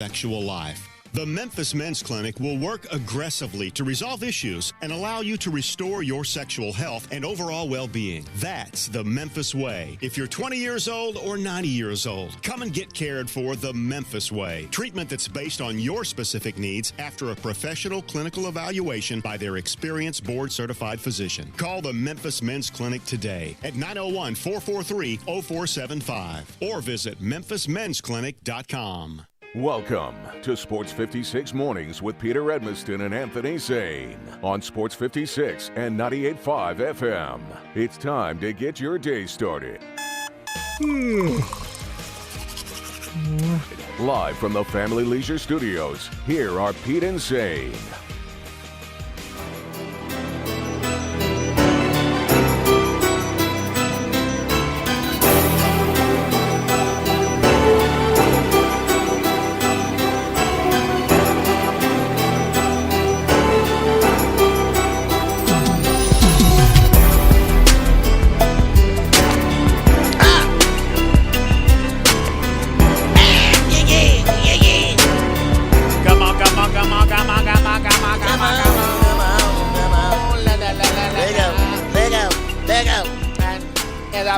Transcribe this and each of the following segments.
sexual life. The Memphis Men's Clinic will work aggressively to resolve issues and allow you to restore your sexual health and overall well-being. That's the Memphis way. If you're 20 years old or 90 years old, come and get cared for the Memphis way. Treatment that's based on your specific needs after a professional clinical evaluation by their experienced board-certified physician. Call the Memphis Men's Clinic today at 901-443-0475 or visit memphismensclinic.com. Welcome to Sports 56 Mornings with Peter Edmiston and Anthony Zane on Sports 56 and 98.5 FM. It's time to get your day started. Live from the Family Leisure Studios, here are Pete and Zane.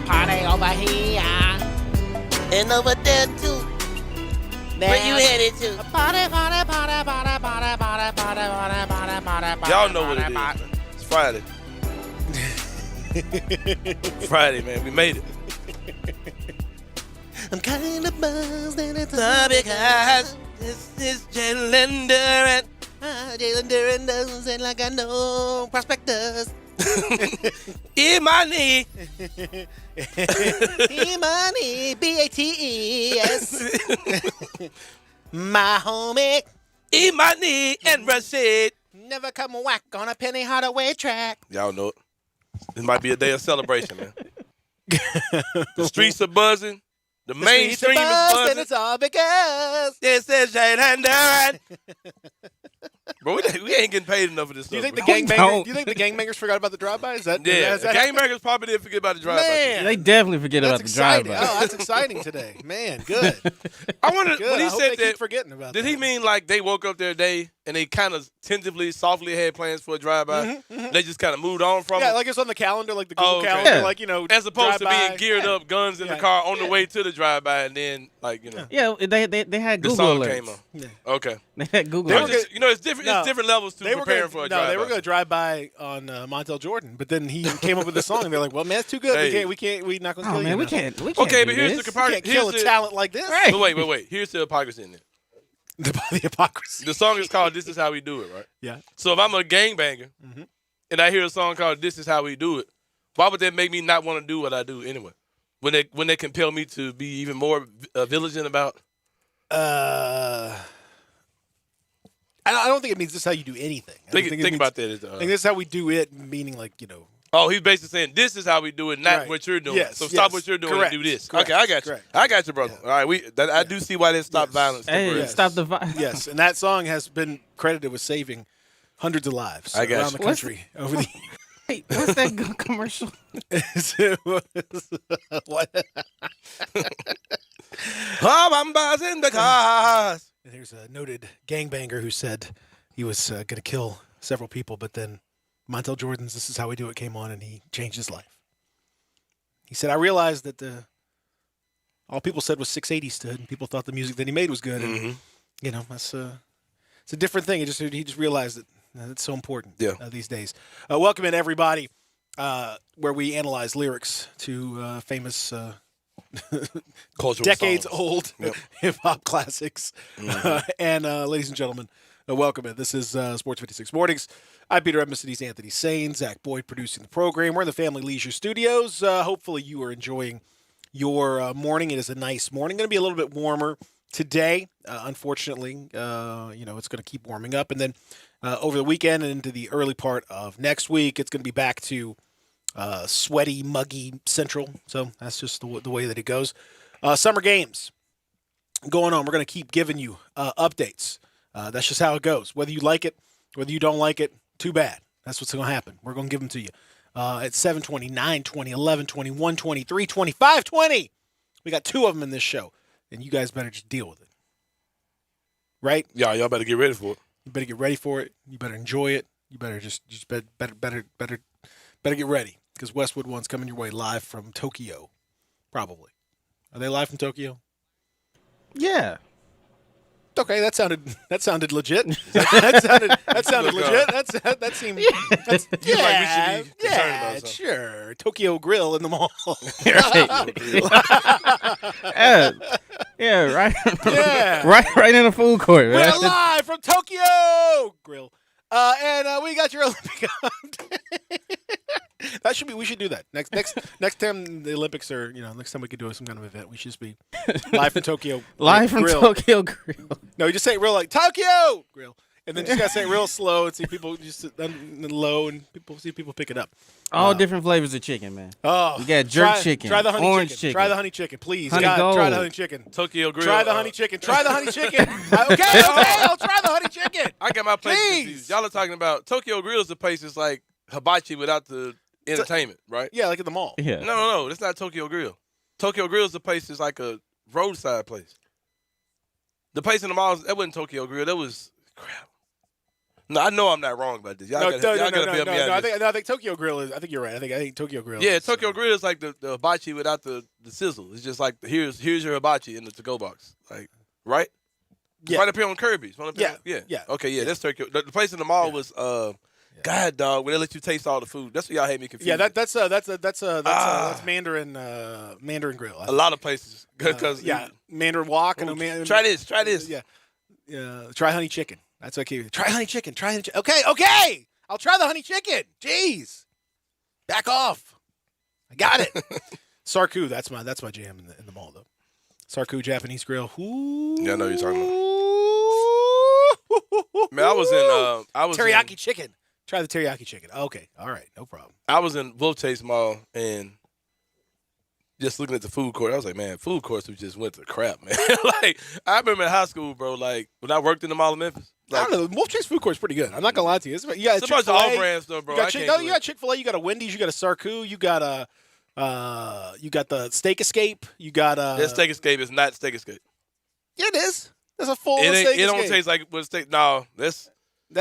Party over here and over there too. Where you headed to? Party. Y'all know what it is. It's Friday. Friday, man. We made it. I'm kind of buzzed and it's all because this is Jalen Durant. Jalen Durant doesn't sound like I know prospectors. Imani. Imani, B-A-T-E-S. My homie. Imani and Rashid. Never come whack on a Penny Hardaway track. Y'all know it. This might be a day of celebration, man. The streets are buzzing. The mainstream is buzzing. And it's all because this is Jalen Durant. Bro, we ain't getting paid enough for this stuff. Do you think bro. the gangbangers forgot about the drive-by? Is that Yeah, is that gangbangers probably didn't forget about the drive-by. Man, They definitely forget about the exciting. drive-by. Oh, that's exciting today, man. Good. I wonder Good. when he I hope said they that. keep forgetting about Did that. he mean like they woke up their day and they kind of tentatively, softly had plans for a drive-by? They just kind of moved on from Yeah, it? like it's on the calendar, like the Google okay. calendar, Yeah. like As opposed to drive-by. being geared up, guns in the Yeah. car on the way to the drive-by, and then Yeah, they had the Google song alerts. came on. Yeah. Okay. They had Google They were alerts. good. It's different. No. It's different levels to They were preparing gonna, for a no, drive-by. they were going to drive by on Montel Jordan, but then he came up with a song, and they're like, "Well, man, it's too good. Hey. We're not going to Oh kill man, you. we now. can't. We can't. Okay, do but here's this. the We can't kill a talent like this." Right. But wait. Here's the hypocrisy in it. The hypocrisy. The song is called "This Is How We Do It," right? Yeah. So if I'm a gangbanger and I hear a song called "This Is How We Do It," why would that make me not want to do what I do anyway? When they compel me to be even more vigilant about. I don't think it means this is how you do anything. Think about that. I think this is how we do it, meaning like, Oh, he's basically saying this is how we do it, not Right. what you're doing. Yes, So stop yes. what you're doing Correct, and do this. correct, Okay, I got you. correct. I got you, brother. Yeah. All right, I do see why they stop Yes. violence. Hey, temporarily. Yes. stop the violence. Yes, and that song has been credited with saving hundreds of lives I got around you. the country over the Hey, what's that commercial? years. What? Oh, I'm buzzing the cars. There's a noted gangbanger who said he was going to kill several people, but then Montel Jordan's "This Is How We Do It" came on, and he changed his life. He said, "I realized that all people said was 680 stood, and people thought the music that he made was good, and that's it's a different thing. He just realized that it's so important these days." Welcome in, everybody, where we analyze lyrics to famous Cultural decades-old Yep. hip-hop classics. And ladies and gentlemen, welcome in. This is Sports 56 Mornings. I'm Peter Edmiston. He's Anthony Sane. Zach Boyd producing the program. We're in the Family Leisure Studios. Hopefully you are enjoying your morning. It is a nice morning. Going to be a little bit warmer today. Unfortunately, it's going to keep warming up. And then over the weekend and into the early part of next week, it's going to be back to sweaty, muggy Central. So that's just the way that it goes. Summer games going on. We're going to keep giving you updates. That's just how it goes. Whether you like it, whether you don't like it, too bad. That's what's going to happen. We're going to give them to you at 7:20, 9:20, 11:20, 1:23, 25:20. We got two of them in this show, and you guys better just deal with it. right? Y'all better get ready for it. You better get ready for it. You better enjoy it. You better better get ready because Westwood One's coming your way live from Tokyo, probably. Are they live from Tokyo? Yeah. Okay, that sounded legit. That sounded Look, legit. That seemed. That's, You like we should be concerned about something. sure. Tokyo Grill in the mall. Yeah, right. Yeah. right in the food court. We're Man. live from Tokyo Grill, and we got your Olympic. That should be. We should do that next time the Olympics are. Next time we could do some kind of event, we should just be live from Tokyo. Live from Grill. Tokyo Grill. No, you just say it real like Tokyo Grill, and then just gotta say it real slow and see people just low and see people pick it up. All different flavors of chicken, man. Oh, You got jerk chicken, Try the honey orange chicken. chicken. Try the honey chicken, please. Honey God, gold. try the honey chicken. Tokyo Grill. Try the honey chicken. Try the honey chicken. Okay, I'll try the honey chicken. I got my place Please. confused. Y'all are talking about Tokyo Grill is the place that's like hibachi without the entertainment, right? Yeah, like at the mall. Yeah. No. That's not Tokyo Grill. Tokyo Grill is the place that's like a roadside place. The place in the mall, that wasn't Tokyo Grill. That was crap. No, I know I'm not wrong about this. Y'all gotta bail me out. I think Tokyo Grill is. I think you're right. I think Tokyo Grill. Yeah, is, Tokyo Grill is like the hibachi without the sizzle. It's just like here's your hibachi in the to-go box, like right. Yeah. Right up here on Kirby's. Yeah. Yeah. Okay, yeah, that's Tokyo. The place in the mall was God, dog. When they let you taste all the food, that's what y'all hate me confused. Yeah, that's Mandarin Grill. a lot of places because Mandarin Wok and Try this. Yeah, try honey chicken. That's what I keep. Try honey chicken. Okay. I'll try the honey chicken. Jeez, back off. I got it. Sarku, that's my jam in the mall though. Sarku Japanese Grill. Ooh. Yeah, I know what you're talking about. Man, I was teriyaki chicken. Try the teriyaki chicken. Okay, all right, no problem. I was in Wolf Chase Mall and just looking at the food court, I was like, man, food courts we just went to crap, man. Like I remember in high school, bro. Like when I worked in the Mall of Memphis. Like, I don't know. Wolf Chase food court's pretty good. I'm not gonna lie to you. You got it's a bunch of off-brand stuff, bro. You got Chick-fil-A. You got a Wendy's. You got a Sarku. You got the Steak Escape. You got that Steak Escape is not Steak Escape. Yeah, it is. That's a full It Steak Escape. don't taste like what steak. No, That's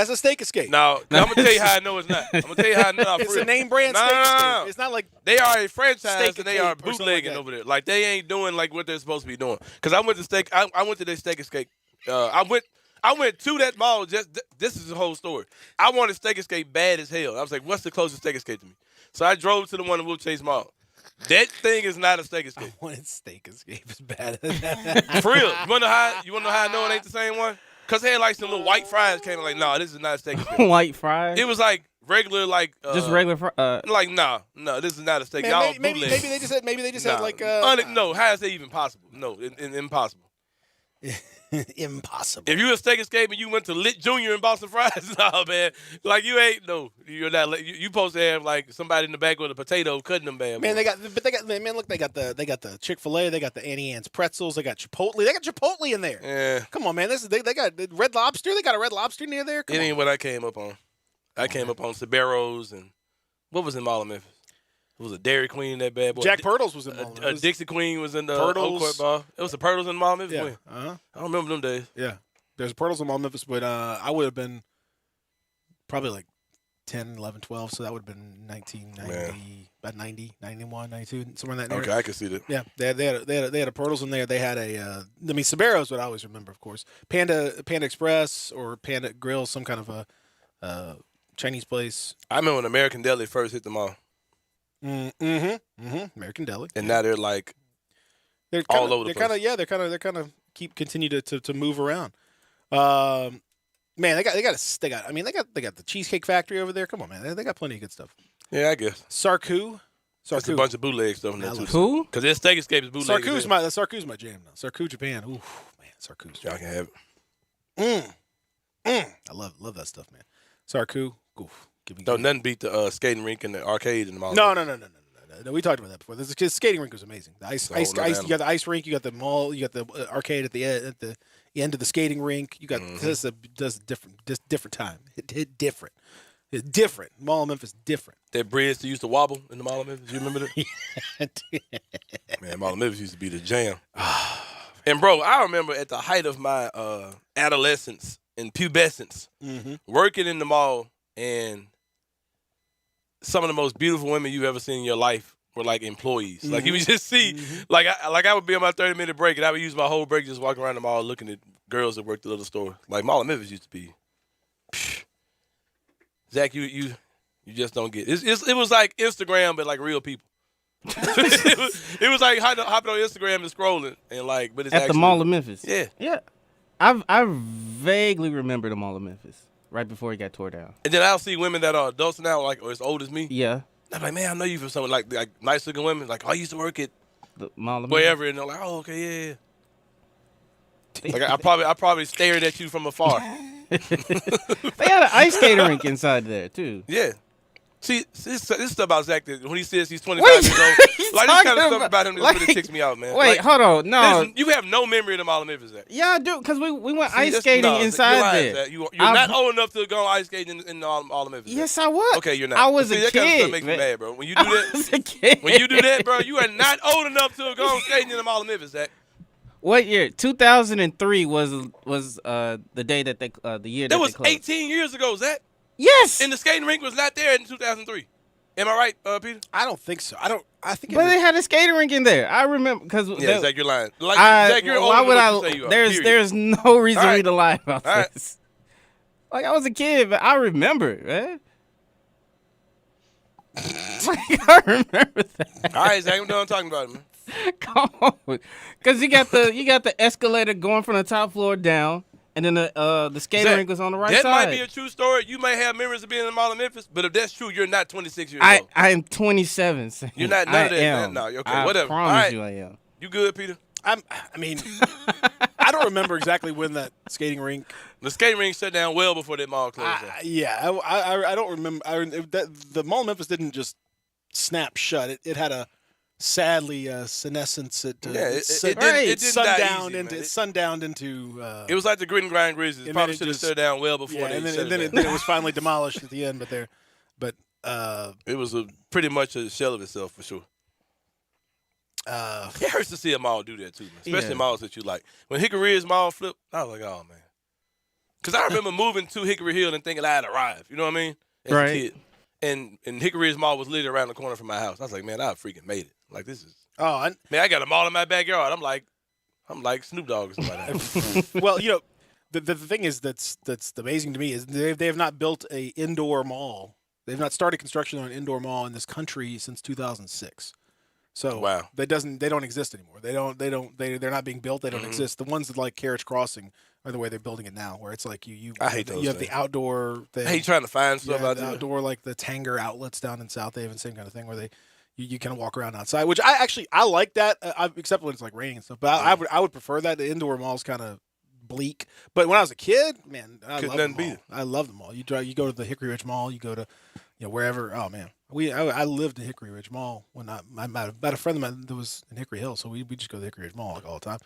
a Steak Escape. no. I'm gonna tell you how I know it's not. I'm gonna tell you how I know. It's a name brand Steak Escape. It's not like They are a franchise Steak and they are Escape or something like bootlegging that. over there. Like they ain't doing like what they're supposed to be doing. Because I went to their Steak Escape. I went to that mall. This is the whole story. I wanted Steak Escape bad as hell. I was like, what's the closest Steak Escape to me? So I drove to the one in Wolf Chase Mall. That thing is not a Steak Escape. I wanted Steak Escape is bad. For real. You wanna know how I know it ain't the same one? Cause they had like some little white fries came in like, nah, this is not a Steak Escape. White fries. It was like regular just regular fries. like no, this is not a steak. Y'all maybe bootleg. they just had like no, how is that even possible? No, impossible. impossible. If you a Steak Escape and you went to Lit Junior in Boston Fries, nah, man, like you ain't you're not. You supposed to have like somebody in the back with a potato cutting them bad. Man, they got the Chick-fil-A, they got the Annie Ann's pretzels, they got Chipotle, they got Chipotle in there. Yeah, Come on, man, they got Red Lobster, they got a Red Lobster near there. Come it on. ain't what I came up on. I came up on Saberos and what was in Mall of Memphis? It was a Dairy Queen in that bad boy. Jack Pirtles was in Mall. A Dixie Queen was in the Pirtles. Oak Court Bar. It was the Pirtles in the Mall of Memphis. Yeah, When? I don't remember them days. yeah. There's Pirtles in Mall Memphis, but I would have been probably like 10, 11, 12, so that would have been 1990, about 90, 91, 92, somewhere in that area. Okay, I can see that. Yeah, they had a Pirtles in there. They had Sabero's, what I always remember, of course. Panda Express or Panda Grill, some kind of a Chinese place. I remember when American Deli first hit the mall, American Deli, and now they're like they're all over the place. They're kind of continue to move around. Man, they got the Cheesecake Factory over there. Come on, man, they got plenty of good stuff. Yeah, I guess. Sarku. That's a bunch of bootleg stuff in there too. Who? Because their Steak Escape is bootleg. Sarku's my jam now. Sarku Japan. Ooh, man, Sarku's. Y'all can have it. I love that stuff, man. Sarku. Oof. Nothing beat the skating rink and the arcade in the mall. No. We talked about that before. The skating rink was amazing. The ice. whole nother You animal. got the ice rink. You got the mall. You got the arcade at the end of the skating rink. You got this is different time. It different. It's different. Mall of Memphis different. That bridge that used to wobble in the Mall of Memphis. You remember that? Man, Mall of Memphis used to be the jam. And bro, I remember at the height of my adolescence and pubescence, working in the mall, and some of the most beautiful women you've ever seen in your life were like employees. Like you would just see, like I would be on my 30-minute break, and I would use my whole break just walking around the mall looking at girls that worked the little store. Like Mall of Memphis used to be. Zach, you just don't get it. It was like Instagram, but like real people. it was like hopping on Instagram and scrolling, and like, but it's At actually, the Mall of Memphis. Yeah. Yeah. I vaguely remember the Mall of Memphis right before it got tore down. And then I'll see women that are adults now, like or as old as me. Yeah. I'm like, man, I know you from somewhere like nice looking women. Like, oh, I used to work at The Mall of wherever, and they're like, oh, okay, yeah. Like I probably stared at you from afar. Memphis. They had an ice skating rink inside there too. Yeah. See, this stuff about Zach that when he says he's 25 What years old, you like this kind of talking stuff about him that really like- ticks me out, man. Wait, Like, hold on. No. you have no memory of the Mall of Memphis, Zach. Yeah, I do, because we went See, ice that's- skating no, you're inside lying, there. Zach. You're I've- not old enough to go ice skating in the Mall of Memphis. Yes, Zach. I was. Okay, you're not. I was See, a that kind of kid. stuff makes me man. mad, bro. When you do I that, was a kid. when you do that, bro, you are not old enough to go on skating in the Mall of Memphis, Zach. What year? 2003 was the day that they the year that That was they closed. 18 years ago, Zach. Yes. And the skating rink was not there in 2003. Am I right, Peter? I don't think so. I think. But they had a skating rink in there. I remember because Yeah, Zach, you're lying. Like, Zach, you're why older would than what you say you are, There's period. there's no reason All for me right. to lie about All right. this. Like I was a kid, but I remember it, man. Like I remember that. All right, Zach, I'm done talking about it, man. Come on, because you got the escalator going from the top floor down, and then the skating Zach, rink was on the right that side. might be a true story. You may have memories of being in the Mall of Memphis, but if that's true, you're not 26 years old. I am 27. Sam. You're not none of that, I man. am. No, okay, I whatever. promise All right. you, I am. You good, Peter? I mean, I don't remember exactly when that skating rink. The skating rink shut down well before that mall closed. down. I don't remember. The Mall of Memphis didn't just snap shut. It had a sadly senescence. It Yeah, it sun- didn't- it it didn't die sundowned easy, into man. it sundowned into. It was like the Grit and Grind Grizzlies. And Probably then it should have just- shut down well before they and shut then it it down. was finally demolished at the end. But It was pretty much a shell of itself for sure. It hurts to see a mall do that too, man. Especially Yeah. malls that you like. When Hickory Ridge Mall flipped, I was like, oh man. Because I remember moving to Hickory Hill and thinking I had arrived. You know what I mean? As Right. a kid. And Hickory Ridge Mall was literally around the corner from my house. I was like, man, I freaking made it. Like this is man, I got a mall in my backyard. I'm like Snoop Dogg or somebody. well, you know, the thing is that's amazing to me is they have not built a indoor mall. They've not started construction on an indoor mall in this country since 2006. So Wow. they don't exist anymore. They're not being built. They don't exist. The ones that like Carriage Crossing are the way they're building it now, where it's like you I hate those you have the things. outdoor thing. I hate trying to find You stuff have out the there. outdoor like the Tanger outlets down in South Haven, same kind of thing where you kind of walk around outside, which I like that, except when it's like raining and stuff. But I would prefer that. The indoor mall's kind of bleak. But when I was a kid, man, I Couldn't love nothing the beat mall. it. I love the mall. You go to the Hickory Ridge Mall. You go to wherever. Oh man, I lived in Hickory Ridge Mall when I had a friend of mine that was in Hickory Hill, so we just go to the Hickory Ridge Mall like all the time.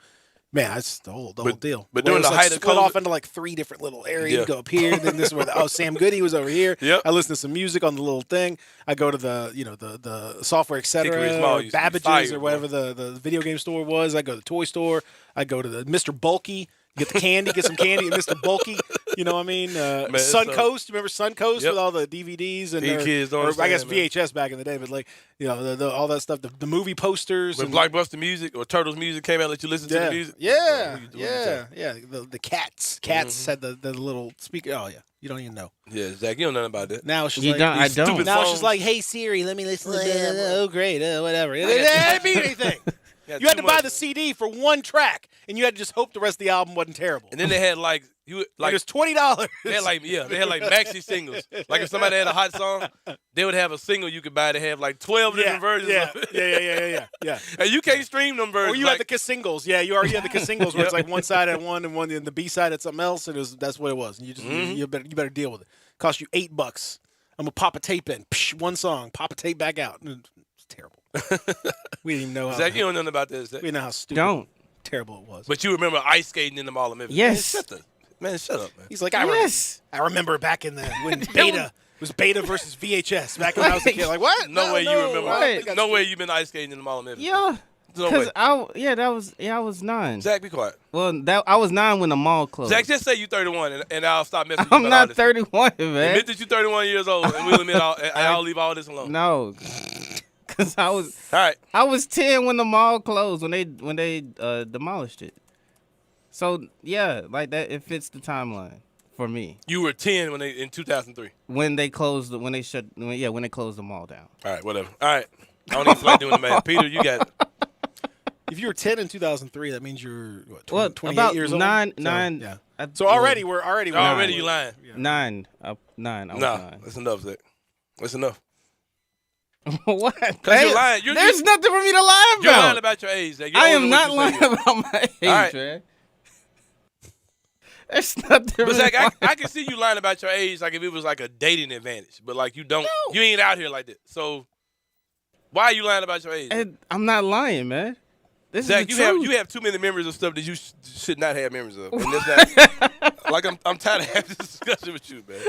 Man, that's the whole deal. but Where during it was, the like, height of split COVID off into like 3 different little areas. Yeah. You go up here, then this is where Sam Goody was over here. Yep. I listen to some music on the little thing. I go to the software, etc. Hickory Ridge Mall used to be Babbage's fire, or whatever the video game store was. I go to the toy store. I go to the Mr. Bulky. Get the candy, get some candy at Mr. Bulky. You know what I mean? it's Suncoast. Remember Suncoast Yep. with all the DVDs and These kids don't or I guess understand, man. VHS back in the day, but like all that stuff, the movie posters. When and, Blockbuster music or Turtles music came out, let you listen to the music. yeah, What you doing with yeah. The cats had the little speaker. Oh yeah, you don't even know. that? Yeah, Zach, you don't know nothing about that. Now it's just You like don't. I these don't. stupid now it's phones. just like, hey Siri, let me listen to that. Oh great, whatever. It got- didn't mean anything. Yeah, You had too to buy much, the man. CD for one track, and you had to just hope the rest of the album wasn't terrible. And then they had like Like it's $20. they had like maxi singles. Like if somebody had a hot song, they would have a single you could buy to have like 12 different versions yeah, of it. yeah. And you can't stream them versions. Or you like, had the singles. Yeah, you already had the singles where it's like one side had one and the B side had something else, and that's what it was. And you just you better deal with it. Cost you $8. I'm gonna pop a tape in, psh, one song, pop a tape back out. It's terrible. We didn't even know how. Zach, you don't know nothing about this. Zach. we didn't know how stupid, Don't. terrible it was. But you remember ice skating in the Mall of Memphis. Yes. Man, shut up, man. He's like, Yes. I remember back in when Beta was Beta versus VHS back when I was a kid. Like what? No way you remember. What? No way you've been ice skating in the Mall of Memphis. Yeah. No Cause way. I was 9. Zach, be quiet. Well, I was 9 when the mall closed. Zach, just say you 31, and I'll stop messing with you I'm about all not this. 31, man. Admit that you're 31 years old, and we'll admit and I'll leave all this alone. No, cause All right. I was 10 when the mall closed when they demolished it. So yeah, like that, it fits the timeline for me. You were 10 in 2003. When they closed the when they closed the mall down. All right, whatever. All right. I don't even feel like doing the math. Peter, you got it. If you were 10 in 2003, that means you're what, 20, Well, 28 about years old. nine. Yeah. I- So already we're already You lying. 9. 9. I was No, 9. that's enough, Zach. That's enough. What? Because you're lying. There's nothing for me to lie about. You're lying about your age, Zach. You're I older am than not what you lying say. about my age, right. man. There's nothing. But really Zach, lying. I can see you lying about your age, like if it was like a dating advantage. But like you don't, you ain't out here like that. So why are you lying about your age? And I'm not lying, man. This Zach, is the truth. you have too many memories of stuff that you should not have memories of. And that's not, like I'm tired of having this discussion with you, man.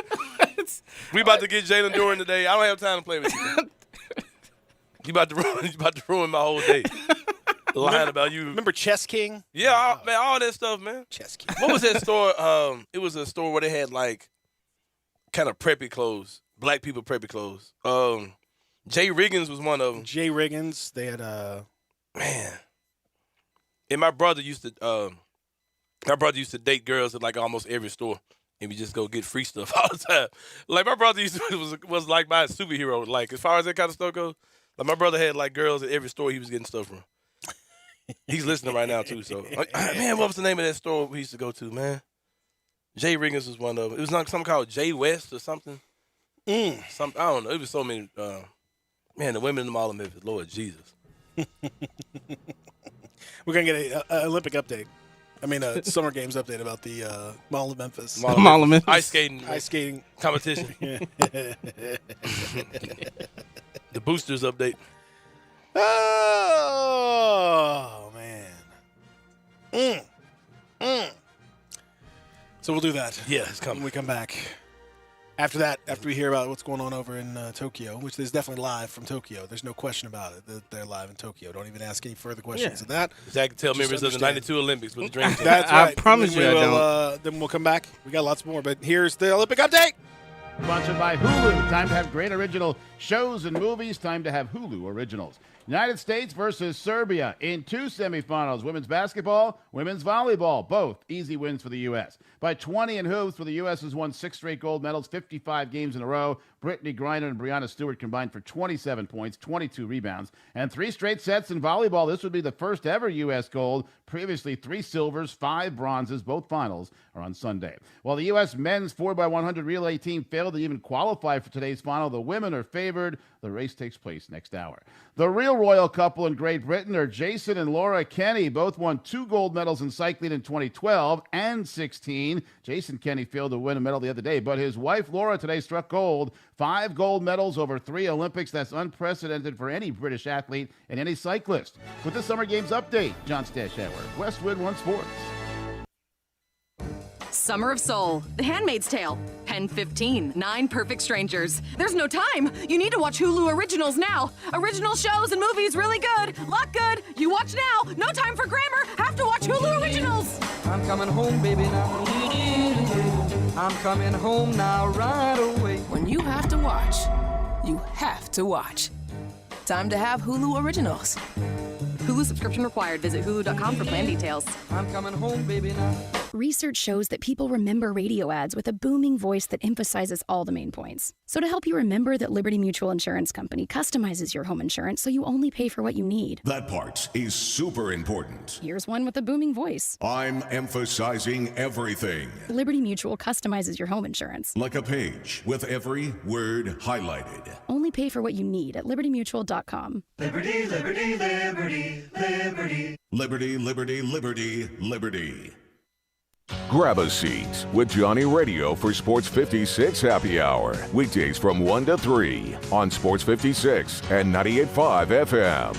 We about to get Jalen Duren today. I don't have time to play with you. You about to ruin my whole day. Lying about you. Remember Chess King? Yeah, man, all that stuff, man. Chess King. What was that store? It was a store where they had like kind of preppy clothes, black people preppy clothes. Jay Riggins was one of them. Jay Riggins. They had Man, and my brother used to date girls at like almost every store, and we just go get free stuff all the time. Like my brother was like my superhero. Like as far as that kind of stuff goes, like my brother had like girls at every store he was getting stuff from. He's listening right now too. So man, what was the name of that store we used to go to, man? Jay Riggins was one of them. It was like something called Jay West or something. I don't know. It was so many. Man, the women in the Mall of Memphis. Lord Jesus. we're gonna get a Olympic update. I mean, a Summer Games update about the Mall of Memphis. Mall of Memphis. Ice skating. Ice skating. Competition. The boosters update. Oh man. So we'll do that. Yeah, it's When coming. we come back. After that, after we hear about what's going on over in Tokyo, which is definitely live from Tokyo. There's no question about it that they're live in Tokyo. Don't even ask any further questions of that. Zach can tell Just members of the understand. 92 Olympics with the dream team. That's I right. promise Then you I will, then we'll come back. We got lots more, but here's the Olympic update. Sponsored by Hulu. Time to have great original shows and movies. Time to have Hulu originals. United States versus Serbia in 2 semifinals. Women's basketball, women's volleyball. Both easy wins for the U.S. By 20 in hoops, for the U.S. has won 6 straight gold medals, 55 games in a row. Brittany Griner and Brianna Stewart combined for 27 points, 22 rebounds, and 3 straight sets in volleyball. This would be the first ever U.S. gold. Previously, 3 silvers, 5 bronzes. Both finals are on Sunday. While the U.S. men's 4x100 relay team failed to even qualify for today's final, the women are favored. The race takes place next hour. The real royal couple in Great Britain are Jason and Laura Kenny. Both won 2 gold medals in cycling in 2012 and 16. Jason Kenny failed to win a medal the other day, but his wife Laura today struck gold. 5 gold medals over 3 Olympics. That's unprecedented for any British athlete and any cyclist. With the Summer Games update, John Stashower, Westwood One Sports. Summer of Soul, The Handmaid's Tale, Pen 15, 9 Perfect Strangers. There's no time. You need to watch Hulu Originals now. Original shows and movies really good. Look good. You watch now. No time for grammar. Have to watch Hulu Originals. I'm coming home, baby, now. I'm coming home now right away. When you have to watch, you have to watch. Time to have Hulu Originals. Hulu subscription required. Visit hulu.com for plan details. I'm coming home, baby, now. Research shows that people remember radio ads with a booming voice that emphasizes all the main points. So to help you remember that Liberty Mutual Insurance Company customizes your home insurance so you only pay for what you need. That part is super important. Here's one with a booming voice. I'm emphasizing everything. Liberty Mutual customizes your home insurance. Like a page with every word highlighted. Only pay for what you need at libertymutual.com. Liberty, liberty, liberty, liberty. Liberty, liberty, liberty, liberty. Grab a seat with Johnny Radio for Sports 56 Happy Hour. Weekdays from 1 to 3 on Sports 56 and 98.5 FM.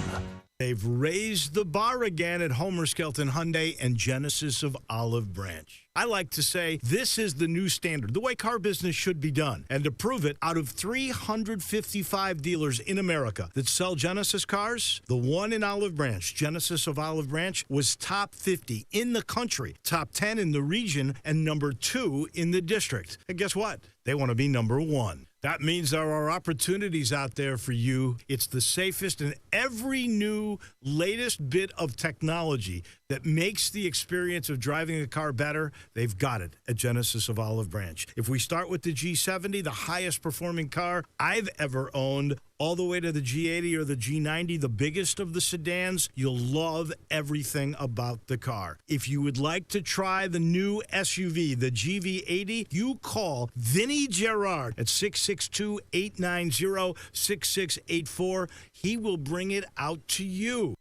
They've raised the bar again at Homer Skelton Hyundai and Genesis of Olive Branch. I like to say this is the new standard, the way car business should be done. And to prove it, out of 355 dealers in America that sell Genesis cars, the one in Olive Branch, Genesis of Olive Branch, was top 50 in the country, top 10 in the region, and number 2 in the district. And guess what? They want to be number 1. That means there are opportunities out there for you. It's the safest, and every new latest bit of technology that makes the experience of driving a car better, they've got it at Genesis of Olive Branch. If we start with the G70, the highest performing car I've ever owned, all the way to the G80 or the G90, the biggest of the sedans, you'll love everything about the car. If you would like to try the new SUV, the GV80, you call Vinny Gerard at 662-890-6684. He will bring it out to you.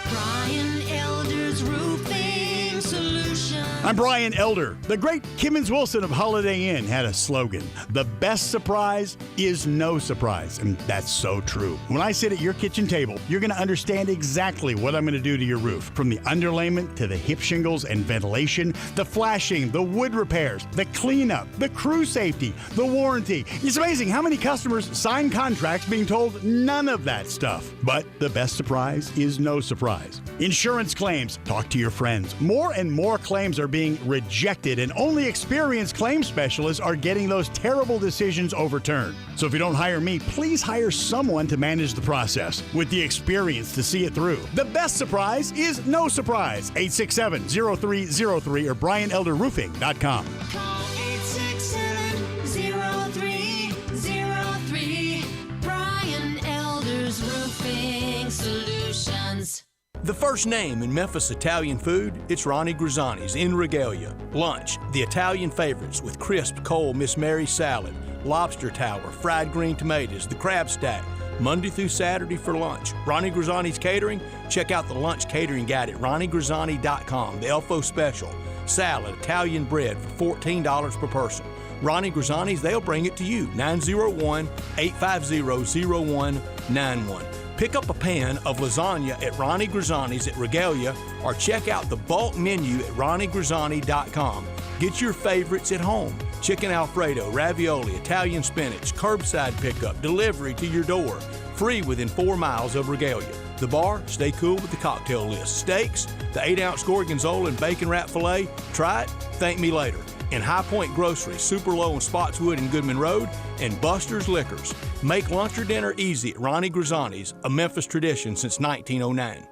Brian Elder's Roofing Solutions. I'm Brian Elder. The great Kimmons Wilson of Holiday Inn had a slogan: the best surprise is no surprise. And that's so true. When I sit at your kitchen table, you're going to understand exactly what I'm going to do to your roof. From the underlayment to the hip shingles and ventilation, the flashing, the wood repairs, the cleanup, the crew safety, the warranty. It's amazing how many customers sign contracts being told none of that stuff. But the best surprise is no surprise. Insurance claims. Talk to your friends. More and more claims are being rejected, and only experienced claims specialists are getting those terrible decisions overturned. So if you don't hire me, please hire someone to manage the process with the experience to see it through. The best surprise is no surprise. 867-0303 or BrianElderRoofing.com. Call 867-0303. Brian Elder's Roofing Solutions. The first name in Memphis Italian food, it's Ronnie Grizzani's in Regalia. Lunch, the Italian favorites with crisp, cold Miss Mary salad, lobster tower, fried green tomatoes, the crab stack, Monday through Saturday for lunch. Ronnie Grizzani's Catering, check out the lunch catering guide at RonnieGrizzani.com. The Elfo Special, salad, Italian bread for $14 per person. Ronnie Grizzani's, they'll bring it to you. 901-850-0191. Pick up a pan of lasagna at Ronnie Grizzani's at Regalia, or check out the bulk menu at RonnieGrizzani.com. Get your favorites at home. Chicken Alfredo, ravioli, Italian spinach, curbside pickup, delivery to your door. Free within 4 miles of Regalia. The bar, stay cool with the cocktail list. Steaks, the 8-ounce Gorgonzola and bacon wrap filet. Try it, thank me later. In High Point Grocery, Super Low on Spotswood and Goodman Road, and Buster's Liquors. Make lunch or dinner easy at Ronnie Grizzani's, a Memphis tradition since 1909.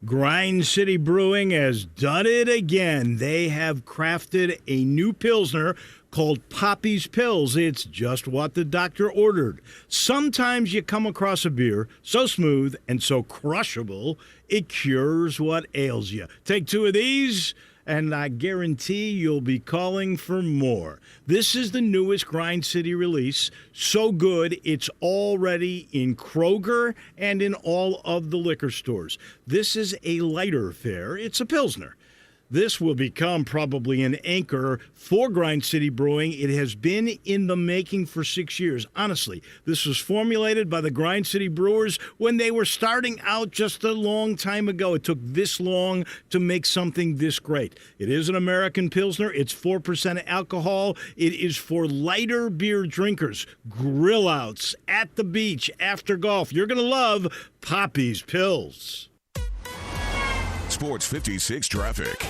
Grind City Brewing has done it again. They have crafted a new Pilsner called Poppy's Pills. It's just what the doctor ordered. Sometimes you come across a beer so smooth and so crushable, it cures what ails you. Take 2 of these, and I guarantee you'll be calling for more. This is the newest Grind City release. So good, it's already in Kroger and in all of the liquor stores. This is a lighter fare. It's a Pilsner. This will become probably an anchor for Grind City Brewing. It has been in the making for 6 years. Honestly, this was formulated by the Grind City Brewers when they were starting out just a long time ago. It took this long to make something this great. It is an American Pilsner. It's 4% alcohol. It is for lighter beer drinkers, grill outs, at the beach, after golf. You're going to love Poppy's Pills. Sports 56 traffic.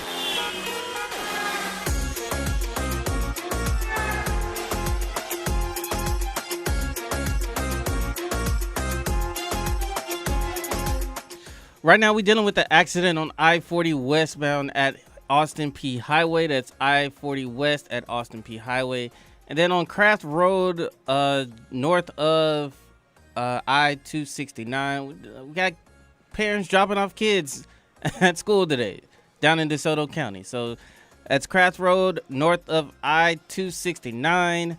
Right now, we're dealing with the accident on I-40 westbound at Austin P Highway. That's I-40 west at Austin P Highway. And then on Craft Road, north of I-269, we got parents dropping off kids at school today down in DeSoto County. So that's Craft Road, north of I-269.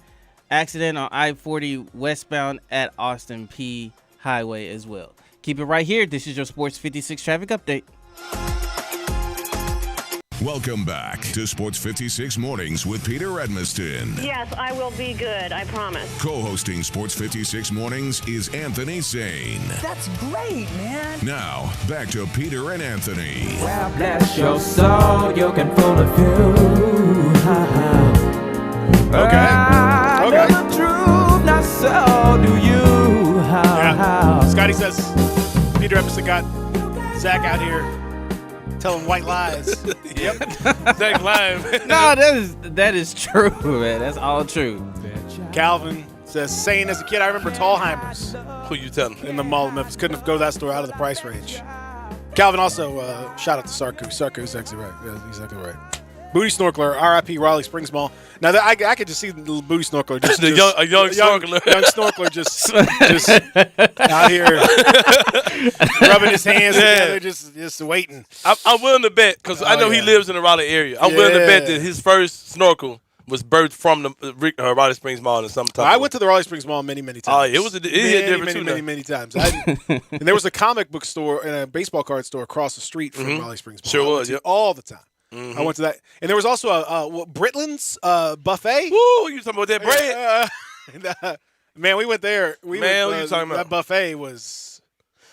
Accident on I-40 westbound at Austin P Highway as well. Keep it right here. This is your Sports 56 traffic update. Welcome back to Sports 56 Mornings with Peter Edmiston. Yes, I will be good. I promise. Co-hosting Sports 56 Mornings is Anthony Sane. That's great, man. Now, back to Peter and Anthony. Well, bless your soul, you can fool a few. Okay. Okay. The truth, not so do you. Yeah. Scotty says Peter Edmiston got Zach out here telling white lies. Yep. Zach lying. No, that is true, man. That's all true. Calvin says, Sane as a kid, I remember Tallheimers Who you telling? in the Mall of Memphis. Couldn't have go to that store out of the price range. Calvin also, shout out to Sarku. Sarku's actually right. Yeah, he's exactly right. Booty Snorkeler, RIP Raleigh Springs Mall. Now, I could just see the little Booty Snorkeler. Just, A young snorkeler. Young snorkeler just out here rubbing his hands together, just waiting. I'm willing to bet, because I know he lives in the Raleigh area. I'm willing to bet that his first snorkel was birthed from the Raleigh Springs Mall in some time. I went to the Raleigh Springs Mall many times. Oh, it hit different many times. And there was a comic book store and a baseball card store across the street from Raleigh Springs Mall. Sure was, yep. All the time. I went to that. And there was also a Britlin's buffet. Woo, you talking about that bread? Man, we went there. What you talking about? That buffet was...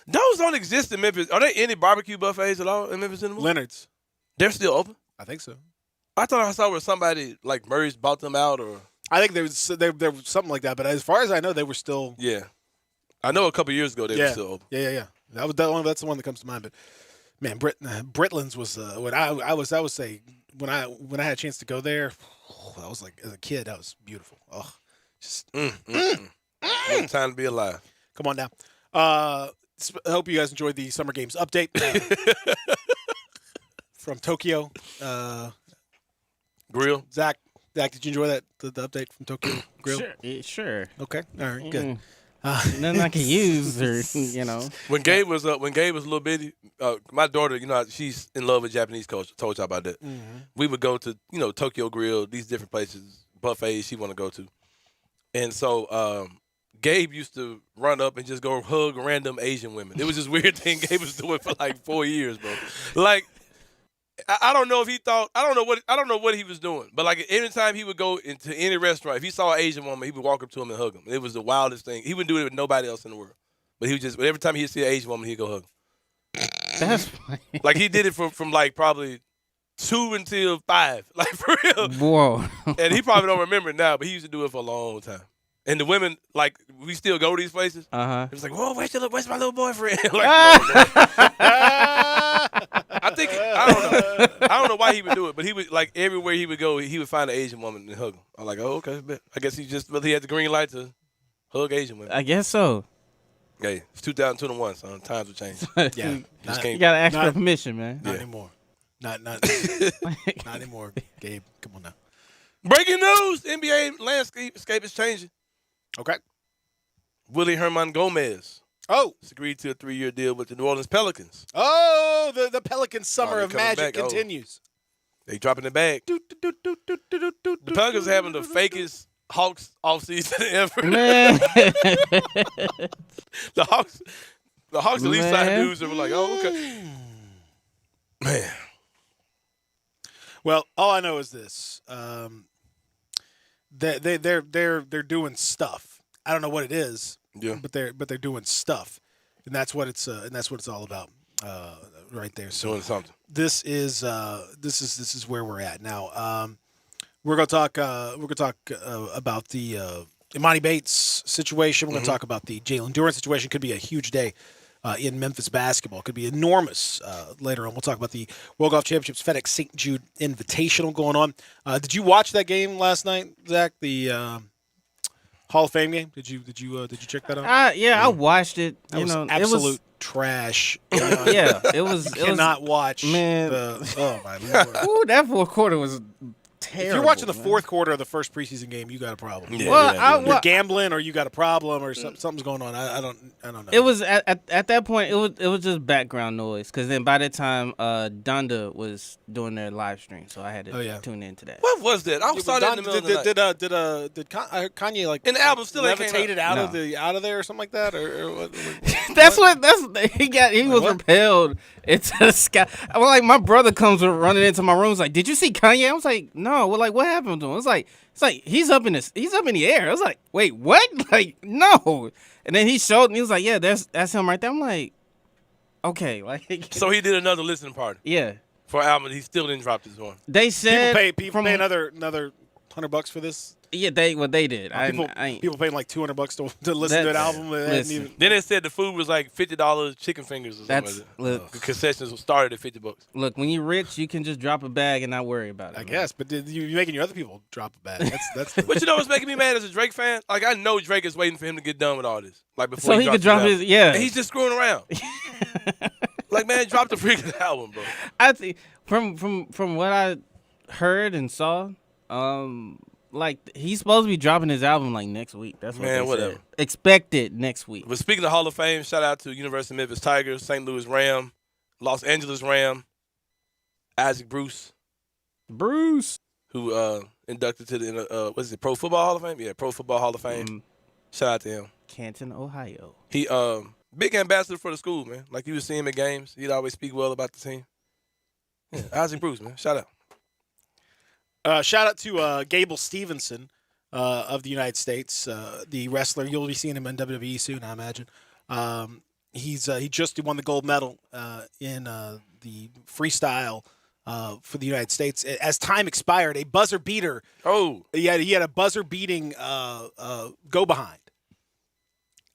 Those don't exist in Memphis. Are there any barbecue buffets at all in Memphis anymore? Leonard's. They're still open? I think so. I thought I saw where somebody, like Murray's, bought them out, or... I think there was something like that, but as far as I know, they were still... Yeah. I know a couple years ago they were still open. Yeah. That's the one that comes to mind, but... Man, Britlin's was when I would say when I had a chance to go there, I was like, as a kid, that was beautiful. Oh, just What time to be alive. Come on now. I hope you guys enjoyed the Summer Games update from Tokyo. Grill. Zach, did you enjoy that the update from Tokyo Grill? Sure. Okay. All right. Good. Nothing I can use, or When Gabe was a little bitty, my daughter, she's in love with Japanese culture. Told y'all about that. Mm-hmm. We would go to Tokyo Grill, these different places, buffets she want to go to, and so Gabe used to run up and just go hug random Asian women. It was this weird thing Gabe was doing for like 4 years, bro. Like, I don't know if he thought, I don't know what he was doing, but like anytime he would go into any restaurant, if he saw an Asian woman, he would walk up to him and hug him. It was the wildest thing. He wouldn't do it with nobody else in the world, but every time he'd see an Asian woman, he'd go hug him. That's funny. Like he did it from like probably 2 until 5, like for real. Whoa. And he probably don't remember it now, but he used to do it for a long time. And the women, like, we still go to these places. It was like, whoa, where's my little boyfriend? I don't know why he would do it, but he would, like, everywhere he would go, he would find an Asian woman and hug him. I'm like, oh, okay, bet. I guess he had the green light to hug Asian women. I guess so. Hey, it's 2021, son. Times will change. Yeah. You got to ask for permission, man. Not anymore. Not anymore, Gabe. Come on now. Breaking news: NBA landscape is changing. Okay. Willie Herman Gomez. Oh. Has agreed to a 3-year deal with the New Orleans Pelicans. Oh, the Pelicans summer of magic back. continues. They dropping the bag. The Pelicans are having the fakest Hawks offseason ever. Man. The Hawks at least signed news and were like, oh, okay. Man. Well, all I know is this: they're doing stuff. I don't know what it is, but they're doing stuff, and that's what it's all about, right there. So doing something. This is where we're at now. We're gonna talk about the Imani Bates situation. We're gonna talk about the Jalen Duren situation. Could be a huge day in Memphis basketball. Could be enormous later on. We'll talk about the World Golf Championships FedEx St. Jude Invitational going on. Did you watch that game last night, Zach? The Hall of Fame game? Did you check that out? Yeah, I watched it. It was absolute trash. Yeah, it was. Cannot watch. Man, oh my lord! Ooh, that fourth quarter was terrible. If you're watching the man. fourth quarter of the first preseason game, you got a problem. Yeah, Well, You're gambling, or you got a problem, or something's going on. I don't know. It was at that point. It was just background noise. Because then by the time Donda was doing their live stream, so I had to tune into that. What was that? I saw that in the middle of the night. Did Kanye like And the album still ain't came levitated out. out No. out of there or something like that, or what? He was repelled into the sky. I was like, my brother comes running into my room. He's like, "Did you see Kanye?" I was like, "No." Well, like, what happened to him? It's like he's up in the air. I was like, "Wait, what?" Like, no. And then he showed me. He was like, "Yeah, that's him right there." I'm like, okay, like. So he did another listening party. Yeah. For an album, he still didn't drop this one. They said people pay another $100 for this. Yeah, they did. People paying like $200 to listen to an album. Listen. Then they said the food was like $50 chicken fingers or something. Look, the concessions started at $50. Look, when you're rich, you can just drop a bag and not worry about it. I guess, but you're making your other people drop a bag. That's. But you know what's making me mad as a Drake fan? Like, I know Drake is waiting for him to get done with all this. Like, before So he could drop his, yeah. And he's just screwing around. Like, man, drop the freaking album, bro. I think from what I heard and saw, like he's supposed to be dropping his album like next week. That's what Man, they whatever. said. Expected next week. But speaking of Hall of Fame, shout out to University of Memphis Tigers, St. Louis Ram, Los Angeles Ram, Isaac Bruce, who inducted to the what is it, Pro Football Hall of Fame? Yeah, Pro Football Hall of Fame. Shout out to him. Canton, Ohio. He big ambassador for the school, man. Like, you would see him at games. He'd always speak well about the team. Yeah, Isaac Bruce, man. Shout out. Shout out to Gable Stevenson of the United States, the wrestler. You'll be seeing him in WWE soon, I imagine. He just won the gold medal in the freestyle for the United States. As time expired, a buzzer beater. Oh, he had a buzzer beating go behind.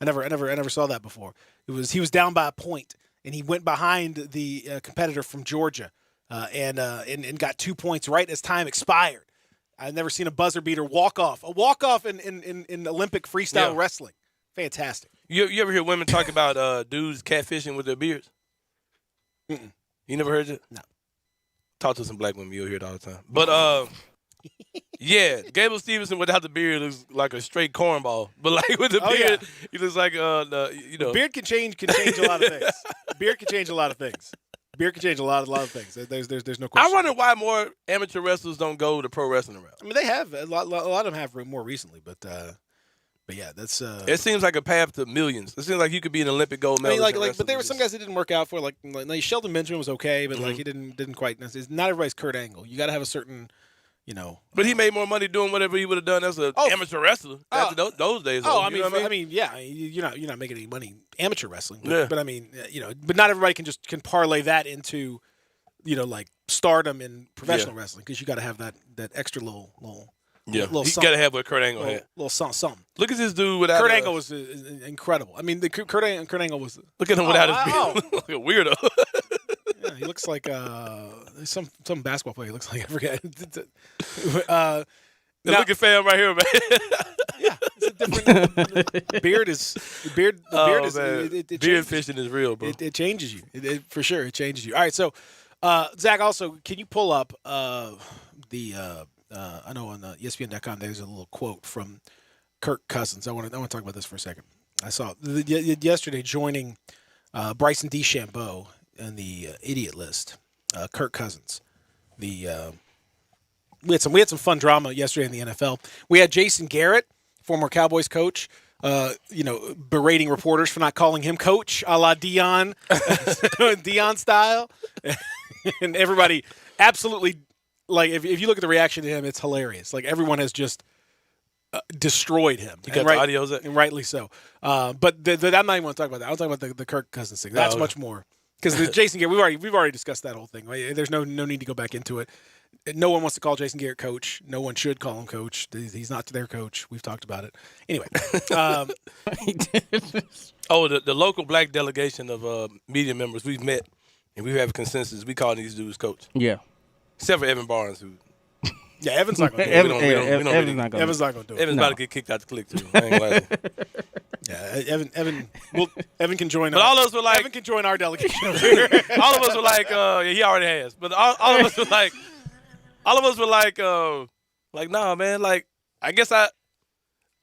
I never saw that before. He was down by a point, and he went behind the competitor from Georgia. And got 2 points right as time expired. I've never seen a buzzer beater walk off in Olympic freestyle wrestling. Fantastic. You ever hear women talk about dudes catfishing with their beards? Mm-mm. You never heard it? No. Talk to some black women, you'll hear it all the time. But yeah, Gable Stevenson without the beard looks like a straight cornball. But like with the beard, he looks like Beard can change a lot of things. Beard can change a lot of things. Beer can change a lot of things. There's no question. I wonder why more amateur wrestlers don't go the pro wrestling route. I mean, they have a lot of them have more recently, but yeah, that's. It seems like a path to millions. It seems like you could be an Olympic gold I mean, medalist. but there were some guys that didn't work out for like Sheldon Benjamin was okay, but like he didn't quite. Not everybody's Kurt Angle. You got to have a certain, But he made more money doing whatever he would have done as an amateur wrestler after those days. Oh, yeah, you're not making any money amateur wrestling. But, Yeah. but I mean, but not everybody can parlay that into, like stardom in professional wrestling, because you got to have that extra little Yeah, little he something. got to have what Kurt Angle had. Little something. Look at this dude without Kurt Angle was incredible. I mean, Kurt Angle was. Look at him without his beard. Like a weirdo. Yeah, he looks like some basketball player. He looks like, I forget. Look at fam right here, man. Yeah, it's a different beard. The beard is it beard fishing is real, bro. It changes you. It for sure. It changes you. All right, so Zach, also, can you pull up the I know on ESPN.com there's a little quote from Kirk Cousins. I want to talk about this for a second. I saw yesterday joining Bryson DeChambeau in the idiot list. Kirk Cousins. We had some fun drama yesterday in the NFL. We had Jason Garrett, former Cowboys coach, berating reporters for not calling him coach, a la Dion, Dion style, and everybody absolutely like. If you look at the reaction to him, it's hilarious. Like, everyone has just destroyed him. You got the audios, and rightly so. But I'm not even going to talk about that. I'll talk about the Kirk Cousins thing. That's much more. Because the Jason Garrett, we've already discussed that whole thing. Right? There's no need to go back into it. No one wants to call Jason Garrett coach. No one should call him coach. He's not their coach. We've talked about it. Anyway. The local black delegation of media members we've met, and we have a consensus. We call these dudes coach. Yeah. Except for Evan Barnes, who. Yeah, Evan's not going to do it. Evan's not going to do it. Evan's about to get kicked out the clique, too. I ain't gonna lie. Yeah, Evan can join. But all of us were like, Evan can join our delegation over here. all of us were like, he already has. But all of us were like, all of us were like, nah, man. Like, I guess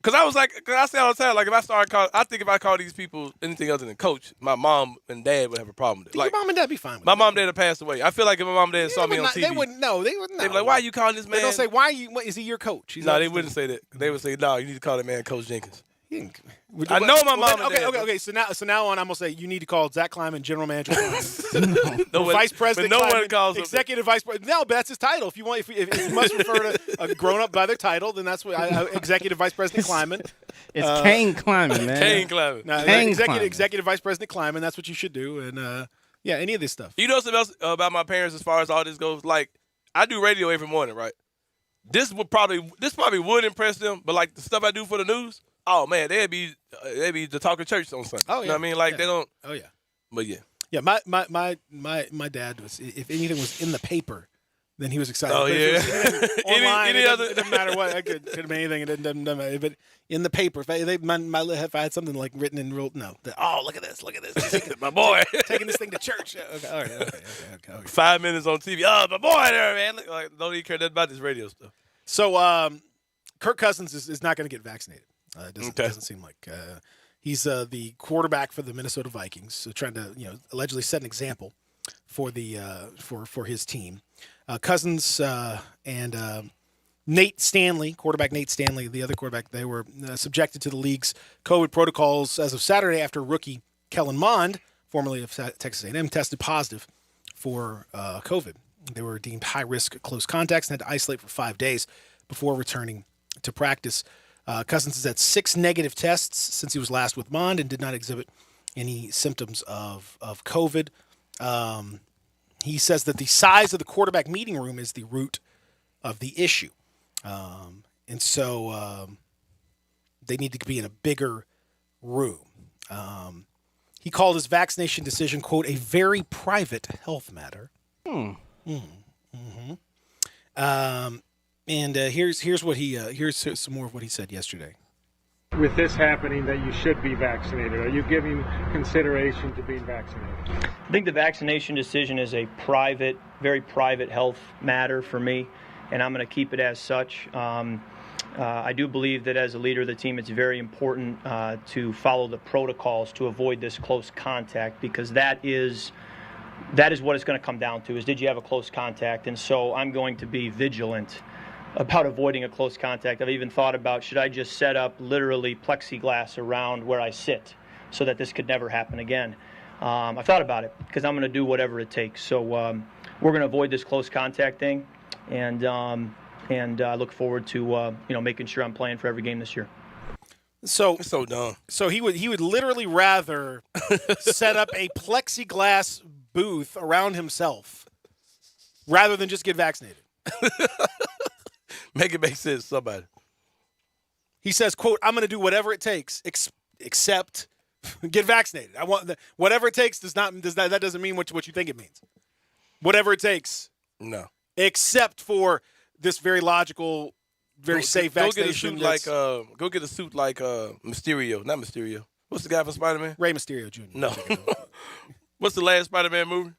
because I was like, because I say all the time, like, if I start calling, I think if I call these people anything other than coach, my mom and dad would have a problem with it. Like, your mom and dad be fine with my it. mom and dad have passed away. I feel like if my mom and dad saw me on TV, They wouldn't know. They wouldn't know. they'd be like, why are you calling this man? They're going to say, why are you, is he your coach? No, they wouldn't say that. They would say, no, you need to call that man Coach Jenkins. I know my mom and dad. Okay. So now on, I'm gonna say you need to call Zach Kleiman, general manager, No one- vice president, but no one Kleiman, calls him- executive vice president. No, but that's his title. If you want, if you must refer to a grown up by their title, then that's what executive vice president Kleiman. It's Kane Kleiman, man. Kane Kleiman. No, Kane Kleiman. executive vice president Kleiman. That's what you should do. And yeah, any of this stuff. You know something else about my parents as far as all this goes? Like, I do radio every morning, right? This probably would impress them, but like the stuff I do for the news, oh man, they'd be the talk of church on Sunday. Oh yeah. You know what I mean? Like they don't. Oh yeah. But yeah. Yeah, my dad was, if anything was in the paper, then he was excited. Oh, But if yeah. it was anything online, Any other- it doesn't matter what. It could have been anything. It doesn't matter. But in the paper, if I had something like written in real, oh, look at this. My boy. Taking this thing to church. Okay, all right, okay. 5 minutes on TV. Oh, my boy there, man. Like, don't even care nothing about this radio stuff. So Kirk Cousins is not going to get vaccinated. It Okay. doesn't seem like. He's the quarterback for the Minnesota Vikings, so trying to allegedly set an example for the for his team. Cousins and Nate Stanley, quarterback Nate Stanley, the other quarterback, they were subjected to the league's COVID protocols as of Saturday after rookie Kellen Mond, formerly of Texas A&M, tested positive for COVID. They were deemed high-risk close contacts and had to isolate for 5 days before returning to practice. Cousins has had 6 negative tests since he was last with Mond and did not exhibit any symptoms of COVID. He says that the size of the quarterback meeting room is the root of the issue. And so they need to be in a bigger room. He called his vaccination decision, quote, a very private health matter. And here's what he here's some more of what he said yesterday. With this happening, that you should be vaccinated. Are you giving consideration to being vaccinated? I think the vaccination decision is a private, very private health matter for me, and I'm going to keep it as such. I do believe that as a leader of the team, it's very important to follow the protocols to avoid this close contact, because that is what it's going to come down to, is did you have a close contact? And so I'm going to be vigilant about avoiding a close contact. I've even thought about, should I just set up literally plexiglass around where I sit so that this could never happen again? I've thought about it, because I'm going to do whatever it takes. So we're going to avoid this close contact thing, and I look forward to making sure I'm playing for every game this year. So It's so dumb. So he would literally rather set up a plexiglass booth around himself rather than just get vaccinated. Make it make sense, somebody. He says, quote, I'm going to do whatever it takes except get vaccinated. I want whatever it takes that doesn't mean what you think it means. Whatever it takes. No. Except for this very logical, very safe vaccination. Go get a suit like Mysterio. Not Mysterio. What's the guy from Spider-Man? Rey Mysterio Jr. No. What's the last Spider-Man movie?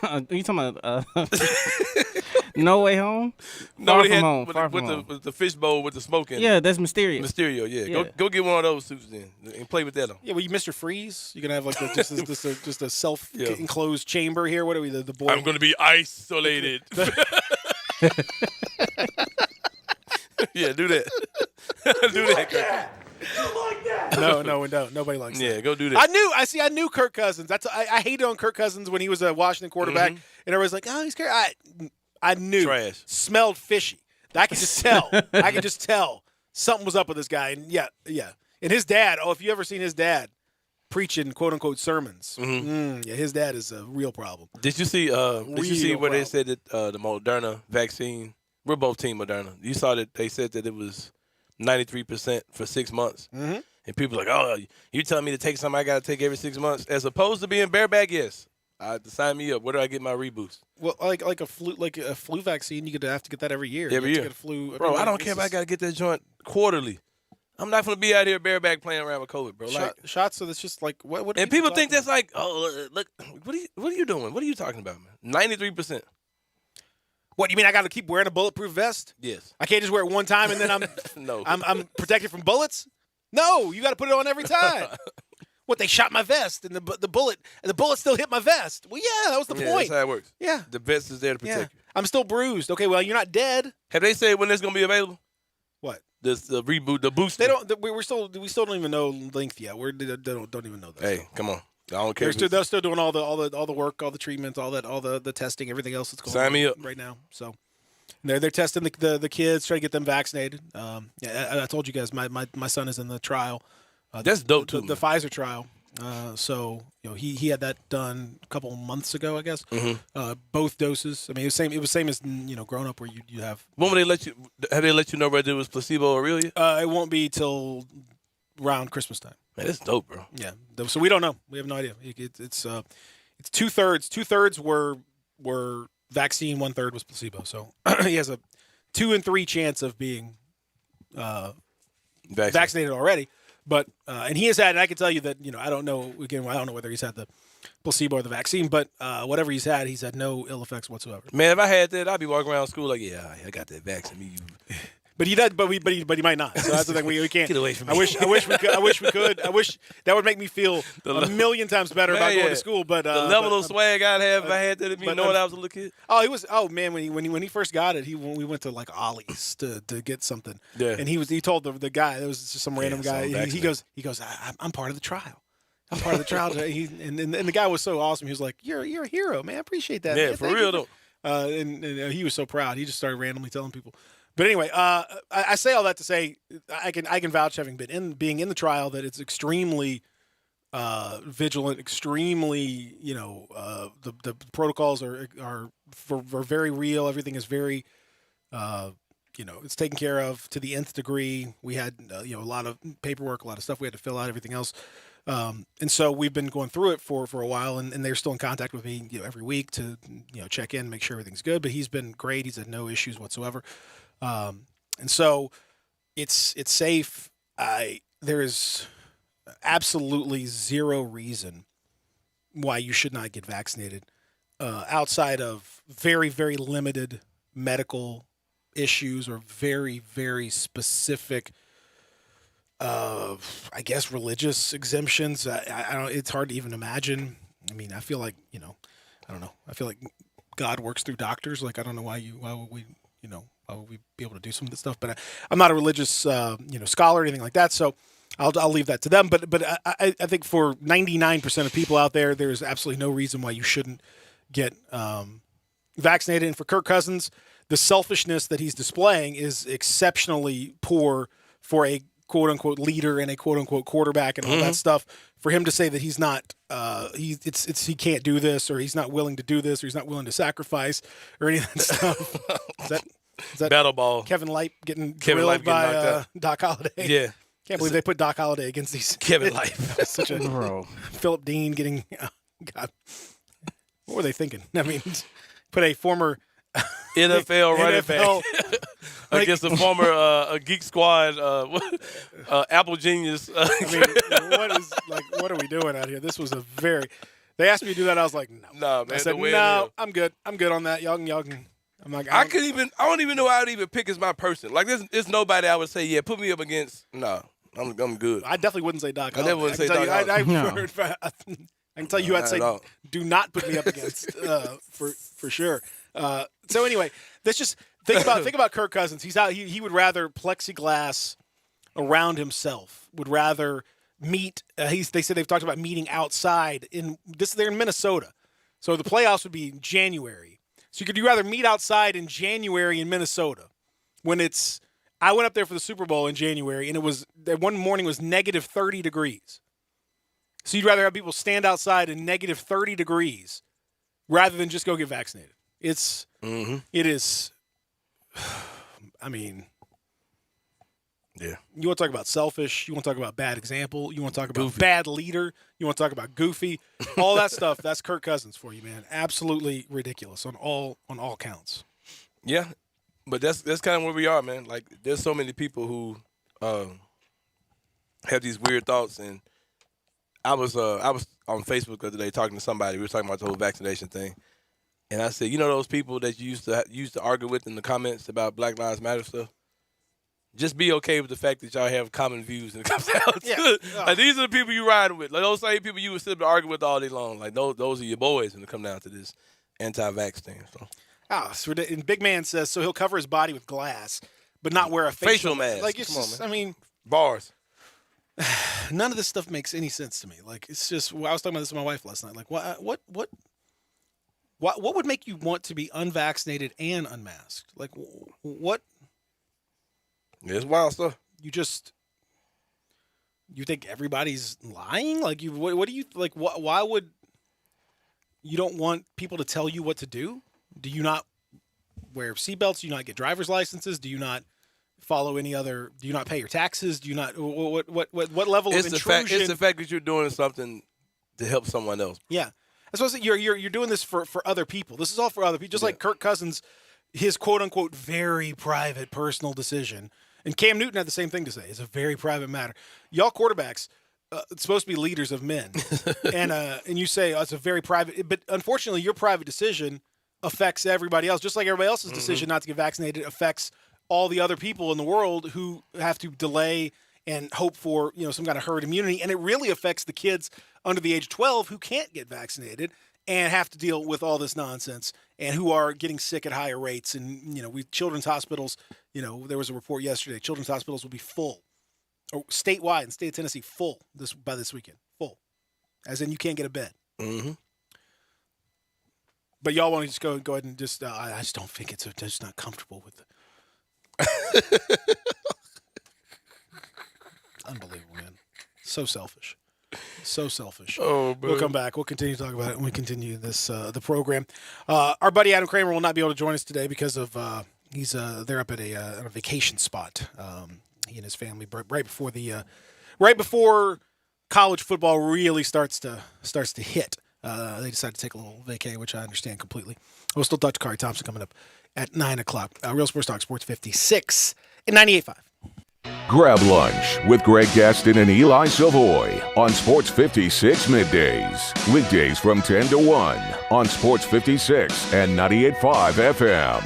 Are you talking about No Way Home? No, Far he From had Home. with, Far the, From with, Home. the, with the fishbowl with the smoke in it. Yeah, that's Mysterio. Mysterio, yeah. Yeah. Go get one of those suits then and play with that on. Yeah, well, you Mr. Freeze. You're gonna have like just a self-enclosed chamber here. What are we? The boy. I'm gonna be isolated. Yeah, do that. Do that. No, nobody likes that. Yeah, go do that. I knew Kirk Cousins. I hated on Kirk Cousins when he was a Washington quarterback, and everybody's like, oh, he's Kirk. I knew. Trash. Smelled fishy. I could just tell. I could just tell something was up with this guy. And yeah. And his dad. Oh, if you ever seen his dad preaching quote unquote sermons, yeah, his dad is a real problem. Did you see? Where they said that the Moderna vaccine? We're both team Moderna. You saw that they said that it was 93% for 6 months, and people are like, "Oh, you telling me to take something I got to take every 6 months?" As opposed to being bareback, yes. Sign me up. Where do I get my reboost? Well, like a flu vaccine, you have to get that every year. Every You year. have to get a flu. Bro, I don't care if I got to get that joint quarterly. I'm not gonna be out here bareback playing around with COVID, bro. Shots. So that's just like what? And people think that's like, oh, look, what are you doing? What are you talking about, man? 93%. What, you mean I got to keep wearing a bulletproof vest? Yes. I can't just wear it one time and then No. I'm protected from bullets? No, you got to put it on every time. What, they shot my vest and the bullet still hit my vest. Well, yeah, that was the point. That's how it works. Yeah. The vest is there to protect you. I'm still bruised. Okay, well, you're not dead. Have they said when it's going to be available? What? The reboot, the booster. They don't. We still don't even know length yet. They don't even know that. Hey, come on. I don't care. They're still doing all the work, all the treatments, all the testing, everything else that's going Sign on me up. right now. So they're testing the kids, trying to get them vaccinated. I told you guys my son is in the trial. That's dope too. The Pfizer trial. So he had that done a couple months ago, I guess. Mm-hmm. Both doses. I mean, it was same as growing up where you have. When will they let you? Have they let you know whether it was placebo or real yet? It won't be till around Christmas time. Man, that's dope, bro. Yeah. So we don't know. We have no idea. It's 2/3. 2/3 were vaccine. 1/3 was placebo. So he has a 2 in 3 chance of being vaccinated already. But and he has had. And I can tell you that I don't know. Again, I don't know whether he's had the placebo or the vaccine. But whatever he's had no ill effects whatsoever. Man, if I had that, I'd be walking around school like, yeah, I got that vaccine. But he does. But he might not. So that's the thing. We can't Get away from me. I wish we could. I wish that would make me feel a million times better about going to school. But the level of swag I'd have if I had that, knowing I was a little kid. Oh, he was. Oh man, when he first got it, we went to like Ollie's to get something. Yeah. And he told the guy, it was just some random guy. He goes, I'm part of the trial. I'm part of the trial. And the guy was so awesome. He was like, you're a hero, man. I appreciate that. Yeah, man. for real though. And he was so proud. He just started randomly telling people. But anyway, I say all that to say I can vouch, having being in the trial, that it's extremely vigilant, extremely the protocols are very real. Everything is very it's taken care of to the nth degree. We had a lot of paperwork, a lot of stuff we had to fill out, everything else. And so we've been going through it for a while, and they're still in contact with me every week to check in, make sure everything's good. But he's been great. He's had no issues whatsoever. And so it's safe. There is absolutely zero reason why you should not get vaccinated, outside of very, very limited medical issues or very, very specific, I guess, religious exemptions. I don't. It's hard to even imagine. I mean, I feel like I don't know. I feel like God works through doctors. Like, I don't know why would we be able to do some of this stuff? But I'm not a religious, scholar or anything like that. So I'll leave that to them. But I think for 99% of people out there, there's absolutely no reason why you shouldn't get vaccinated. And for Kirk Cousins, the selfishness that he's displaying is exceptionally poor for a quote unquote leader and a quote unquote quarterback and all that stuff. For him to say that he's not, he can't do this, or he's not willing to do this, or he's not willing to sacrifice, or any of that stuff. Is that battle ball? Kevin Light getting drilled by Doc Holliday. Yeah, can't believe they put Doc Holliday against these Kevin Light. Such a Philip Dean getting. God, what were they thinking? I mean, put a former NFL running back against a former Geek Squad Apple Genius. I mean, what are we doing out here? This was a very. They asked me to do that. I was like, no. Nah, man. I said, no, I'm good. I'm good on that. Y'all can. I'm like, I don't even know how I'd even pick as my person. Like, there's nobody I would say, yeah, put me up against. No, I'm good. I definitely wouldn't say Doc. I never would say Doc. I can tell you, I'd say, do not put me up against for sure. So anyway, let's just think about Kirk Cousins. He's out. He would rather plexiglass around himself. Would rather meet. They said they've talked about meeting outside they're in Minnesota, so the playoffs would be in January. So could you rather meet outside in January in Minnesota when it's? I went up there for the Super Bowl in January, and it was one morning was negative 30 degrees. So you'd rather have people stand outside in negative 30 degrees rather than just go get vaccinated. It is. I mean, yeah. You want to talk about selfish? You want to talk about bad example? You want to talk about bad leader? You want to talk about goofy? All that stuff. That's Kirk Cousins for you, man. Absolutely ridiculous on all counts. Yeah, but that's kind of where we are, man. Like, there's so many people who have these weird thoughts, and I was on Facebook the other day talking to somebody. We were talking about the whole vaccination thing, And I said, you know those people that you used to argue with in the comments about Black Lives Matter stuff? Just be okay with the fact that y'all have common views and it comes down to like, these are the people you riding with. Like those same people you would sit and argue with all day long. Like those are your boys when it come down to this anti-vax thing. So. So and Big Man says so he'll cover his body with glass, but not wear a facial mask. Like it's just, I mean, bars. None of this stuff makes any sense to me. Like it's just I was talking about this with my wife last night. Like what would make you want to be unvaccinated and unmasked? Like what? It's wild stuff. You think everybody's lying? Like what do you like? Why would you don't want people to tell you what to do? Do you not wear seatbelts? Do you not get driver's licenses? Do you not follow any other? Do you not pay your taxes? Do you not? What level of intrusion? It's the fact that you're doing something to help someone else. Yeah, that's what I'm saying. You're doing this for other people. This is all for other people. Just like Kirk Cousins, his quote unquote very private personal decision. And Cam Newton had the same thing to say. It's a very private matter. Y'all quarterbacks, it's supposed to be leaders of men. and you say, it's a very private. But unfortunately, your private decision affects everybody else. Just like everybody else's decision not to get vaccinated affects all the other people in the world who have to delay and hope for some kind of herd immunity. And it really affects the kids under the age of 12 who can't get vaccinated and have to deal with all this nonsense and who are getting sick at higher rates. And, children's hospitals, there was a report yesterday, children's hospitals will be full, or statewide in the state of Tennessee, full by this weekend, full, as in you can't get a bed. Mm-hmm. But y'all want to just go ahead and just, I just don't think it's just not comfortable with it. Unbelievable, man. So selfish. So selfish. Oh, man. We'll come back. We'll continue to talk about it when we continue this the program. Our buddy Adam Kramer will not be able to join us today because of he's they're up at a vacation spot. He and his family right before college football really starts to hit. They decided to take a little vacay, which I understand completely. We'll still talk to Kari Thompson coming up at 9 o'clock. Real Sports Talk, Sports 56 and 98.5. Grab lunch with Greg Gaston and Eli Savoy on Sports 56 middays. Weekdays from 10 to 1 on Sports 56 and 98.5 FM.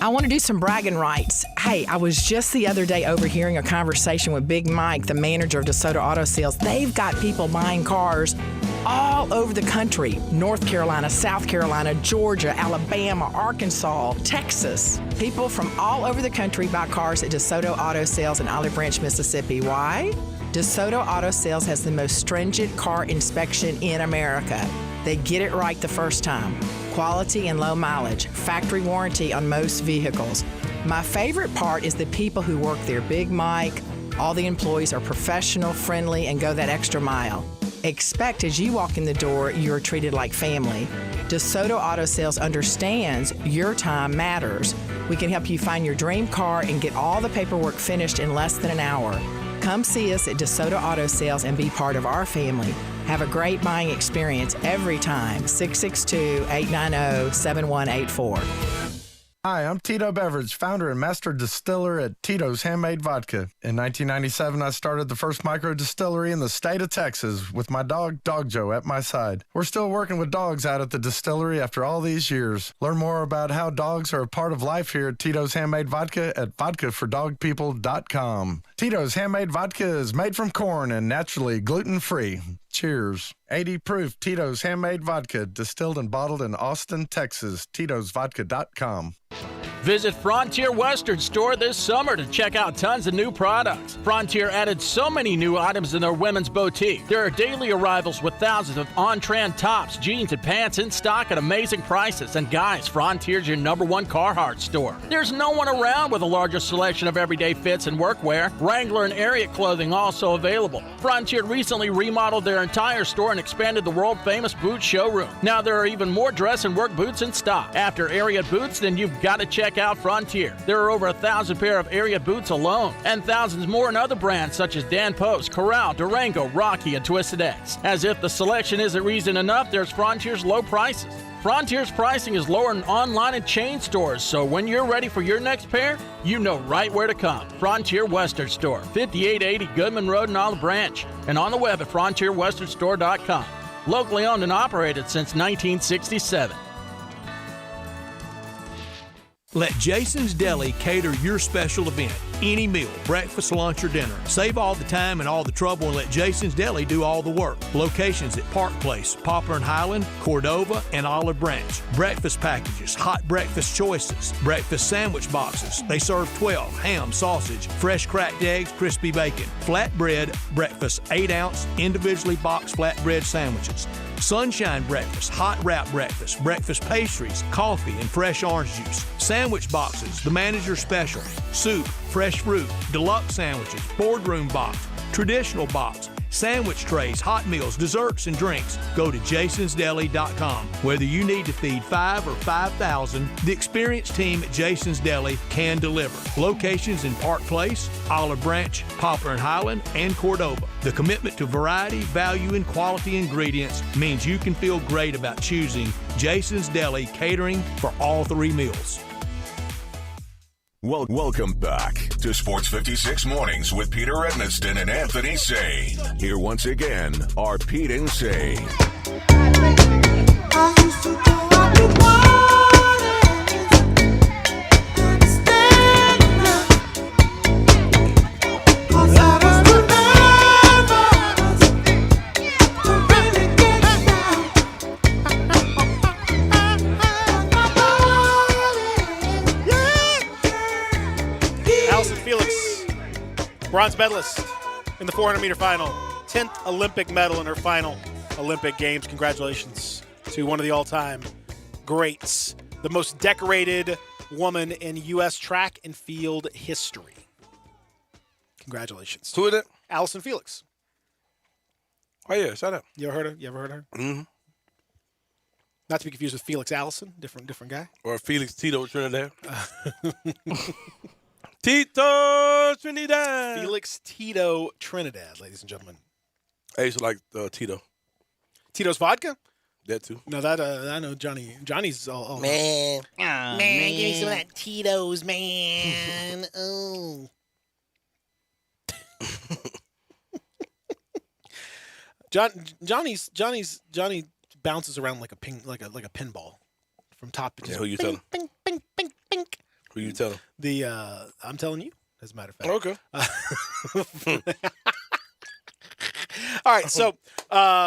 I want to do some bragging rights. Hey, I was just the other day overhearing a conversation with Big Mike, the manager of DeSoto Auto Sales. They've got people buying cars all over the country. North Carolina, South Carolina, Georgia, Alabama, Arkansas, Texas. People from all over the country buy cars at DeSoto Auto Sales in Olive Branch, Mississippi. Why? DeSoto Auto Sales has the most stringent car inspection in America. They get it right the first time. Quality and low mileage, factory warranty on most vehicles. My favorite part is the people who work there. Big Mike, all the employees are professional, friendly, and go that extra mile. Expect as you walk in the door, you're treated like family. DeSoto Auto Sales understands your time matters. We can help you find your dream car and get all the paperwork finished in less than an hour. Come see us at DeSoto Auto Sales and be part of our family. Have a great buying experience every time. 662-890-7184. Hi, I'm Tito Beveridge, founder and master distiller at Tito's Handmade Vodka. In 1997, I started the first micro distillery in the state of Texas with my dog, Dog Joe, at my side. We're still working with dogs out at the distillery after all these years. Learn more about how dogs are a part of life here at Tito's Handmade Vodka at vodkafordogpeople.com. Tito's Handmade Vodka is made from corn and naturally gluten-free. Cheers. 80 proof Tito's Handmade Vodka, distilled and bottled in Austin, Texas. Tito'sVodka.com. Visit Frontier Western Store this summer to check out tons of new products. Frontier added so many new items in their women's boutique. There are daily arrivals with thousands of on-trend tops, jeans, and pants in stock at amazing prices. And guys, Frontier's your #1 Carhartt store. There's no one around with a larger selection of everyday fits and workwear. Wrangler and Ariat clothing also available. Frontier recently remodeled their entire store and expanded the world-famous boot showroom. Now there are even more dress and work boots in stock. After Ariat boots, then you've got to check out Frontier. There are over 1,000 pair of Ariat boots alone, and thousands more in other brands such as Dan Post, Corral, Durango, Rocky, and Twisted X. As if the selection isn't reason enough, there's Frontier's low prices. Frontier's pricing is lower than online and chain stores, so when you're ready for your next pair, you know right where to come. Frontier Western Store, 5880 Goodman Road in Olive Branch, and on the web at frontierwesternstore.com. Locally owned and operated since 1967. Let Jason's Deli cater your special event. Any meal, breakfast, lunch, or dinner. Save all the time and all the trouble and let Jason's Deli do all the work. Locations at Park Place, Poplar and Highland, Cordova, and Olive Branch. Breakfast packages, hot breakfast choices, breakfast sandwich boxes. They serve 12, ham, sausage, fresh cracked eggs, crispy bacon, flatbread breakfast, 8-ounce, individually boxed flatbread sandwiches. Sunshine breakfast, hot wrap breakfast, breakfast pastries, coffee, and fresh orange juice. Sandwich boxes, the manager special, soup, fresh fruit, deluxe sandwiches, boardroom box, traditional box, sandwich trays, hot meals, desserts, and drinks. Go to jasonsdeli.com. Whether you need to feed 5 or 5,000, the experienced team at Jason's Deli can deliver. Locations in Park Place, Olive Branch, Poplar and Highland, and Cordova. The commitment to variety, value, and quality ingredients means you can feel great about choosing Jason's Deli catering for all 3 meals. Welcome back to Sports 56 Mornings with Peter Edmiston and Anthony Sane. Here once again are Pete and Sane. Bronze medalist in the 400-meter final. 10th Olympic medal in her final Olympic Games. Congratulations to one of the all-time greats. The most decorated woman in U.S. track and field history. Congratulations. Who is it? Allison Felix. Oh, yeah. Shout out. You ever heard of her? Mm-hmm. Not to be confused with Felix Allison. Different guy. Or Felix Tito Trinidad. Tito Trinidad. Felix Tito Trinidad, ladies and gentlemen. I used to like Tito. Tito's vodka? That too. No, that I know Johnny. Johnny's all man, man, give me some of that Tito's, man. Oh. Johnny bounces around like a pinball from top to yeah, who you telling? Bing, bing, bing, bing. Who you telling? I'm telling you, as a matter of fact. Okay. All right, so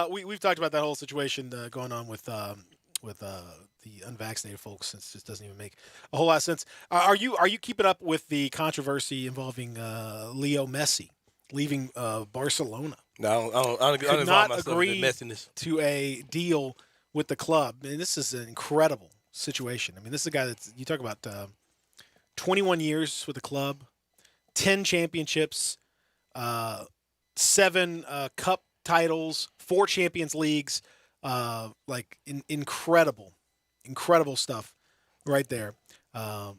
we've talked about that whole situation going on with the unvaccinated folks. It just doesn't even make a whole lot of sense. Are you keeping up with the controversy involving Leo Messi leaving Barcelona? No, I don't Could involve not myself agree in messiness. to a deal with the club. And this is an incredible situation. I mean, this is a guy that you talk about 21 years with the club, 10 championships, 7 cup titles, 4 Champions Leagues, incredible stuff right there.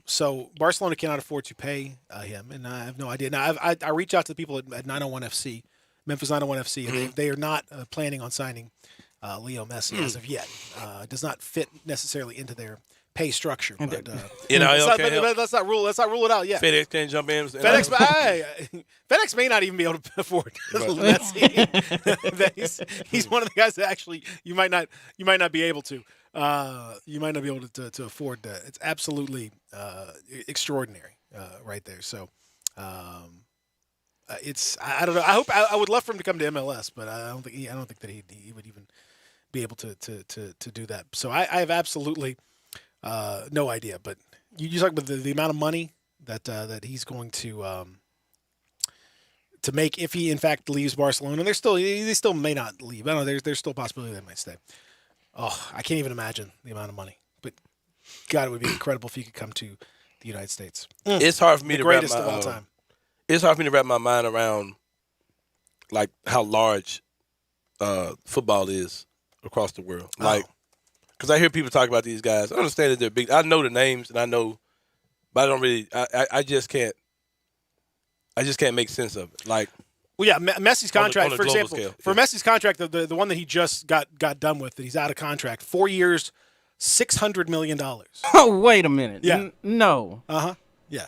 So Barcelona cannot afford to pay him, and I have no idea. Now, I reach out to the people at 901 FC, Memphis 901 FC, and they are not planning on signing Leo Messi as of yet. It does not fit necessarily into their pay structure, but let's not rule it out yet. FedEx can't jump in. FedEx may not even be able to afford Messi. He's one of the guys that actually you might not be able to. You might not be able to afford that. It's absolutely extraordinary right there. So it's I don't know. I would love for him to come to MLS, but I don't think that he would even be able to do that. So I have absolutely no idea. But you talk about the amount of money that he's going to make if he in fact leaves Barcelona. They still may not leave. I don't know. There's still a possibility they might stay. Oh, I can't even imagine the amount of money. But God, it would be incredible if he could come to the United States. It's hard for me the to wrap greatest of all time. It's hard for me to wrap my mind around like how large football is across the world. Like, because I hear people talk about these guys. I understand that they're big. I know the names and I know, but I don't really. I just can't. I just can't make sense of it. Like. Well, yeah, Messi's contract, for example, scale. for Messi's contract, the one that he just got done with, that he's out of contract, 4 years, $600 million. Oh, wait a minute. Yeah. No. Uh-huh. Yeah.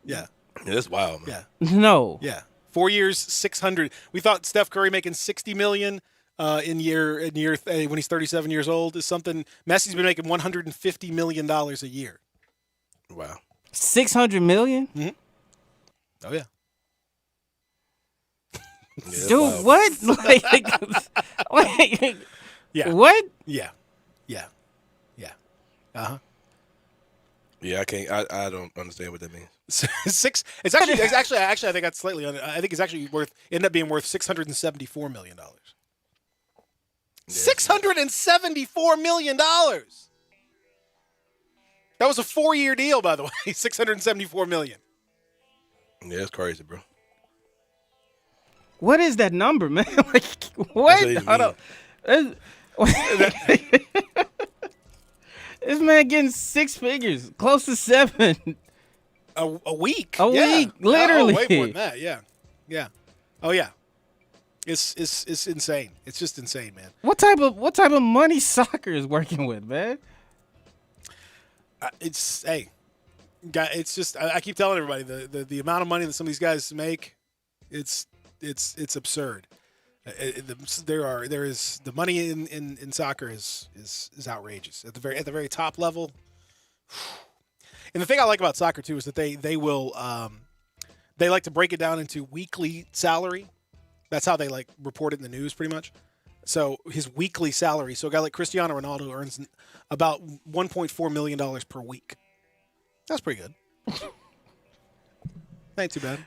Yeah, that's wild, man. Yeah. No. Yeah. 4 years, 600. We thought Steph Curry making $60 million when he's 37 years old is something. Messi's been making $150 million a year. Wow. $600 million? Mm-hmm. Oh yeah. Dude, what? Like, yeah. What? Yeah. Uh-huh. Yeah, I can't. I don't understand what that means. It's actually I think that's slightly. I think it's actually ended up being worth $674 million. $674 million. That was a 4-year deal, by the way. $674 million. Yeah, it's crazy, bro. What is that number, man? Like, what? Hold on. This man getting 6 figures, close to 7. A week. A week, literally. Oh, way more than that. Yeah. Oh yeah. It's insane. It's just insane, man. What type of money soccer is working with, man? It's just I keep telling everybody the amount of money that some of these guys make, it's absurd. There is the money in soccer is outrageous at the very top level. And the thing I like about soccer too is that they will they like to break it down into weekly salary. That's how they like report it in the news pretty much. So his weekly salary. So a guy like Cristiano Ronaldo earns about $1.4 million per week. That's pretty good. Ain't too bad.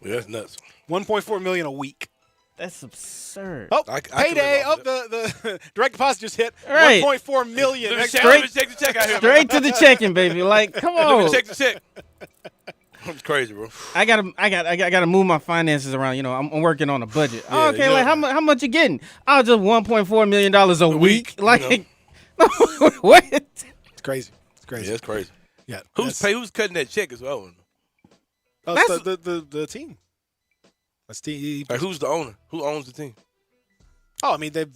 Yeah, that's nuts. $1.4 million a week. That's absurd. Oh, payday! The direct deposit just hit $1.4 million. Straight to the checking, baby. Like, come on. Check the check. It's crazy, bro. I gotta move my finances around. You know, I'm working on a budget. Yeah, okay, like how much you getting? Oh, just $1.4 million a week. Like, what? It's crazy. Yeah, it's crazy. Yeah. Who's cutting that check as well? Oh, it's the team. That's team. Like, who's the owner? Who owns the team? Oh, I mean, they've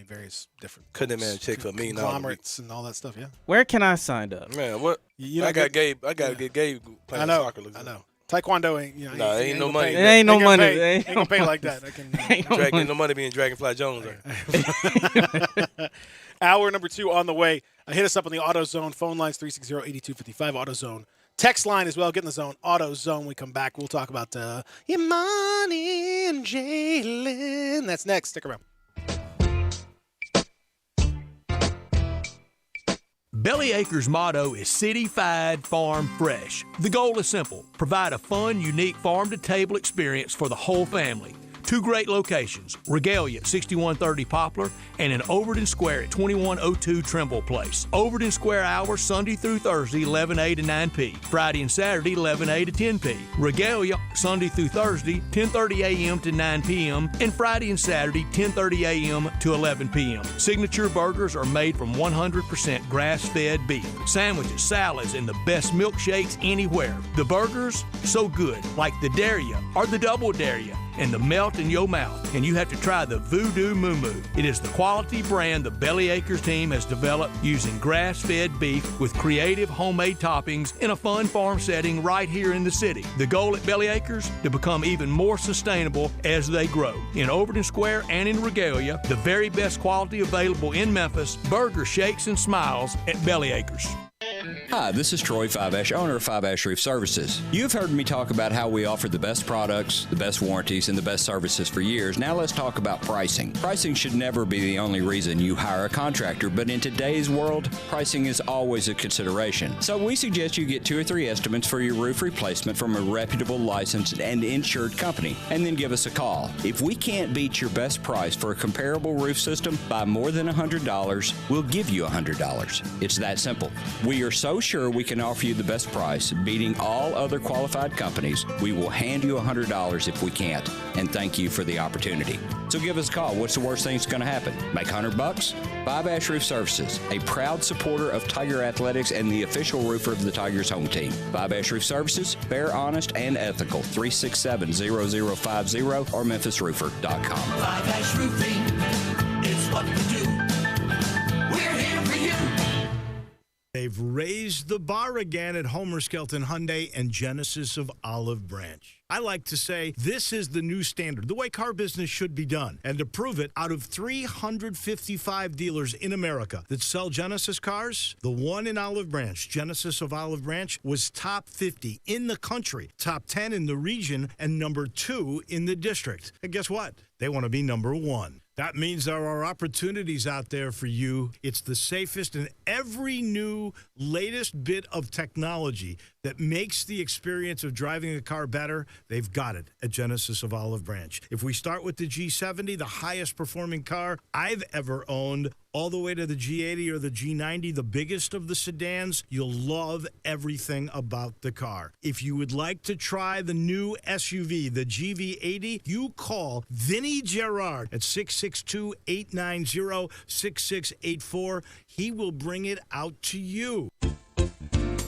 various different. Cutting that man a check for $1 million. Conglomerates and all that stuff. Yeah. Where can I sign up? Man, what? I got Gabe playing soccer. I know. Taekwondo ain't. Nah, ain't no money. It ain't no money. Ain't gonna pay like that. Ain't no money being Dragonfly Jones. Hour number 2 on the way. Hit us up on the AutoZone phone lines 360-8255 AutoZone. Text line as well. Get in the zone. AutoZone. We come back. We'll talk about Imani and Jalen. That's next. Stick around. Belly Acres' motto is City-Fied Farm Fresh. The goal is simple: provide a fun, unique farm-to-table experience for the whole family. 2 great locations, Regalia at 6130 Poplar and in Overton Square at 2102 Trimble Place. Overton Square hours Sunday through Thursday 11A to 9P, Friday and Saturday 11A to 10P. Regalia Sunday through Thursday 10:30 a.m. to 9 p.m. and Friday and Saturday 10:30 a.m. to 11 p.m. Signature burgers are made from 100% grass-fed beef. Sandwiches, salads, and the best milkshakes anywhere. The burgers, so good, like the Daria or the Double Daria, and the melt in your mouth. And you have to try the Voodoo Moo Moo. It is the quality brand the Belly Acres team has developed using grass-fed beef with creative homemade toppings in a fun farm setting right here in the city. The goal at Belly Acres, to become even more sustainable as they grow. In Overton Square and in Regalia, the very best quality available in Memphis, burger shakes and smiles at Belly Acres. Hi, this is Troy Fiveash, owner of Fiveash Roof Services. You've heard me talk about how we offer the best products, the best warranties, and the best services for years. Now let's talk about pricing. Pricing should never be the only reason you hire a contractor, but in today's world, pricing is always a consideration. So we suggest you get 2 or 3 estimates for your roof replacement from a reputable, licensed, and insured company, and then give us a call. If we can't beat your best price for a comparable roof system by more than $100, we'll give you $100. It's that simple. We are so sure we can offer you the best price, beating all other qualified companies, we will hand you $100 if we can't, and thank you for the opportunity. So give us a call. What's the worst thing that's going to happen? Make $100? Fiveash Roof Services, a proud supporter of Tiger Athletics and the official roofer of the Tigers home team. Fiveash Roof Services, fair, honest, and ethical. 367-0050 or memphisroofer.com. Fiveash Roofing is what we do. We're here for you. They've raised the bar again at Homer Skelton Hyundai and Genesis of Olive Branch. I like to say this is the new standard, the way car business should be done. And to prove it, out of 355 dealers in America that sell Genesis cars, the one in Olive Branch, Genesis of Olive Branch, was top 50 in the country, top 10 in the region, and number 2 in the district. And guess what? They want to be number 1. That means there are opportunities out there for you. It's the safest, and every new latest bit of technology that makes the experience of driving a car better, they've got it at Genesis of Olive Branch. If we start with the G70, the highest performing car I've ever owned, all the way to the G80 or the G90, the biggest of the sedans, you'll love everything about the car. If you would like to try the new SUV, the GV80, you call Vinny Gerard at 662-890-6684. He will bring it out to you.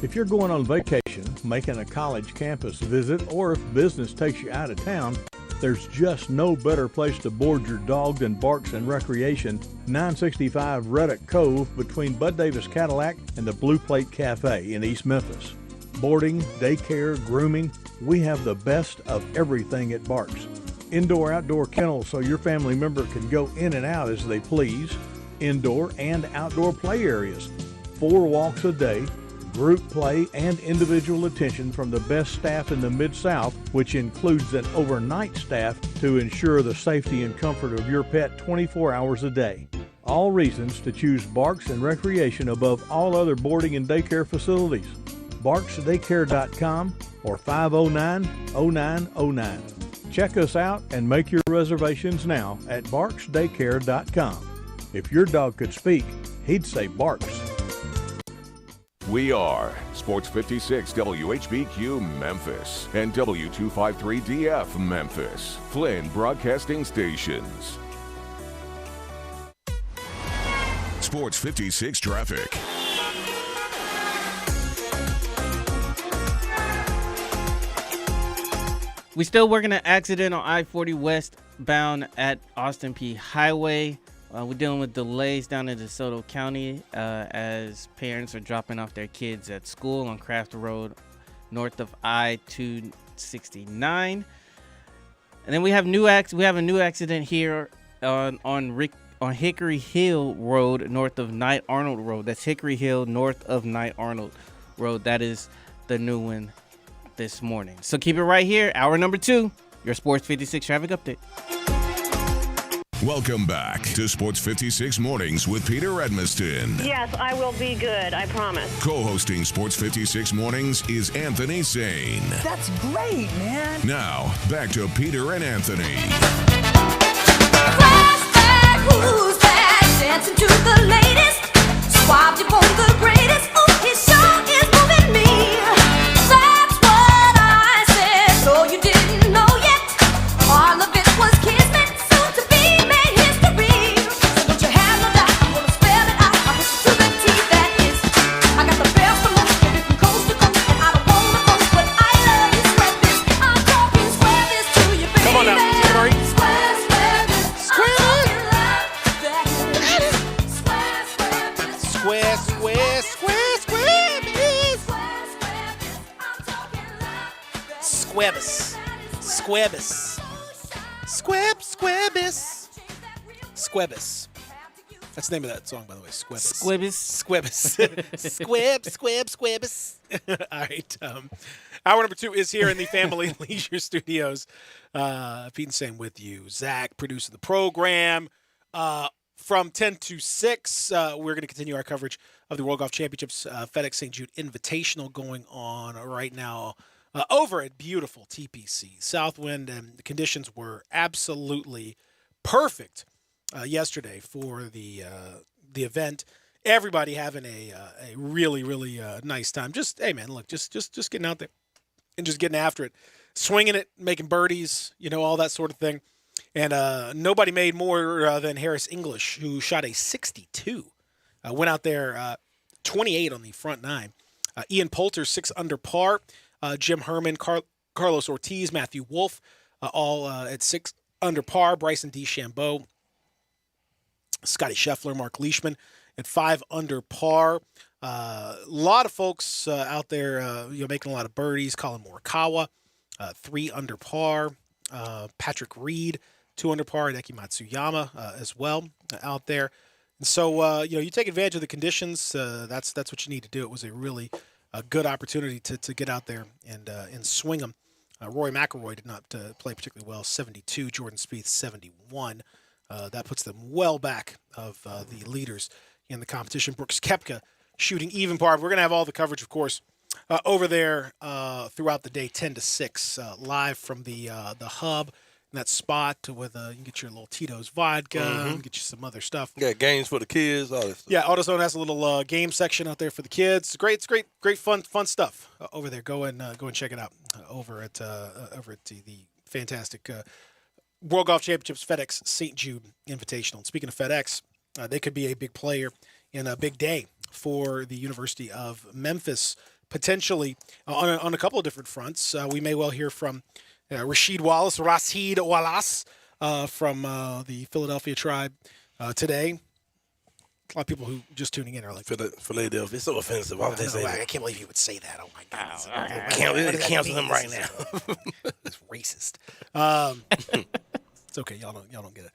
If you're going on vacation, making a college campus visit, or if business takes you out of town, there's just no better place to board your dog than Barks and Recreation, 965 Reddick Cove between Bud Davis Cadillac and the Blue Plate Cafe in East Memphis. Boarding, daycare, grooming, we have the best of everything at Barks. Indoor-outdoor kennels so your family member can go in and out as they please. Indoor and outdoor play areas. 4 walks a day. Group play and individual attention from the best staff in the Mid-South, which includes an overnight staff to ensure the safety and comfort of your pet 24 hours a day. All reasons to choose Barks and Recreation above all other boarding and daycare facilities. BarksDaycare.com or 509-0909. Check us out and make your reservations now at BarksDaycare.com. If your dog could speak, he'd say Barks. We are Sports 56 WHBQ Memphis and W253DF Memphis, Flynn Broadcasting Stations. Sports 56 traffic. We still working an accident on I-40 westbound at Austin P Highway. We're dealing with delays down in DeSoto County as parents are dropping off their kids at school on Craft Road north of I-269. And then we have a new accident here on Hickory Hill Road north of Knight Arnold Road. That's Hickory Hill north of Knight Arnold Road. That is the new one this morning. So keep it right here. Hour number 2, your Sports 56 traffic update. Welcome back to Sports 56 Mornings with Peter Edmiston. Yes, I will be good, I promise. Co-hosting Sports 56 Mornings is Anthony Sane. That's great, man. Now, back to Peter and Anthony. Flashback, who's that? Dancing to the latest. Swabbed you on the greatest. Ooh, his show is moving me. That's what I said. So you didn't know yet. All of it was kismet. Soon to be made history. So don't you have no doubt. I'm gonna spell it out. I hit you to the T, that is. I got the best of most. Baby, from coast to coast. And I don't wanna boast, but I love you. Sweat this. I'm talking sweat this to you, baby. Come on now, Tina Marie. Squabbus. Squabbus. Squabbus. That's the name of that song, by the way. Squabbus. Squabbus. All right. Hour number 2 is here in the Family Leisure Studios. Pete and Sam with you. Zach producing the program. From 10 to 6, we're going to continue our coverage of the World Golf Championships FedEx St. Jude Invitational going on right now over at beautiful TPC. Southwind, and the conditions were absolutely perfect yesterday for the event. Everybody having a really, really nice time. Just, hey, man, look, just getting out there and just getting after it. Swinging it, making birdies, all that sort of thing. And nobody made more than Harris English, who shot a 62. Went out there 28 on the front 9. Ian Poulter, 6 under par. Jim Herman, Carlos Ortiz, Matthew Wolf, all at 6 under par. Bryson DeChambeau, Scotty Scheffler, Mark Leishman at 5 under par. A lot of folks out there, making a lot of birdies. Colin Morikawa, 3 under par. Patrick Reed, 2 under par. Hideki Matsuyama as well out there. And so, you take advantage of the conditions. That's what you need to do. It was a really good opportunity to get out there and swing them. Rory McIlroy did not play particularly well, 72. Jordan Spieth, 71. That puts them well back of the leaders in the competition. Brooks Koepka shooting even par. We're going to have all the coverage, of course, over there throughout the day, 10 to 6, live from the hub. In that spot with you can get your little Tito's vodka, get you some other stuff. Yeah, games for the kids, all this stuff. Yeah, AutoZone has a little game section out there for the kids. It's great fun stuff over there. Go and check it out over at the fantastic World Golf Championships FedEx St. Jude Invitational. And speaking of FedEx, they could be a big player in a big day for the University of Memphis, potentially on a couple of different fronts. We may well hear from Rasheed Wallace from the Philadelphia Tribe today. A lot of people who just tuning in are like, Philadelphia. It's so offensive. Why would they say that? I can't believe you would say that. Oh, my goodness. Cancel him right now. It's racist. It's okay. Y'all don't get it.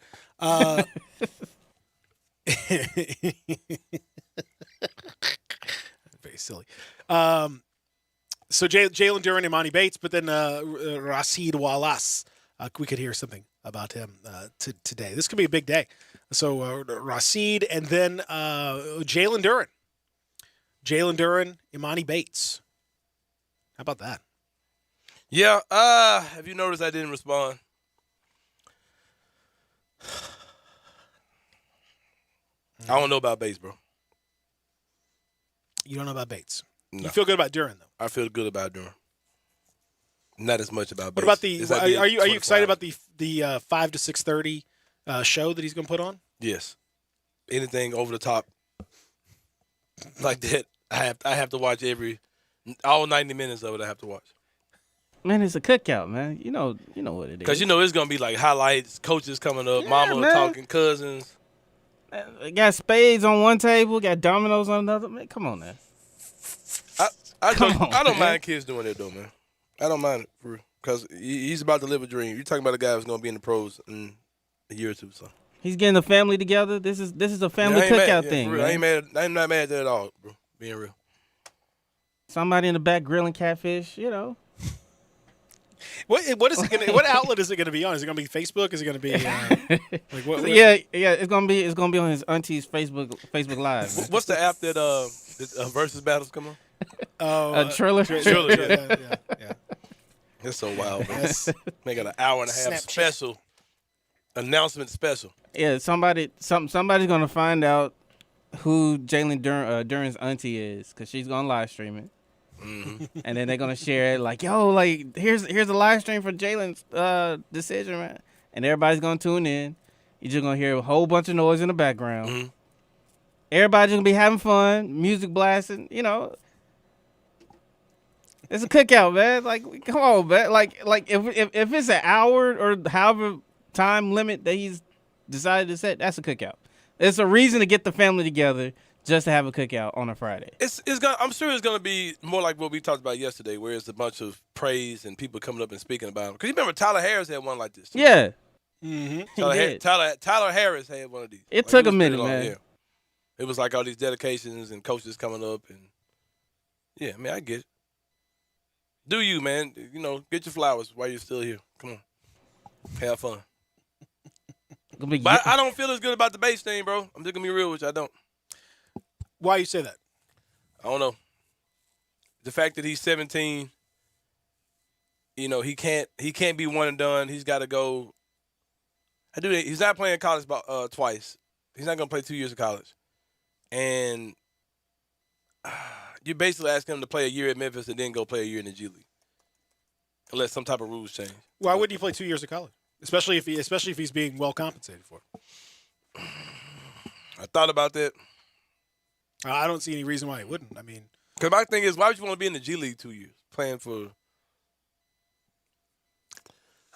Very silly. So Jalen Duren, Imani Bates, but then Rasheed Wallace. We could hear something about him today. This could be a big day. So Rasheed, and then Jalen Duren, Imani Bates. How about that? Yeah. Have you noticed I didn't respond? I don't know about Bates, bro. You don't know about Bates. No. You feel good about Duren, though. I feel good about Duren. Not as much about Bates. What about the? Are you excited about the 5 to 6:30 show that he's going to put on? Yes. Anything over the top like that, I have to watch all 90 minutes of it. I have to watch. Man, it's a cookout, man. You know what it is. Because it's going to be like highlights, coaches coming up, mama talking, cousins. Man, got spades on one table, got dominoes on another. Man, come on, man. I don't mind kids doing it, though, man. I don't mind it, for real. Because he's about to live a dream. You're talking about a guy who's going to be in the pros in a year or two. So he's getting the family together. This is a family cookout thing. Man. I'm not mad at that at all, bro. Being real. Somebody in the back grilling catfish, What is it gonna? What outlet is it gonna be on? Is it gonna be Facebook? Is it gonna be like what? Yeah. It's gonna be on his auntie's Facebook Live. What's the app that versus battles come on? Triller. Yeah. It's so wild, man. They got an hour and a half Snapchat. special announcement special. Yeah, somebody's gonna find out who Jalen Duren's auntie is, because she's gonna live stream it. Mm-hmm. And then they're gonna share it like, yo, like here's a live stream for Jalen's decision, man. And everybody's gonna tune in. You're just gonna hear a whole bunch of noise in the background. Mm-hmm. Everybody's gonna be having fun, music blasting, It's a cookout, man. Like, come on, man. Like if it's an hour or however time limit that he's decided to set, that's a cookout. It's a reason to get the family together just to have a cookout on a Friday. I'm sure it's gonna be more like what we talked about yesterday, where it's a bunch of praise and people coming up and speaking about him. Because you remember Tyler Harris had one like this too. Yeah. Mm-hmm. Tyler Harris had one of these. It took a minute, man. Yeah. It was like all these dedications and coaches coming up, and yeah, man, I get it. Do you, man? Get your flowers while you're still here. Come on, have fun. But I don't feel as good about the Bates thing, bro. I'm just gonna be real with you. I don't. Why you say that? I don't know. The fact that he's 17, he can't be one and done. He's got to go. He's not playing college twice. He's not gonna play 2 years of college, and you basically ask him to play a year at Memphis and then go play a year in the G League, unless some type of rules change. Why wouldn't he play 2 years of college, especially if he's being well compensated for it? I thought about that. I don't see any reason why he wouldn't. I mean, because my thing is, why would you want to be in the G League 2 years playing for?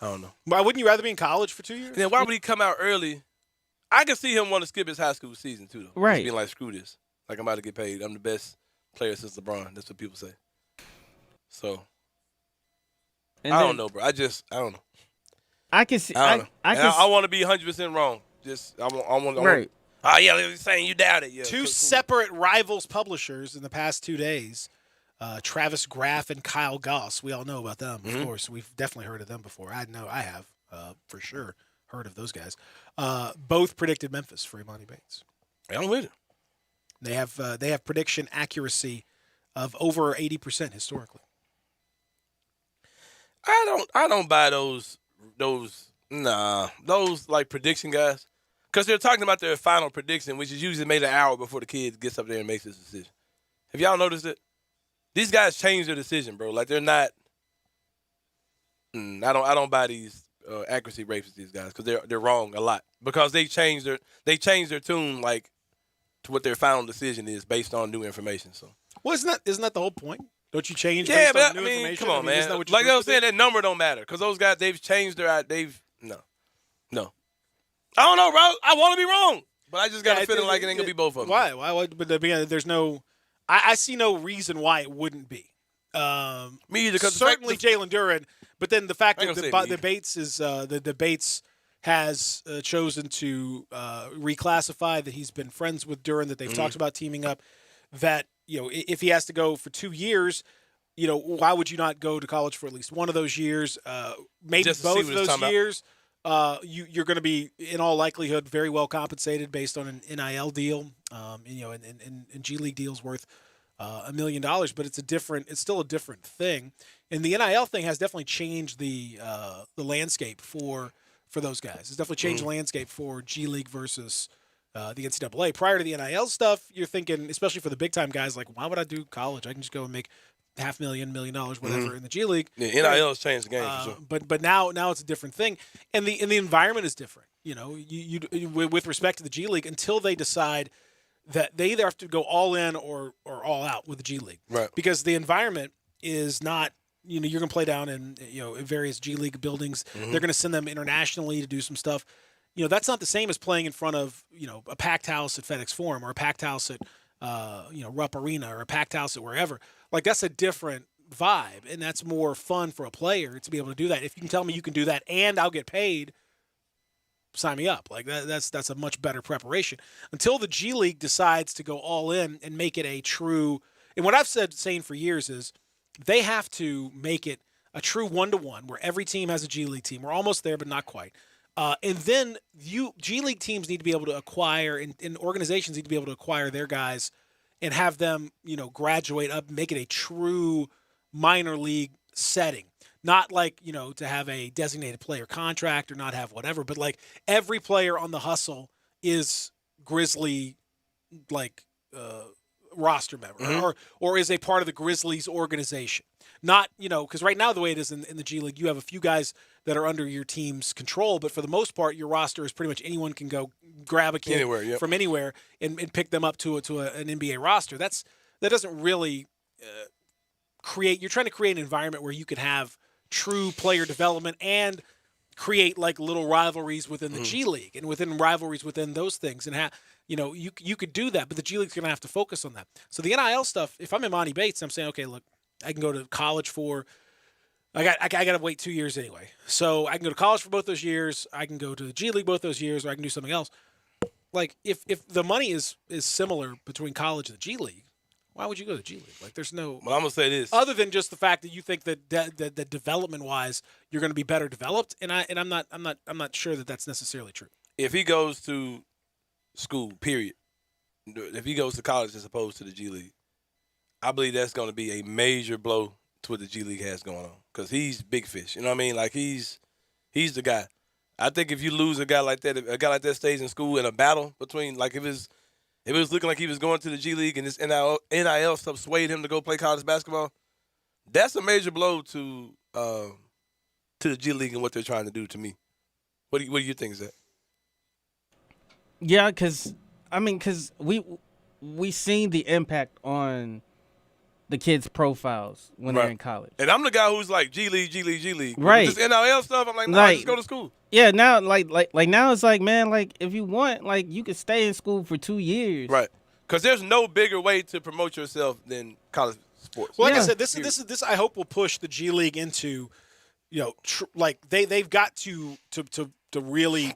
I don't know. Why wouldn't you rather be in college for 2 years? And then why would he come out early? I can see him want to skip his high school season too, though. Right. Just being like, screw this. Like, I'm about to get paid. I'm the best player since LeBron. That's what people say. So And I then- don't know, bro. I don't know. I can see. I don't know. I I want to be 100% wrong. Just I want. Right. Oh yeah, they were saying you doubt it. Yeah. Two separate rivals publishers in the past 2 days. Travis Graff and Kyle Goss. We all know about them, of course. We've definitely heard of them before. I know I have, for sure, heard of those guys. Both predicted Memphis for Imani Bates. I'm with it. They have prediction accuracy of over 80% historically. I don't buy those like prediction guys, because they're talking about their final prediction, which is usually made an hour before the kid gets up there and makes his decision. Have y'all noticed it? These guys change their decision, bro. Like they're not. I don't buy these accuracy rates with these guys, because they're wrong a lot, because they change their tune like to what their final decision is based on new information. So Well, isn't that the whole point? Don't you change yeah, based on but new I mean, information? come on, isn't that man. what you're Like I was supposed to saying, that number don't matter, because those guys they've changed their no. I don't know, bro. I want to be wrong, but I just got a feeling like it ain't gonna be both of them. Why? But there's no. I see no reason why it wouldn't be. Me either. Because certainly Jalen Duren, but then the fact I that ain't gonna say the Bates is the Bates has chosen to reclassify that he's been friends with Duren, that they've talked about teaming up. That if he has to go for 2 years, why would you not go to college for at least one of those years? Maybe Just to see both of what it's those talking years. You're going to be in all likelihood very well compensated based on an NIL deal, and G League deals worth $1 million, but it's still a different thing. And the NIL thing has definitely changed the landscape for those guys. It's definitely changed the landscape for G League versus the NCAA. Prior to the NIL stuff, you're thinking, especially for the big time guys, like, why would I do college? I can just go and make $500,000, $1 million, whatever in the G League. Yeah, NIL has changed the game for sure. But now it's a different thing, and the environment is different. You with respect to the G League, until they decide that they either have to go all in or all out with the G League, right? Because the environment is not. You're going to play down in in various G League buildings. They're going to send them internationally to do some stuff. That's not the same as playing in front of a packed house at FedEx Forum, or a packed house at Rupp Arena, or a packed house at wherever. Like, that's a different vibe, and that's more fun for a player to be able to do that. If you can tell me you can do that and I'll get paid, sign me up. Like, that's a much better preparation. Until the G League decides to go all in and make it a true, and what I've saying for years is they have to make it a true 1-to-1 where every team has a G League team. We're almost there, but not quite. And then G League teams need to be able to acquire, and organizations need to be able to acquire their guys and have them, graduate up, make it a true minor league setting. Not like, to have a designated player contract or not have whatever, but like every player on the hustle is Grizzly, roster member or is a part of the Grizzlies organization. Not, because right now the way it is in the G League, you have a few guys that are under your team's control, but for the most part, your roster is pretty much anyone can go grab a kid from anywhere and pick them up to an NBA roster. That doesn't really create. You're trying to create an environment where you can have true player development and create like little rivalries within the G League and within rivalries within those things, and you could do that, but the G League's going to have to focus on that. So the NIL stuff, if I'm Imani Bates, I'm saying, okay, look, I can go to college for. I got to wait 2 years anyway, so I can go to college for both those years. I can go to the G League both those years, or I can do something else. Like if the money is similar between college and the G League, why would you go to the G League? Like there's no. Well, I'm gonna say this. Other than just the fact that you think that development wise you're going to be better developed, and I'm not sure that that's necessarily true. If he goes to school, period. If he goes to college as opposed to the G League, I believe that's going to be a major blow to what the G League has going on, because he's big fish. You know what I mean? Like he's the guy. I think if you lose a guy like that stays in school in a battle between, like if it was looking like he was going to the G League and this NIL stuff swayed him to go play college basketball, that's a major blow to the G League and what they're trying to do to me. What do you think, Zach? Yeah, because we seen the impact on the kids' profiles when they're in college. And I'm the guy who's like G League. Right. This NIL stuff, I'm like, no, just go to school. Yeah, now like now it's like, man, like if you want, like you could stay in school for 2 years. Right. Because there's no bigger way to promote yourself than college sports. Well, like I said, this I hope will push the G League into, like they've got to really,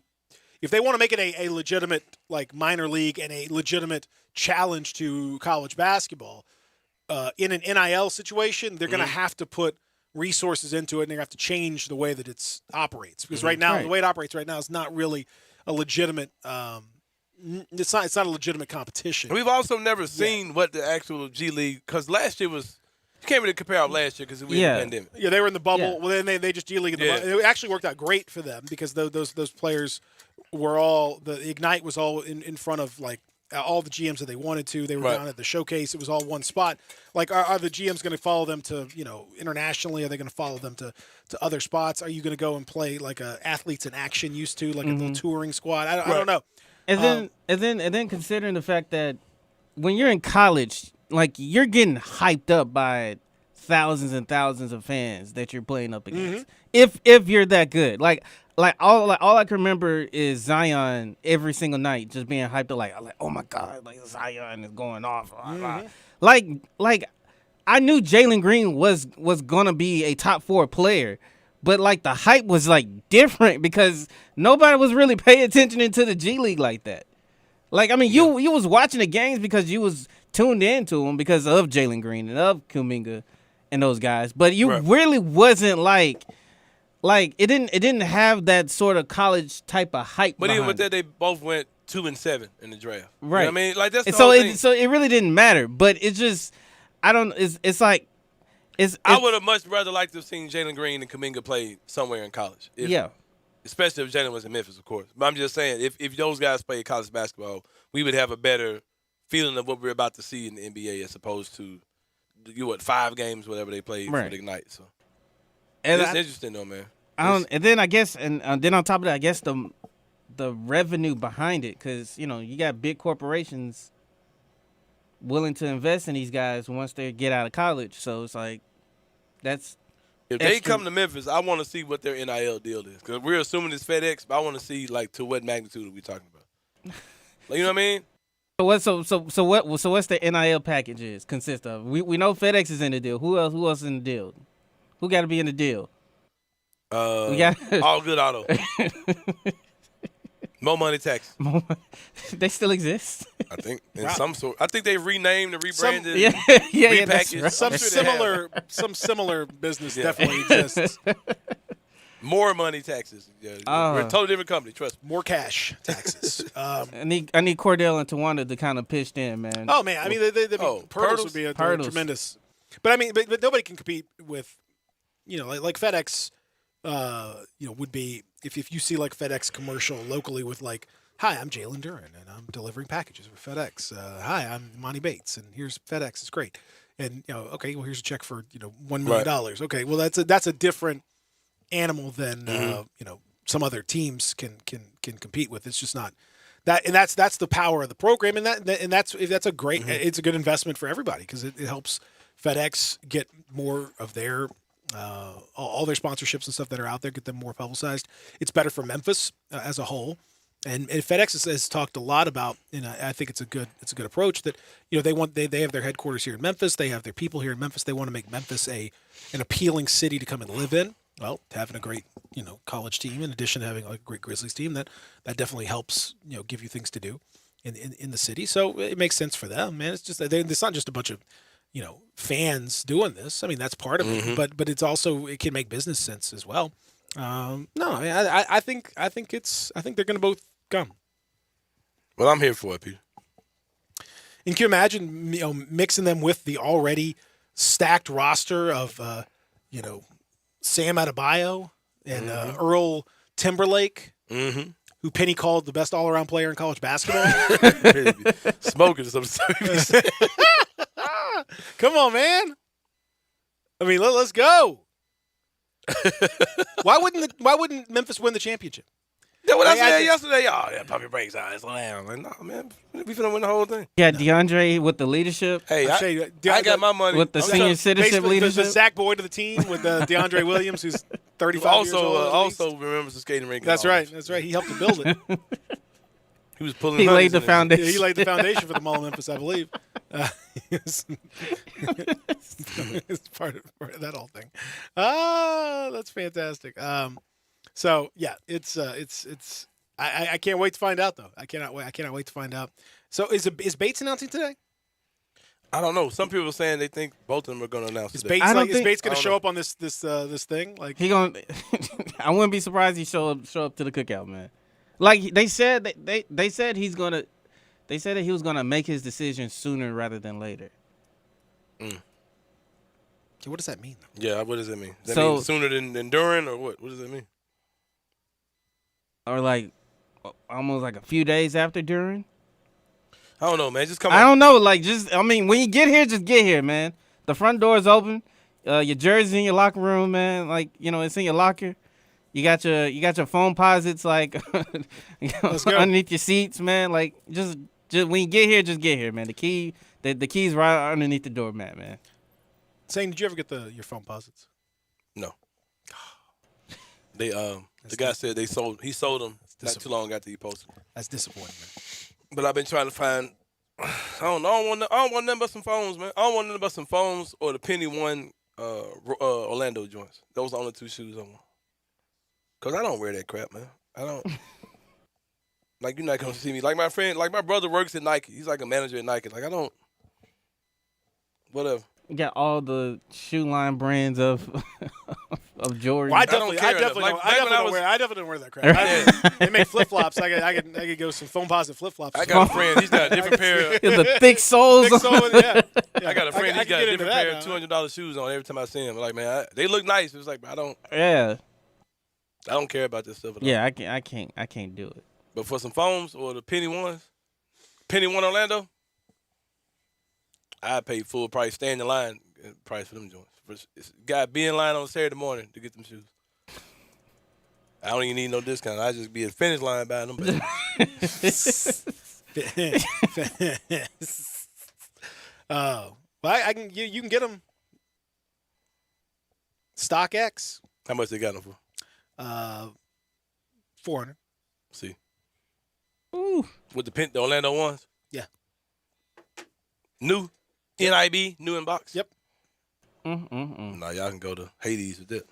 if they want to make it a legitimate like minor league and a legitimate challenge to college basketball, in an NIL situation, they're going to have to put resources into it, and they're going to have to change the way that it operates. Because right now, the way it operates right now is not really a legitimate. It's not a legitimate competition. We've also never seen what the actual G League, because last year was, you can't really compare out last year because we had the pandemic. Yeah, they were in the bubble. Yeah. Well, then they just G League in the bubble. It actually worked out great for them because those players were all, the Ignite was all in front of like all the GMs that they wanted to. They were down at the showcase. It was all one spot. Like, are the GMs going to follow them to, internationally? Are they going to follow them to other spots? Are you going to go and play like Athletes in Action used to, like a little touring squad? I don't know. And then considering the fact that when you're in college, like you're getting hyped up by thousands and thousands of fans that you're playing up against. If you're that good, like all I can remember is Zion every single night just being hyped up, like oh my God, like Zion is going off. Like I knew Jalen Green was gonna be a top 4 player. But, like, the hype was, like, different because nobody was really paying attention into the G League like that. Like, I mean, you was watching the games because you was tuned into them because of Jalen Green and of Kuminga and those guys. But you really wasn't, like it didn't have that sort of college type of hype. But even with that, they both went 2-7 in the draft. Right. You know what I mean? Like, that's the whole thing. So it really didn't matter. But it's just, it's like, I would have much rather liked to have seen Jalen Green and Kuminga play somewhere in college. Especially if Jalen was in Memphis, of course. But I'm just saying, if those guys played college basketball, we would have a better feeling of what we're about to see in the NBA as opposed to 5 games, whatever they played for the Ignite. So it's interesting though, man. And then I guess, and then on top of that, I guess the revenue behind it, because you got big corporations willing to invest in these guys once they get out of college. So it's like that's if they come to Memphis, I want to see what their NIL deal is, because we're assuming it's FedEx, but I want to see like to what magnitude are we talking about. Like, you know what I mean? So what's the NIL packages consist of? We know FedEx is in the deal. Who else is in the deal? Who got to be in the deal? All Good Auto. More Money Tax. They still exist. I think in some sort. I think they renamed and rebranded. Repackaged. Right. Some similar business definitely exists. More money taxes. We're a totally different company. Trust me. More cash taxes. I need Cordell and Tawanda to kind of pitch in, man. Oh man, I mean, Pirtles would be a tremendous. But I mean, but nobody can compete with, like FedEx. Would be if you see like FedEx commercial locally with like, "Hi, I'm Jalen Duren and I'm delivering packages with FedEx. Hi, I'm Monty Bates and here's FedEx. It's great." And okay, well here's a check for $1 million. Okay, well that's a different animal than some other teams can compete with. It's just not that, and that's the power of the program, and that's a great, it's a good investment for everybody because it helps FedEx get more of their. All their sponsorships and stuff that are out there, get them more publicized. It's better for Memphis as a whole, and FedEx has talked a lot about. And I think it's a good approach that they have their headquarters here in Memphis. They have their people here in Memphis. They want to make Memphis an appealing city to come and live in. Well, having a great college team in addition to having a great Grizzlies team that definitely helps give you things to do in the city. So it makes sense for them, man. It's just it's not just a bunch of fans doing this. I mean, that's part of it, but it's also, it can make business sense as well. No, I think they're going to both come. Well, I'm here for it, Peter. And can you imagine, mixing them with the already stacked roster of, Sam Adebayo and Earl Timberlake, who Penny called the best all-around player in college basketball? Smoking some stuff. Come on, man. I mean, let's go. Why wouldn't Memphis win the championship? That's what I said yesterday. Oh, yeah, puppy breaks out. It's loud. Like, no, man, we finna win the whole thing. Yeah, DeAndre with the leadership. Hey, I got my money. With the senior citizenship leadership. The Zach Boyd to the team with DeAndre Williams, who's 35 years old. Also remembers the skating rink. That's right. He helped to build it. He was pulling. He laid the Yeah, foundation. he laid the foundation for the Mall of Memphis, I believe. It's part of that whole thing. That's fantastic. So yeah, it's. I can't wait to find out though. I cannot wait to find out. So is Bates announcing today? I don't know. Some people are saying they think both of them are going to announce Is today. Bates Bates going to show up on this thing? Like he gonna. I wouldn't be surprised he show up to the cookout, man. Like they said they said he's gonna. They said that he was gonna make his decision sooner rather than later. Okay, what does that mean? Yeah, what does that mean? Does that mean sooner than during, or what? What does that mean? Or like almost like a few days after during. I don't know, man. Just come. I don't know. Like when you get here, just get here, man. The front door is open. Your jersey in your locker room, man. Like it's in your locker. You got your phone posits like underneath your seats, man. Like just when you get here, man. The key's right underneath the doormat, man. Saying, did you ever get your phone posits? No. They the guy said he sold them not too long after he posted. That's disappointing, man. But I've been trying to find. I don't want nothing but some phones, man. I don't want nothing but some phones or the Penny One Orlando joints. Those are the only two shoes I want. Cause I don't wear that crap, man. I don't. Like you're not gonna see me. Like my brother works at Nike. He's like a manager at Nike. Like I don't. Whatever. You got all the shoe line brands of Jordan. Well, I definitely don't wear that crap. They make flip flops. I could go some phone posit flip flops. I got a friend. He's got a different pair. The thick soles. Yeah. I got a friend. He's got a different pair of $200 shoes on every time I see him. Like man, they look nice. It's like I don't. Yeah. I don't care about this stuff at all. Yeah, I can't do it. But for some phones or the Penny One Orlando, I pay full price, stay in the line price for them joints. Got be in line on Saturday morning to get them shoes. I don't even need no discount. I just be at the finish line buying them. Well, you can get them. StockX. How much they got them for? $400. See. Ooh. With the Orlando ones? Yeah. New? NIB? New in box? Yep. Nah, y'all can go to Hades with that.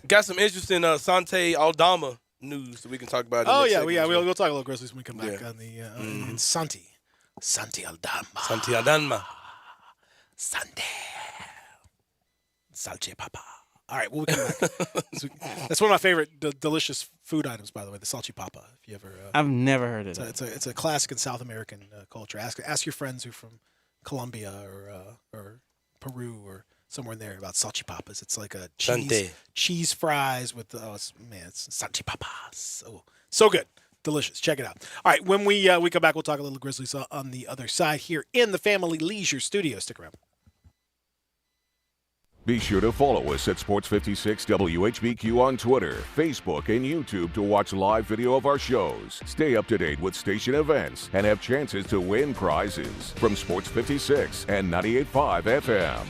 Got some interesting Sante Aldama news that we can talk about. We'll talk a little Grizzlies when we come back on the in Santi Aldama. Santi Aldama. Sante. Salche Papa. All right, well, we come back. That's one of my favorite delicious food items, by the way, the Salchi Papa. If you ever, I've never heard of that. It's a classic in South American culture. Ask your friends who are from Colombia or Peru or somewhere in there about Salchi Papas. It's like a cheese fries with it's Salchi Papas. So good. Delicious. Check it out. All right, when we come back, we'll talk a little Grizzlies on the other side here in the Family Leisure Studio. Stick around. Be sure to follow us at Sports 56 WHBQ on Twitter, Facebook, and YouTube to watch live video of our shows. Stay up to date with station events and have chances to win prizes from Sports 56 and 98.5 FM.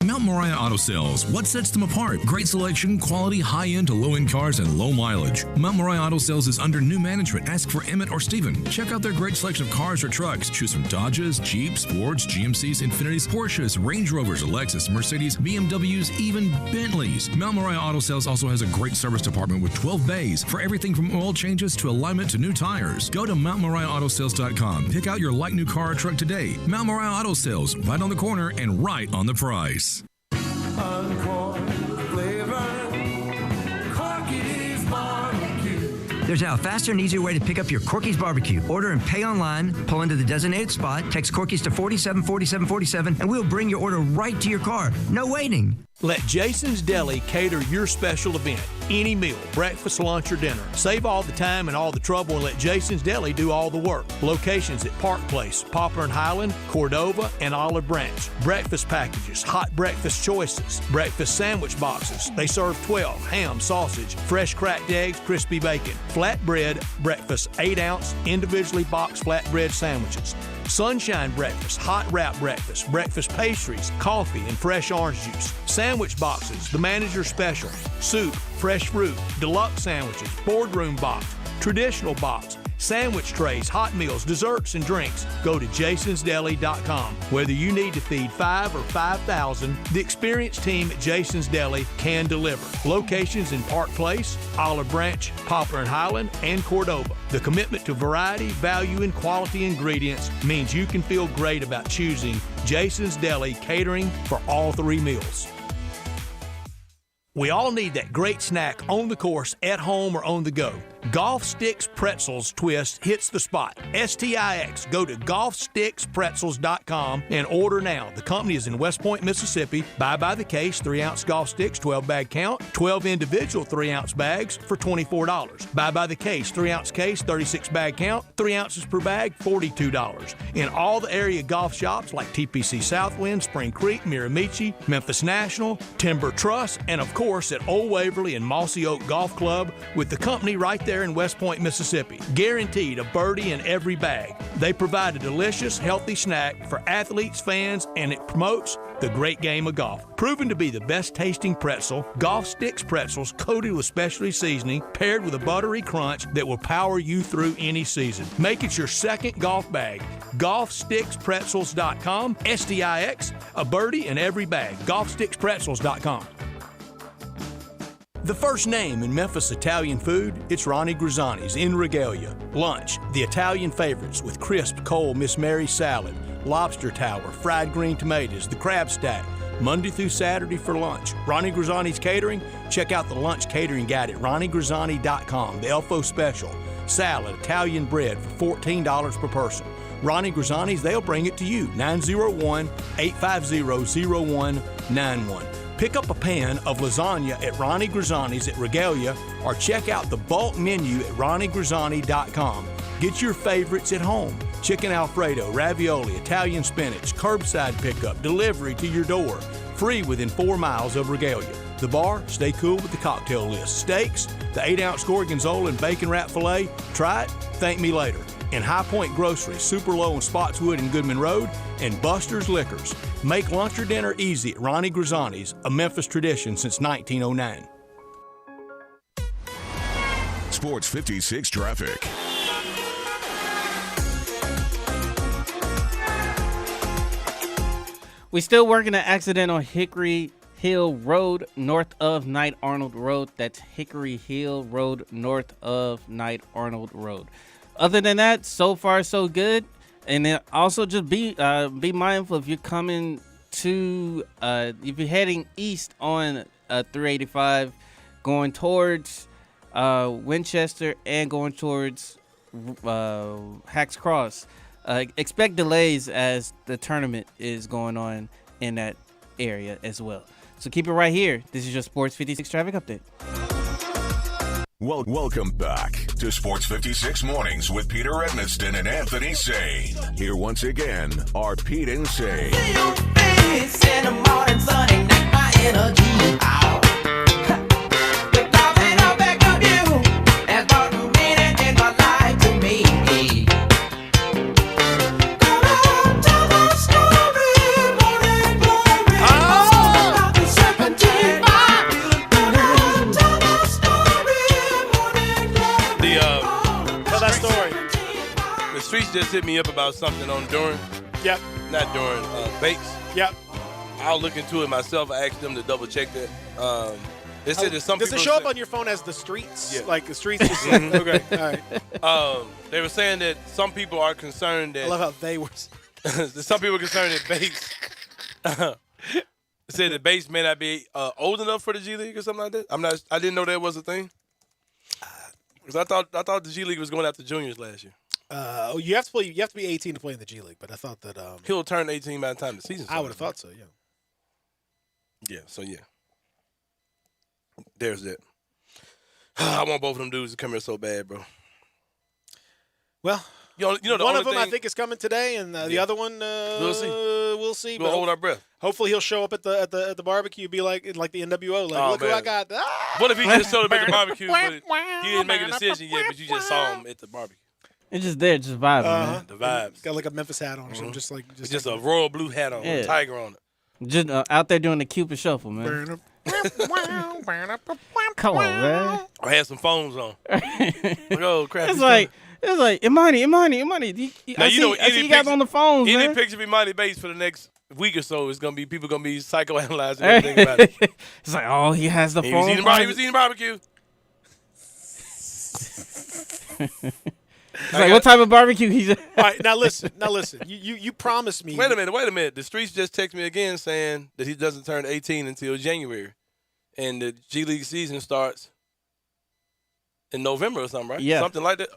Mount Moriah Auto Sales. What sets them apart? Great selection, quality, high-end to low-end cars, and low mileage. Mount Moriah Auto Sales is under new management. Ask for Emmett or Steven. Check out their great selection of cars or trucks. Choose from Dodges, Jeeps, Fords, GMCs, Infinitis, Porsches, Range Rovers, Lexus, Mercedes, BMWs, even Bentleys. Mount Moriah Auto Sales also has a great service department with 12 bays for everything from oil changes to alignment to new tires. Go to MountMoriahAutoSales.com. Pick out your like new car or truck today. Mount Moriah Auto Sales, right on the corner and right on the price. There's now a faster and easier way to pick up your Corky's Barbecue. Order and pay online, pull into the designated spot, text Corky's to 474747, and we'll bring your order right to your car. No waiting. Let Jason's Deli cater your special event. Any meal, breakfast, lunch, or dinner. Save all the time and all the trouble and let Jason's Deli do all the work. Locations at Park Place, Poplar and Highland, Cordova, and Olive Branch. Breakfast packages, hot breakfast choices, breakfast sandwich boxes. They serve 12, ham, sausage, fresh cracked eggs, crispy bacon, flatbread, breakfast 8-ounce, individually boxed flatbread sandwiches. Sunshine breakfast, hot wrap breakfast, breakfast pastries, coffee, and fresh orange juice. Sandwich boxes, the manager's special. Soup, fresh fruit, deluxe sandwiches, boardroom box, traditional box, sandwich trays, hot meals, desserts, and drinks. Go to jasonsdeli.com. Whether you need to feed 5 or 5,000, the experienced team at Jason's Deli can deliver. Locations in Park Place, Olive Branch, Poplar and Highland, and Cordova. The commitment to variety, value, and quality ingredients means you can feel great about choosing Jason's Deli catering for all 3 meals. We all need that great snack on the course, at home, or on the go. Golf Sticks Pretzels Twist hits the spot. STIX. Go to golfstickspretzels.com and order now. The company is in West Point, Mississippi. Buy by the case, 3-ounce golf sticks, 12-bag count, 12 individual 3-ounce bags for $24. Buy by the case, 3-ounce case, 36-bag count, 3 ounces per bag, $42. In all the area golf shops like TPC Southwind, Spring Creek, Miramichi, Memphis National, Timber Truss, and of course at Old Waverly and Mossy Oak Golf Club with the company right there in West Point, Mississippi. Guaranteed a birdie in every bag. They provide a delicious, healthy snack for athletes, fans, and it promotes the great game of golf. Proven to be the best tasting pretzel, Golf Sticks Pretzels coated with specialty seasoning paired with a buttery crunch that will power you through any season. Make it your second golf bag. GolfSticksPretzels.com. STIX, a birdie in every bag. GolfSticksPretzels.com. The first name in Memphis Italian food, it's Ronnie Grizzani's in Regalia. Lunch, the Italian favorites with crisp, cold Miss Mary salad, lobster tower, fried green tomatoes, the crab stack, Monday through Saturday for lunch. Ronnie Grizzani's Catering, check out the lunch catering guide at ronniegrizzani.com. The Elfo Special, salad, Italian bread for $14 per person. Ronnie Grizzani's, they'll bring it to you. 901-850-0191. Pick up a pan of lasagna at Ronnie Grizzani's at Regalia or check out the bulk menu at ronniegrizzani.com. Get your favorites at home. Chicken Alfredo, ravioli, Italian spinach, curbside pickup, delivery to your door. Free within 4 miles of Regalia. The bar, stay cool with the cocktail list. Steaks, the 8-ounce Gorgonzola and bacon wrap filet. Try it, thank me later. In High Point Grocery, Super Low in Spotswood and Goodman Road, and Buster's Liquors. Make lunch or dinner easy at Ronnie Grizzani's, a Memphis tradition since 1909. Sports 56 traffic. We still working an accident on Hickory Hill Road, north of Knight Arnold Road. That's Hickory Hill Road, north of Knight Arnold Road. Other than that, so far so good. And then also just be mindful if you're coming to if you're heading east on 385, going towards Winchester and going towards Hacks Cross. Expect delays as the tournament is going on in that area as well. So keep it right here. This is your Sports 56 traffic update. Welcome back to Sports 56 Mornings with Peter Edmiston and Anthony Sane. Here once again are Pete and Sane. Streets just hit me up about something on Durham. Yep. Not Durham, Bates. Yep. I'll look into it myself. I asked them to double check that. They said that some does people it show up on your phone as the streets? Yeah. Like the streets? Just okay. All right. They were saying that some people are concerned that. I love how they were. Some people are concerned that Bates said that Bates may not be old enough for the G League or something like that. I didn't know that was a thing. Because I thought the G League was going after juniors last year. You have to play. You have to be 18 to play in the G League, but I thought that he'll turn 18 by the time the season starts. I would have thought so. Yeah. Yeah. So yeah. There's that. I want both of them dudes to come here so bad, bro. Well, you know, one of them I think is coming today, and the other one we'll see. We'll see. We'll hold our breath. Hopefully, he'll show up at the barbecue, be like the NWO, like look who I got. What if he just showed up at the barbecue, but he didn't make a decision yet, but you just saw him at the barbecue? It's just there, just vibing, man. The vibes. Got like a Memphis hat on or something, just Just a royal blue hat on, with a tiger on it. Just out there doing the Cupid shuffle, man. Come on, man. I had some phones on. Like, oh crap! It's like Imani. Now, I see you guys on the phones, Any man. picture of Imani Bates for the next week or so is gonna be people gonna be psychoanalyzing everything about it. It's like, oh, he has the He phone. was eating barbecue. It's like, what type of barbecue he's at? All right, now listen. You promised me. Wait a minute. The streets just text me again saying that he doesn't turn 18 until January, and the G League season starts in November or something, right? Yeah. Something like that.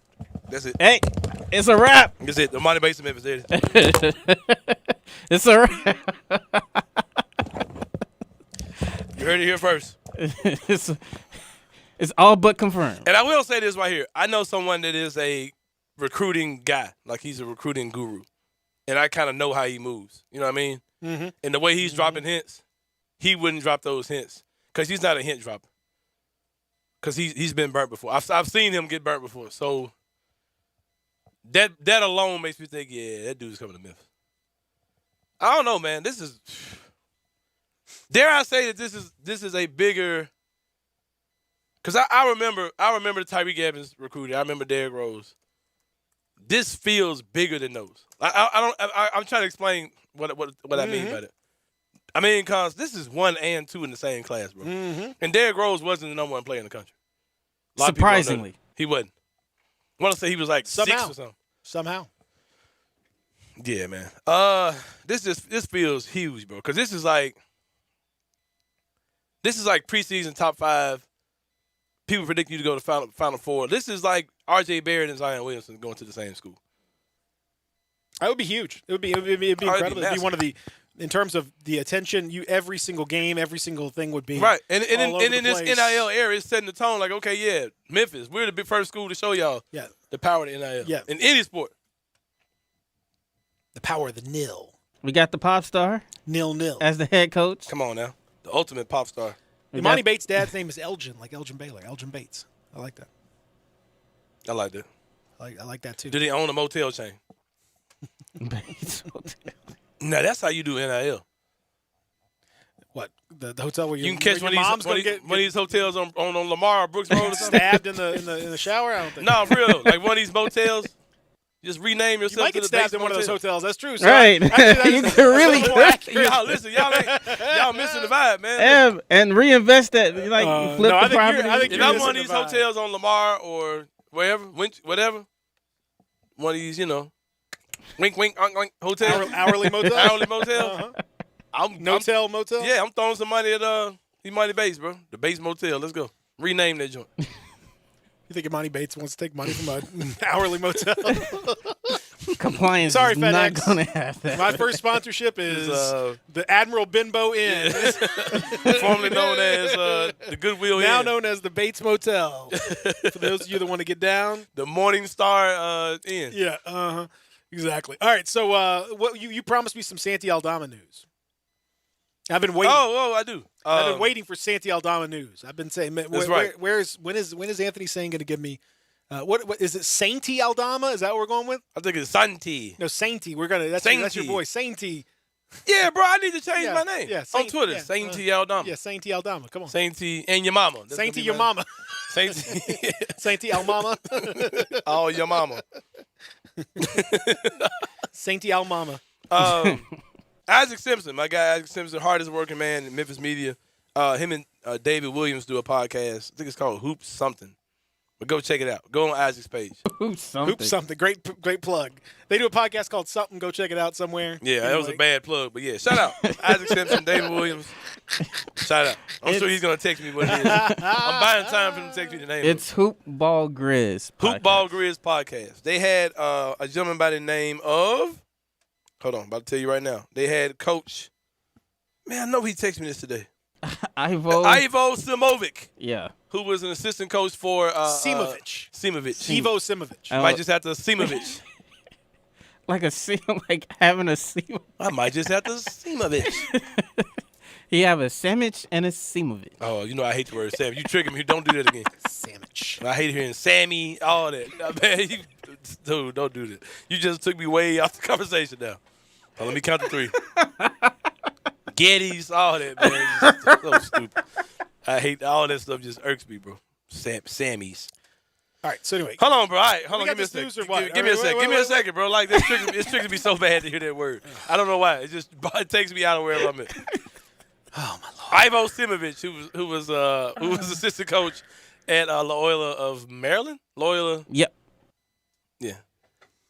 That's it. Hey, it's a wrap. That's it. The Money Basin Memphis. There it is. It's a wrap. You heard it here first. It's all but confirmed. And I will say this right here. I know someone that is a recruiting guy, like he's a recruiting guru, and I kind of know how he moves. You know what I mean? Mm-hmm. And the way he's dropping hints, he wouldn't drop those hints because he's not a hint dropper. Because he's been burnt before. I've seen him get burnt before. So that alone makes me think, yeah, that dude's coming to Memphis. I don't know, man. This is, dare I say that this is a bigger. Because I remember the Tyreek Evans recruiting. I remember Derrick Rose. This feels bigger than those. I'm trying to explain what I mean by that. I mean, because this is 1 and 2 in the same class, bro. Mm-hmm. And Derrick Rose wasn't the number 1 player in the country. A lot of people don't know Surprisingly. that. He wasn't. I want to say he was like 6 or something. Somehow. Yeah, man. This feels huge, bro. Because this is like preseason top 5. People predict you to go to Final Four. This is like R.J. Barrett and Zion Williamson going to the same school. That would be huge. It would be incredible. It'd be one of the, in terms of the attention, every single game, every single thing would be right. And all over in the this place. NIL era, it's setting the tone. Like, okay, yeah, Memphis, we're the big first school to show y'all the power of the NIL. Yeah. In any sport. The power of the nil. We got the pop star. Nil. As the head coach. Come on now. The ultimate pop star. Imani Bates' dad's name is Elgin, like Elgin Baylor. Elgin Bates. I like that. I like that. I like that too. Do they own a motel chain? Bates Motel. No, that's how you do NIL. What? The hotel where you can catch one of these hotels on Lamar or Brooks Road or something? Stabbed in the shower? I don't think. No, for real. Like one of these motels. Just rename yourself. You might get to the stabbed Bates in one of those Motel. hotels. That's true. So Right. Actually, that's Really more good. accurate. Y'all listen, y'all missing the vibe, man. And reinvest that. Like, flip no, I the think property. I think If you're I'm one of missing these the vibe. hotels on Lamar or wherever, whatever, one of these, wink, wink, hotels. Hourly motel. Hourly motel. Uh-huh. I'm No-tel motel. Yeah, I'm throwing some money at Imani Bates, bro. The Bates Motel. Let's go. Rename that joint. You think Imani Bates wants to take money from an hourly motel? Compliance Sorry, is FedEx. not going to have that. My first sponsorship is the Admiral Benbow Inn, Formerly known as the Goodwill now Inn. known as the Bates Motel. For those of you that want to get down, The Morning Star Inn. yeah, exactly. All right, so what you promised me some Santi Aldama news. I've been waiting. Oh, I do. I've been waiting for Santi Aldama news. I've been saying, That's right. when is Anthony Sane going to give me? What is it? Sainty Aldama? Is that what we're going with? I think it's Santi. No, Sainty. That's your Sainty. boy, Sainty. Yeah, bro, I need to change Yeah, my name yeah, on Saint- Twitter. yeah, Sainty Aldama. Yeah, Sainty Aldama. Come on. Sainty and your mama. That's Sainty gonna be your my- mama. Sainty. Sainty Almama. Oh, your mama. Sainty Almama. Isaac Simpson, my guy Isaac Simpson, hardest working man in Memphis media. Him and David Williams do a podcast. I think it's called Hoops Something. But go check it out. Go on Isaac's page. Hoops something. Hoops something. Great plug. They do a podcast called Something. Go check it out somewhere. Yeah, that was a bad plug, but yeah, shout out Isaac Simpson, David Williams. Shout out. I'm sure he's gonna text me what it is. I'm buying time for him to text me the name. It's Hoop Ball Grizz. Hoop Ball Grizz podcast. They had a gentleman by the name of. Hold on, I'm about to tell you right now. They had Coach. Man, I know he texted me this today. Ivo Simovic. Yeah. Who was an assistant coach for Simovic. Ivo Simovic. Might just have to Simovic. Like having a Simovic. I might just have to Simovic. He have a sandwich and a Simovic. Oh, you know I hate the word Sam. You trigger me. Don't do that again. Sandwich. I hate hearing Sammy, all that. Man, Dude, don't do that. You just took me way off the conversation now. Let me count to 3. Gettys, all that, man. It's so stupid. I hate all that stuff. Just irks me, bro. Sammy's. All right. So anyway, hold on, bro. All right, hold on. got Give me a this second. news or what? Give me a second. Give me a second, bro. Like it's tricking me so bad to hear that word. I don't know why. It takes me out of wherever I'm at. Oh my Lord. Ivo Simovich, who was assistant coach at Loyola of Maryland. Loyola. Yep. Yeah.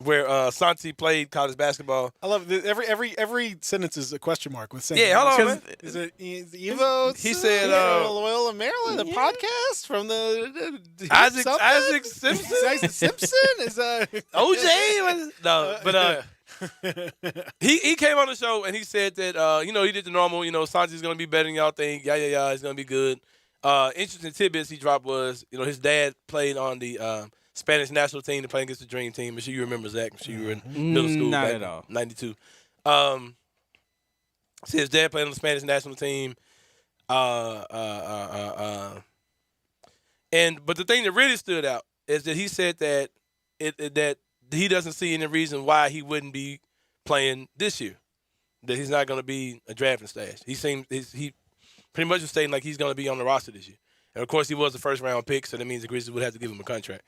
Where Santi played college basketball. I love it. Every sentence is a question mark with saying. Yeah, hold on, man. Is it Evo? He said, Loyola, Maryland, a podcast from the Isaac Simpson. Isaac Simpson is OJ. No, but he came on the show and he said that he did the normal. Santi's gonna be better than y'all think. Yeah, he's gonna be good. Interesting tidbits he dropped was his dad played on the Spanish national team to play against the Dream Team. I'm sure you remember, Zach. I'm sure you were in middle school. Not back at all. in 92. So his dad played on the Spanish national team. But the thing that really stood out is that he said that that he doesn't see any reason why he wouldn't be playing this year. That he's not going to be a drafting stash. He pretty much was stating like he's going to be on the roster this year. And of course, he was the first round pick, so that means the Grizzlies would have to give him a contract.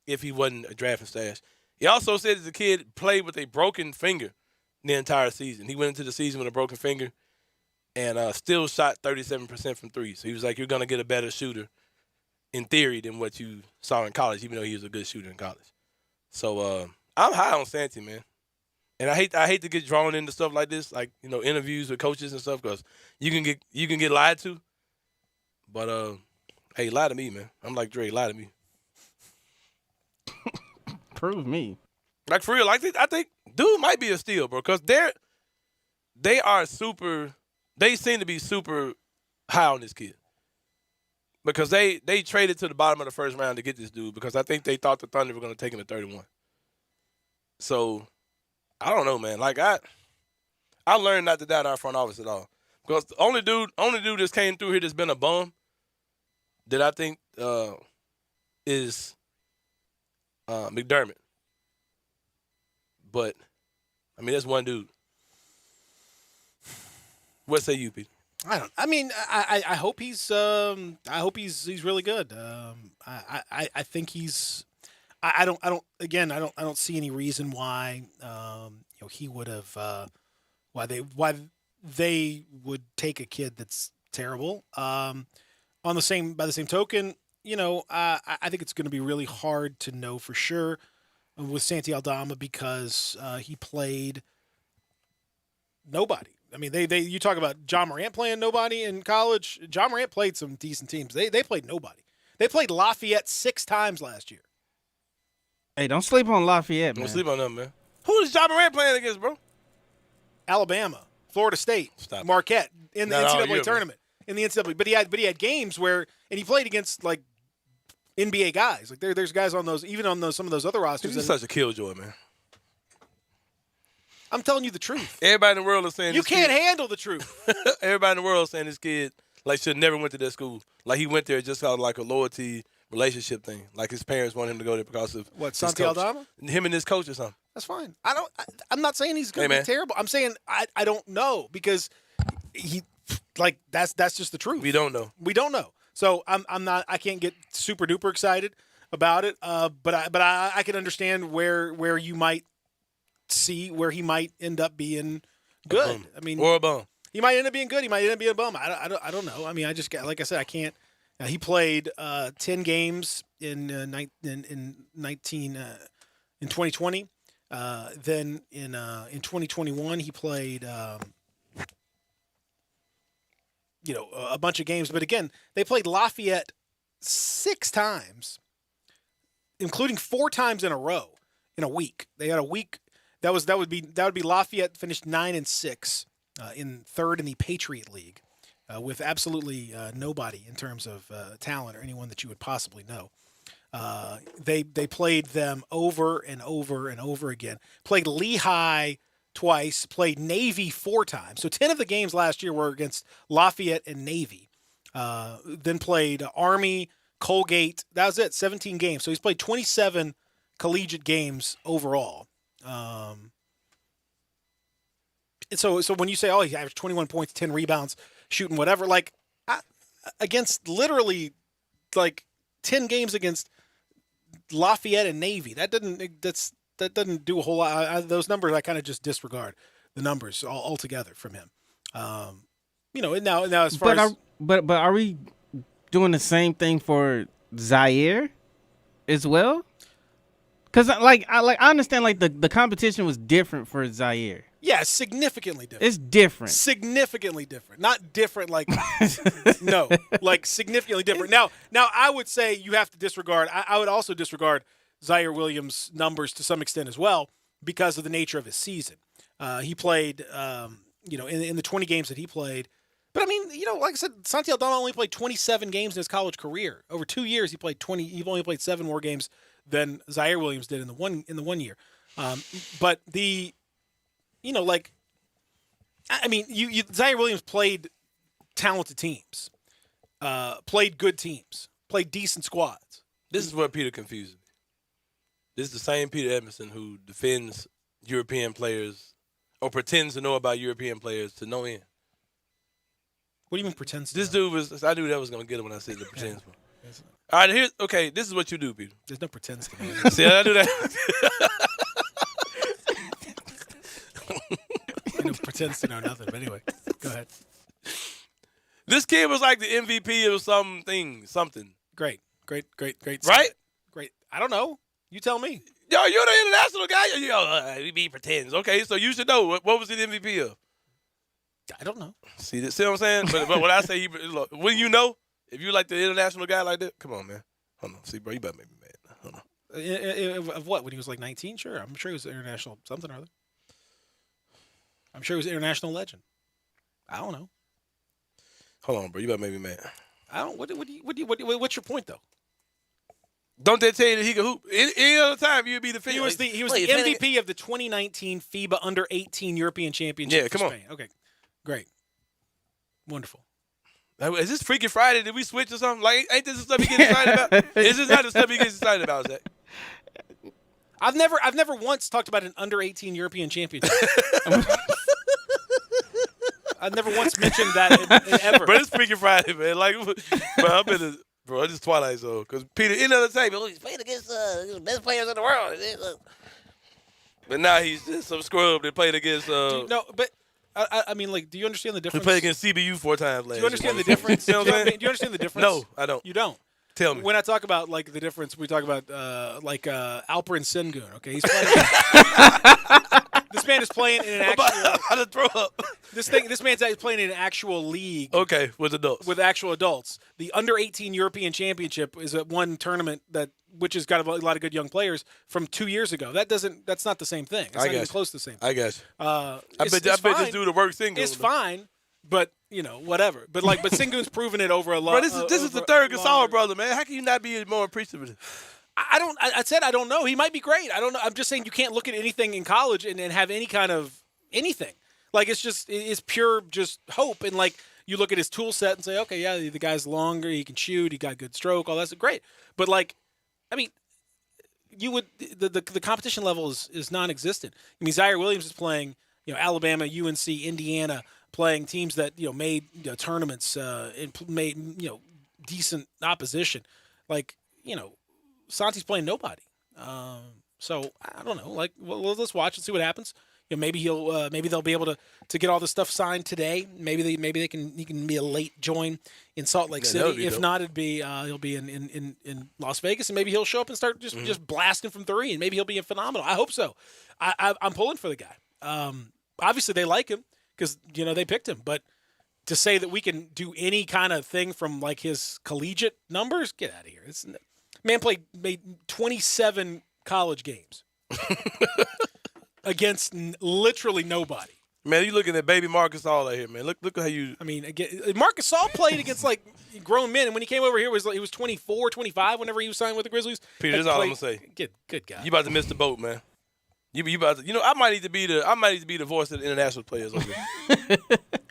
If he wasn't a drafting stash. He also said as a kid played with a broken finger the entire season. He went into the season with a broken finger and still shot 37% from 3. So he was like, you're going to get a better shooter in theory than what you saw in college, even though he was a good shooter in college. So I'm high on Santi, man. And I hate to get drawn into stuff like this, like, interviews with coaches and stuff, because you can get lied to. But hey, lie to me, man. I'm like Dre, lie to me. Prove me. Like, for real, I think dude might be a steal, bro, because they seem to be super high on this kid. Because they traded to the bottom of the first round to get this dude, because I think they thought the Thunder were going to take him at 31. So, I don't know, man. Like, I learned not to doubt our front office at all. Because the only dude that's came through here that's been a bum that I think is McDermott. But, I mean, that's one dude. What say you, Pete? I hope he's really good. I think he's. I don't see any reason why he would have why they would take a kid that's terrible. By the same token, I think it's going to be really hard to know for sure with Santi Aldama because he played nobody. I mean, you talk about John Morant playing nobody in college. John Morant played some decent teams. They played nobody. They played Lafayette 6 times last year. Hey, don't sleep on Lafayette, man. Don't sleep on them, man. Who is John Morant playing against, bro? Alabama, Florida State, Marquette in the NCAA tournament. In the NCAA, but he had games where he played against like NBA guys. Like there's guys on those, even on some of those other rosters. He's such a killjoy, man. I'm telling you the truth. Everybody in the world is saying you can't handle the truth. Everybody in the world is saying this kid should never went to that school. Like he went there just out of like a loyalty relationship thing. Like his parents want him to go there because of what, Santi Aldama? Him and his coach or something. That's fine. I'm not saying he's going to be terrible. I'm saying I don't know because he like that's just the truth. We don't know. We don't know. So I can't get super duper excited about it. But I can understand where you might see where he might end up being good. I mean, or a bum. He might end up being good. He might end up being a bum. I don't know. I mean, like I said, I can't. He played 10 games in 2020. Then in 2021 he played a bunch of games. But again, they played Lafayette 6 times, including 4 times in a row in a week. They had a week. That would be Lafayette finished 9-6 in 3rd in the Patriot League. With absolutely nobody in terms of talent or anyone that you would possibly know. They played them over and over and over again. Played Lehigh twice, played Navy 4 times. So 10 of the games last year were against Lafayette and Navy. Then played Army, Colgate. That was it, 17 games. So he's played 27 collegiate games overall. And so when you say, oh, he averaged 21 points, 10 rebounds, shooting whatever, like against literally like 10 games against Lafayette and Navy, that doesn't do a whole lot. Those numbers I kind of just disregard the numbers altogether from him. And now as far but are we doing the same thing for Zaire as well? Because I understand like the competition was different for Zaire. Yeah, significantly different. It's different. Significantly different. Not different like no, like significantly different. Now I would say you have to disregard. I would also disregard Zaire Williams' numbers to some extent as well because of the nature of his season. He played, in the 20 games that he played. But I mean, like I said, Santi Aldama only played 27 games in his college career. Over 2 years, he played 20. He only played 7 more games than Zaire Williams did in the 1 year. But the, Zaire Williams played talented teams, played good teams, played decent squads. This is what Peter confuses me. This is the same Peter Edmondson who defends European players or pretends to know about European players to no end. What do you mean pretends to This know? dude was, I knew that was going to get him when I said the pretends. All right, this is what you do, Peter. There's no pretends to know. See, I do that. No pretends to know nothing. But anyway, go ahead. This kid was like the MVP of something. Great. Right? Great. I don't know. You tell me. Yo, you're the international guy. He pretends. Okay, so you should know. What was he the MVP of? I don't know. See what I'm saying? But when I say look, when you know, if you like the international guy like that, come on, man. Hold on. See, bro, you better make me mad. Hold on. Of what? When he was like 19? Sure. I'm sure he was international something or other. I'm sure he was an international legend. I don't know. Hold on, bro. You better make me mad. I don't. What's your point though? Don't they tell you that he can hoop? Any other time you'd be the He was the MVP of the 2019 FIBA Under-18 European Championship. Yeah, come Spain. on. Okay, great, wonderful. Is this Freaky Friday? Did we switch or something? Like, ain't this the stuff you get excited about? Is this not the stuff you get excited about, Zach? I've never once talked about an Under-18 European Championship. I've never once mentioned that ever. But it's Freaky Friday, man. Like, bro, it's Twilight Zone. Because Peter, any other time, he's playing against the best players in the world. But now he's just some scrub that played against. No, but I mean, like, do you understand the difference? He played against CBU 4 times last year. Do you understand the difference? You know what I'm saying? Do you understand the difference? No, I don't. You don't. Tell me. When I talk about like the difference, we talk about Alperen Sengun. Okay, he's playing. This man is playing in an actual. How to throw up? This man's playing in an actual league. Okay, with adults. With actual adults. The Under-18 European Championship is one tournament which has got a lot of good young players from 2 years ago. That's not the same thing. It's not even close to the same thing. I guess. I bet this dude work Sengun. It's fine, but whatever. But Sengun's proven it over a lot. Bro, this is the third Gasol brother, man. How can you not be more appreciative of it? I said I don't know. He might be great. I don't know. I'm just saying you can't look at anything in college and have any kind of anything. Like it's pure just hope. And like you look at his tool set and say, okay, yeah, the guy's longer, he can shoot, he got good stroke, all that's great. But like, I mean, you would the competition level is non-existent. I mean, Zaire Williams is playing, Alabama, UNC, Indiana, playing teams that made tournaments and made decent opposition. Like Santi's playing nobody. So I don't know. Like, well, let's watch and see what happens. Maybe they'll be able to get all this stuff signed today. Maybe he can be a late join in Salt Lake City. If not, he'll be in Las Vegas, and maybe he'll show up and start just blasting from three, and maybe he'll be phenomenal. I hope so. I'm pulling for the guy. Obviously they like him because they picked him, but to say that we can do any kind of thing from like his collegiate numbers, get out of here. Man made 27 college games against literally nobody. Man, you looking at baby Marcus All out here, man. Look how you. I mean, again, Marcus All played against like grown men, and when he came over here, he was 24, 25 whenever he was signed with the Grizzlies. Peter, that's all I'm gonna say. Good guy. You about to miss the boat, man. You about to. I might need to be the voice of the international players over here.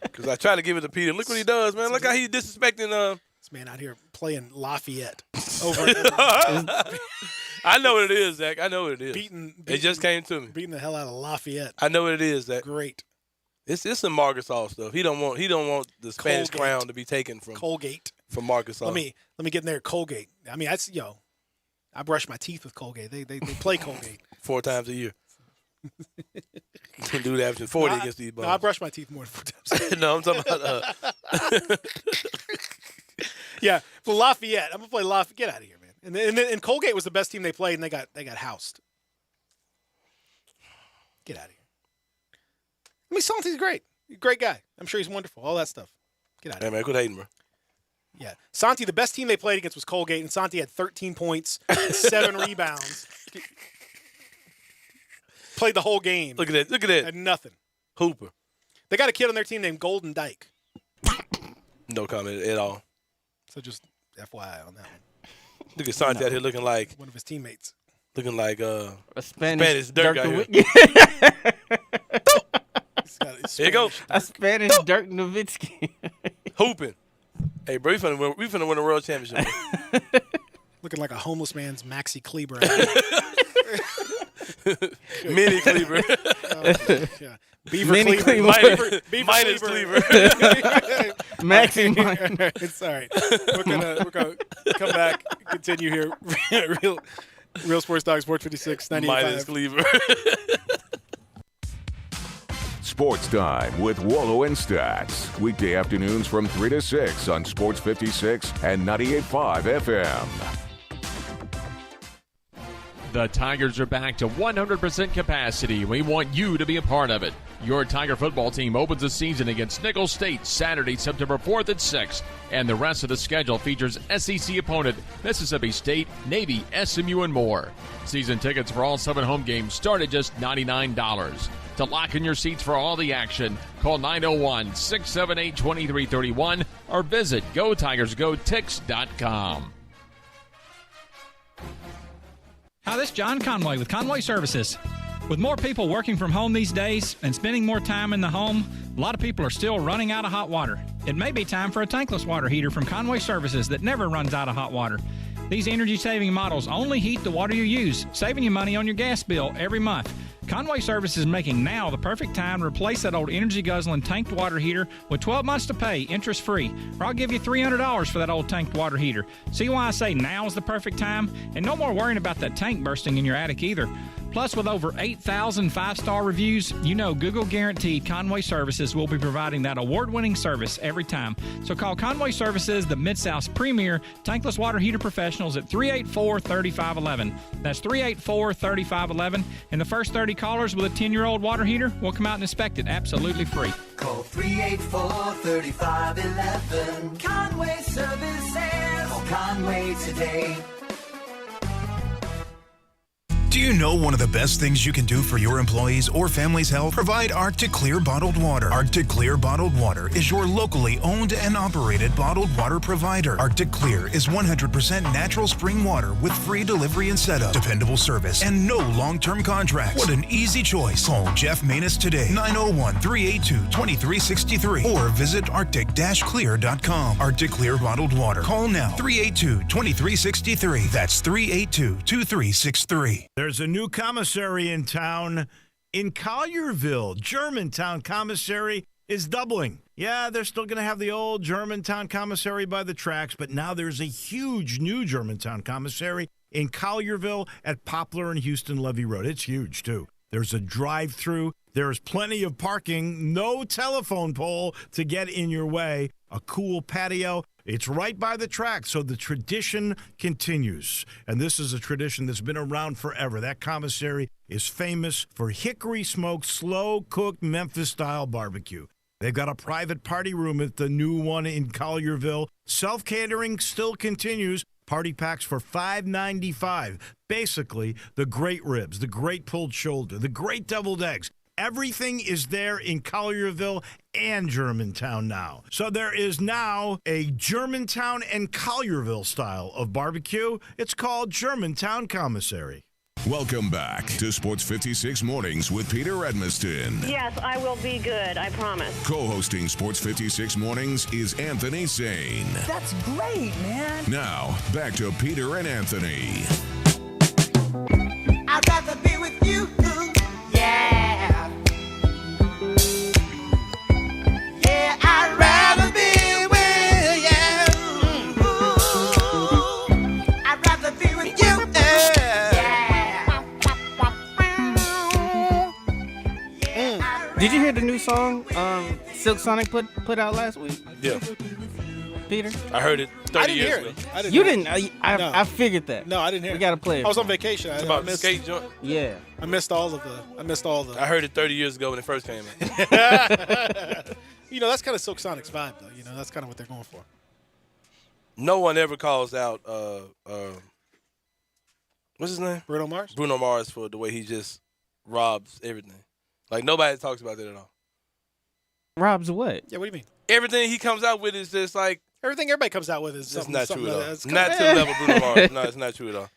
Because I try to give it to Peter. Look what he does, man. Look how he's disrespecting. This man out here playing Lafayette over. I know what it is, Zach. I know what it is. It just came to me. Beating the hell out of Lafayette. I know what it is, Zach. Great. It's some Marcus Hall stuff. He don't want the Spanish Colgate. crown to be taken from Colgate. From Marcus Hall. Let me get in there. Colgate. I mean, I brush my teeth with Colgate. They play Colgate 4 times a year. You can do that after 40 against these bums. No, I brush my teeth more than 4 times. No, I'm talking about. Yeah, for Lafayette, I'm gonna play Lafayette. Get out of here, man. And Colgate was the best team they played, and they got housed. Get out of here. I mean, Santi's great. Great guy. I'm sure he's wonderful. All that stuff. Get out of here. Hey, man, quit hating, bro. Yeah. Santi, the best team they played against was Colgate, and Santi had 13 points, 7 rebounds. Played the whole game. Look at that. Had nothing. Hooper. They got a kid on their team named Golden Dyke. No comment at all. So just FYI on that one. Look at Santi out here looking like one of his teammates. Looking like a Spanish Dirk out here. Here you go. A Spanish Dirk Nowitzki. Hooping. Hey, bro, we finna win a world championship. Looking like a homeless man's Maxi Kleber. Mini Kleber. Yeah. Beaver Mini Kleber. Kleber. Minus Kleber. Maxi. It's all right. We're gonna come back. Continue here. Real Sports Dog, Sports 56, 98.5. Minus Kleber. Sports Time with Wallo and Stats. Weekday afternoons from 3 to 6 on Sports 56 and 98.5 FM. The Tigers are back to 100% capacity. We want you to be a part of it. Your Tiger football team opens the season against Nicholls State Saturday, September 4th at 6. And the rest of the schedule features SEC opponent Mississippi State, Navy, SMU, and more. Season tickets for all 7 home games start at just $99. To lock in your seats for all the action, call 901-678-2331 or visit GoTigersGoTix.com. Hi, this is John Conway with Conway Services. With more people working from home these days and spending more time in the home, a lot of people are still running out of hot water. It may be time for a tankless water heater from Conway Services that never runs out of hot water. These energy-saving models only heat the water you use, saving you money on your gas bill every month. Conway Services is making now the perfect time to replace that old energy-guzzling tanked water heater with 12 months to pay, interest-free, or I'll give you $300 for that old tanked water heater. See why I say now is the perfect time? And no more worrying about that tank bursting in your attic either. Plus, with over 8,000 5-star reviews, you know Google guaranteed Conway Services will be providing that award-winning service every time. So call Conway Services, the Mid-South's premier tankless water heater professionals at 384-3511. That's 384-3511. And the first 30 callers with a 10-year-old water heater will come out and inspect it absolutely free. Call 384-3511. Conway Services. Call Conway today. Do you know one of the best things you can do for your employees or family's health? Provide Arctic Clear bottled water. Arctic Clear bottled water is your locally owned and operated bottled water provider. Arctic Clear is 100% natural spring water with free delivery and setup, dependable service, and no long-term contracts. What an easy choice. Call Jeff Manus today, 901-382-2363, or visit arctic-clear.com. Arctic Clear bottled water. Call now, 382-2363. That's 382-2363. There's a new commissary in town in Collierville. Germantown Commissary is doubling. Yeah, they're still going to have the old Germantown Commissary by the tracks, but now there's a huge new Germantown Commissary in Collierville at Poplar and Houston Levy Road. It's huge, too. There's a drive-through. There's plenty of parking. No telephone pole to get in your way. A cool patio. It's right by the track, so the tradition continues. And this is a tradition that's been around forever. That commissary is famous for hickory-smoked, slow-cooked Memphis-style barbecue. They've got a private party room at the new one in Collierville. Self-catering still continues. Party packs for $5.95. Basically, the great ribs, the great pulled shoulder, the great deviled eggs. Everything is there in Collierville and Germantown now. So there is now a Germantown and Collierville style of barbecue. It's called Germantown Commissary. Welcome back to Sports 56 Mornings with Peter Edmiston. Yes, I will be good, I promise. Co-hosting Sports 56 Mornings is Anthony Sane. That's great, man. Now, back to Peter and Anthony. you. Yeah. Yeah, I'd rather be with you. Ooh, I'd rather be with you. Did you hear the new song Silk Sonic put out last week? Yeah. Peter? I heard it 30 I didn't years hear ago. it. I didn't You hear it. didn't? No. I figured that. No, I didn't hear We it. gotta play it. I was on vacation. It's I about the missed, skate joint. Yeah. I missed all of the. I heard it 30 years ago when it first came in. That's kind of Silk Sonic's vibe, though. That's kind of what they're going for. No one ever calls out what's his name? Bruno Mars? Bruno Mars for the way he just robs everything. Like, nobody talks about that at all. Rob's what? Yeah, what do you mean? Everything he comes out with is just like... Everything everybody comes out with is That's something, not something true at all. that's Not to the level of Bruno Mars. No, it's not true at all.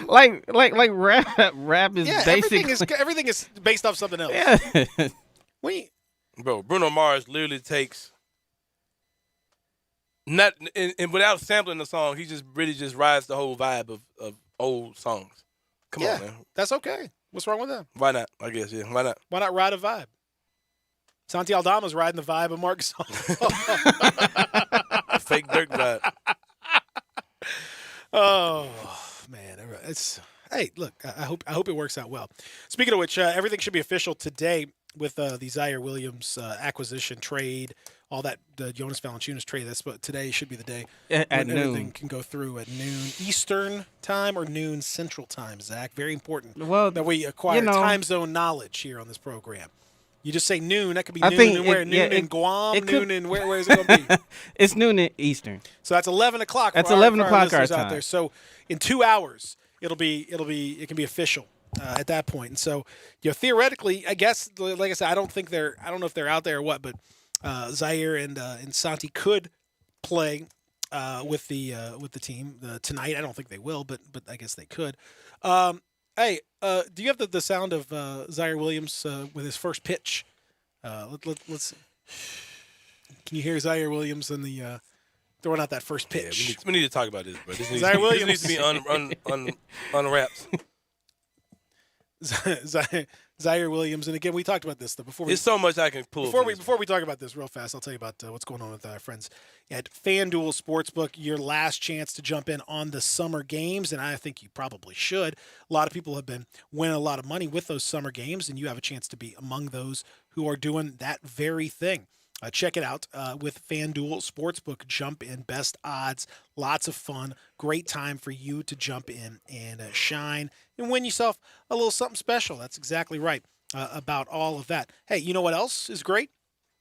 like rap is Yeah, basically everything is based off something else. Yeah. Bro, Bruno Mars literally takes... Not and without sampling the song, he just really just rides the whole vibe of old songs. Come on, man. That's okay. What's wrong with that? Why not? I guess, yeah. Why not? Why not ride a vibe? Santi Aldama's riding the vibe of Mark Gasol. Fake Dirk vibe. Oh man, hey, look. I hope it works out well. Speaking of which, everything should be official today with the Zaire Williams acquisition trade. All that, the Jonas Valanciunas trade. Today should be the day at when noon. Everything can go through at noon Eastern time or noon Central time. Zach, very important. Well, that we acquire time zone knowledge here on this program. You just say noon. That could be I noon think and where? Noon in Guam. Noon in where is it going to be? It's noon in Eastern. So that's 11 o'clock. That's for 11 our o'clock our listeners out time. there. So in 2 hours, it can be official at that point. And so, theoretically, I guess, like I said, I don't know if they're out there or what, but Zaire and Santi could play with the team tonight. I don't think they will, but I guess they could. Hey, do you have the sound of Zaire Williams with his first pitch? Let's. Can you hear Zaire Williams in the throwing out that first pitch? Yeah, we need to talk about this, bro. This needs to be unwrapped. Zaire Williams, and again, we talked about this before. There's so much I can pull. Before we talk about this real fast, I'll tell you about what's going on with our friends at FanDuel Sportsbook. Your last chance to jump in on the summer games, and I think you probably should. A lot of people have been winning a lot of money with those summer games, and you have a chance to be among those who are doing that very thing. Check it out with FanDuel Sportsbook. Jump in, best odds, lots of fun, great time for you to jump in and shine and win yourself a little something special. That's exactly right about all of that. Hey, you know what else is great?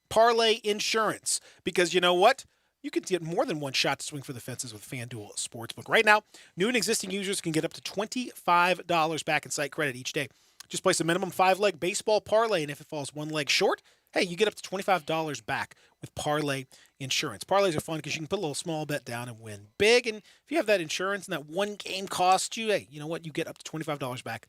Parlay Insurance, because you know what? You can get more than one shot to swing for the fences with FanDuel Sportsbook. Right now, new and existing users can get up to $25 back in site credit each day. Just place a minimum 5-leg baseball parlay, and if it falls one leg short, hey, you get up to $25 back with Parlay Insurance. Parlays are fun because you can put a little small bet down and win big. And if you have that insurance and that one game costs you, hey, you know what? You get up to $25 back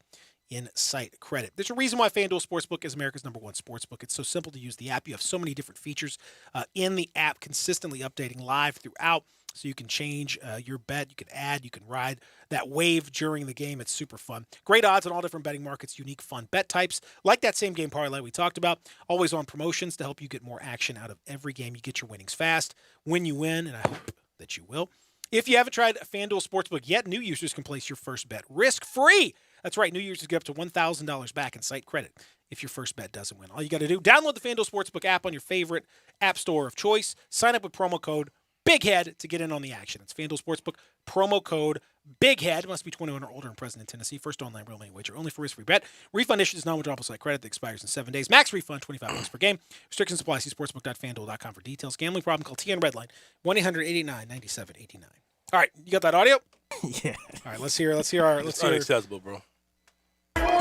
in site credit. There's a reason why FanDuel Sportsbook is America's #1 sportsbook. It's so simple to use the app. You have so many different features in the app, consistently updating live throughout. So you can change your bet, you can add, you can ride that wave during the game. It's super fun. Great odds on all different betting markets, unique fun bet types, like that same game parlay we talked about. Always on promotions to help you get more action out of every game. You get your winnings fast when you win, and I hope that you will. If you haven't tried FanDuel Sportsbook yet, new users can place your first bet risk-free. That's right, new users get up to $1,000 back in site credit if your first bet doesn't win. All you got to do, download the FanDuel Sportsbook app on your favorite app store of choice. Sign up with promo code BIGHEAD to get in on the action. It's FanDuel Sportsbook, promo code BIGHEAD. Must be 21 or older and present in Tennessee. First online real money wager only for risk-free bet. Refund issued is non-withdrawable site credit that expires in 7 days. Max refund, $25 per game. Restrictions apply. See sportsbook.fanduel.com for details. Gambling problem, call TN Redline, 1-800-889-9789. All right, you got that audio? Yeah. All right, let's hear our. It's unacceptable, bro. What's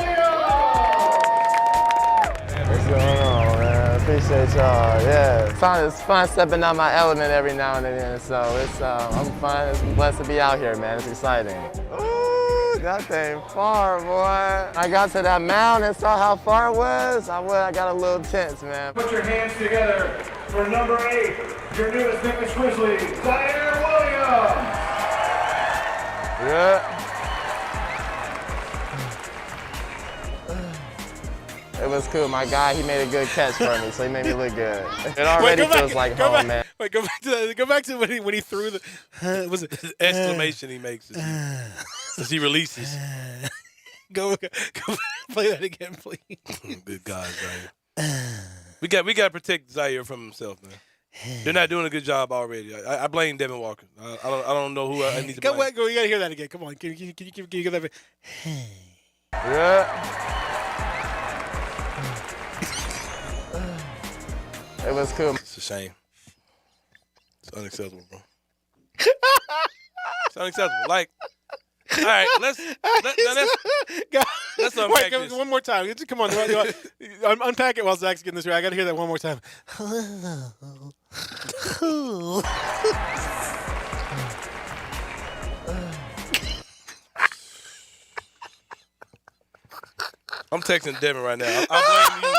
going on, man? Appreciate y'all. Yeah, it's fun stepping out my element every now and then. So I'm fun. It's blessed to be out here, man. It's exciting. Ooh, that thing far, boy. I got to that mound and saw how far it was. I got a little tense, man. Put your hands together for number 8, your newest Memphis Grizzly, Zaire Williams. Yeah. was cool. My guy, he made a good catch for me, so he made me look good. It already feels like home, man. Wait, go back to when he threw the was it exclamation he makes as he releases. Go play that again, please. Good God, Zaire. We got to protect Zaire from himself, man. They're not doing a good job already. I blame Devin Walker. I don't know who I need to blame. Go. You got to hear that again. Come on. Can you get that? Yeah. It was cool. It's a shame. It's unacceptable, bro. It's unacceptable. Like, all right, let's unpack this. One more time. Come on. Unpack it while Zach's getting this right. I got to hear that one more time. I'm texting Devin right now. I blame you.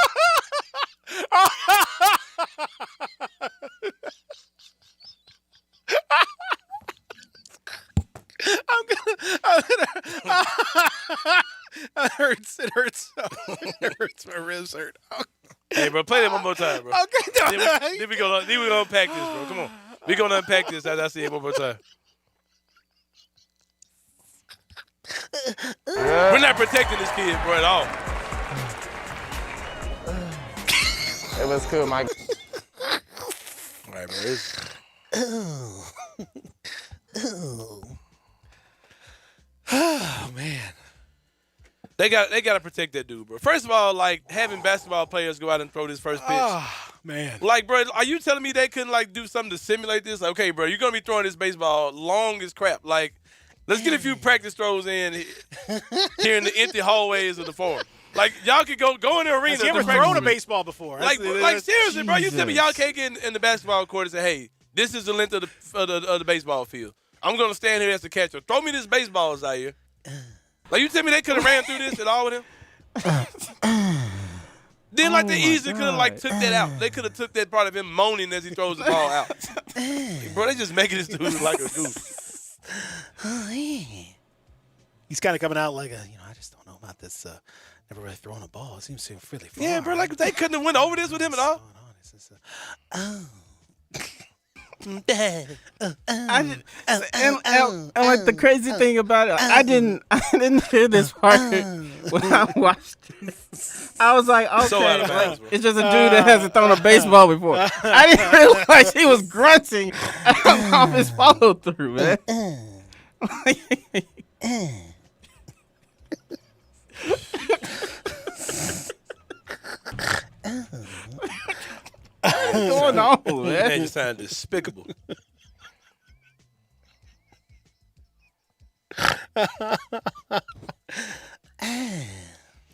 It hurts. It hurts. It hurts. My ribs hurt. Hey, bro, play that one more time, bro. Okay, then we gonna unpack this, bro. Come on, we gonna unpack this as I see it one more time. We're not protecting this kid, bro, at all. It was cool, Mike. All right, bro. Oh man. They got to protect that dude, bro. First of all, like having basketball players go out and throw this first pitch. Oh, man. Like, bro, are you telling me they couldn't like do something to simulate this? Like, okay, bro, you're gonna be throwing this baseball long as crap. Like, let's get a few practice throws in here in the empty hallways of the Forum. Like, y'all could go in the arena. Has he ever thrown a baseball before? Like seriously, bro, you tell me y'all can't get in the basketball court and say, hey, this is the length of the baseball field. I'm gonna stand here as the catcher. Throw me this baseball, Zaire. Like, you tell me they could have ran through this at all with him? Then, like, they easily could have, like, took that out. They could have took that part of him moaning as he throws the ball out. Like, bro, they just making this dude look like a goof. He's kind of coming out like I just don't know about this. Never really throwing a ball. It seems really far. Yeah, bro, like, they couldn't have went over this with him at all. And like the crazy thing about it, I didn't hear this part when I watched it. I was like, okay, So out of bounds, bro. it's just a dude that hasn't thrown a baseball before. I didn't realize he was grunting off his follow through, man. What's going on, man? Man, you sound despicable.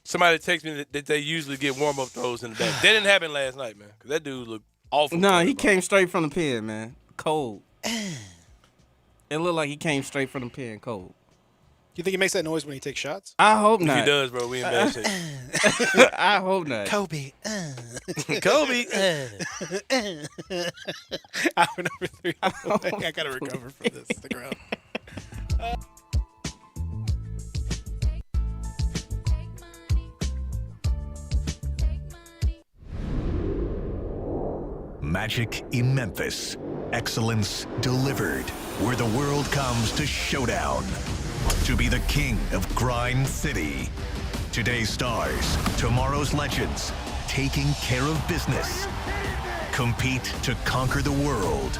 Somebody text me that they usually get warm-up throws in the back. That didn't happen last night, man. Because that dude looked awful. No, he came straight from the pen, man. Cold. It looked like he came straight from the pen, cold. You think he makes that noise when he takes shots? I hope If not. he does, bro, we in bad shape. I hope not. Kobe. Kobe. Hour number 3. I got to recover from this. Stick around. Magic in Memphis. Excellence delivered. Where the world comes to showdown. To be the king of Grind City. Today's stars, tomorrow's legends. Taking care of business. Compete to conquer the world.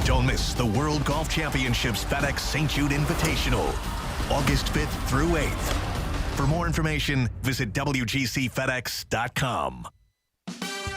Don't miss the World Golf Championships FedEx St. Jude Invitational. August 5th through 8th. For more information, visit WGCFedEx.com.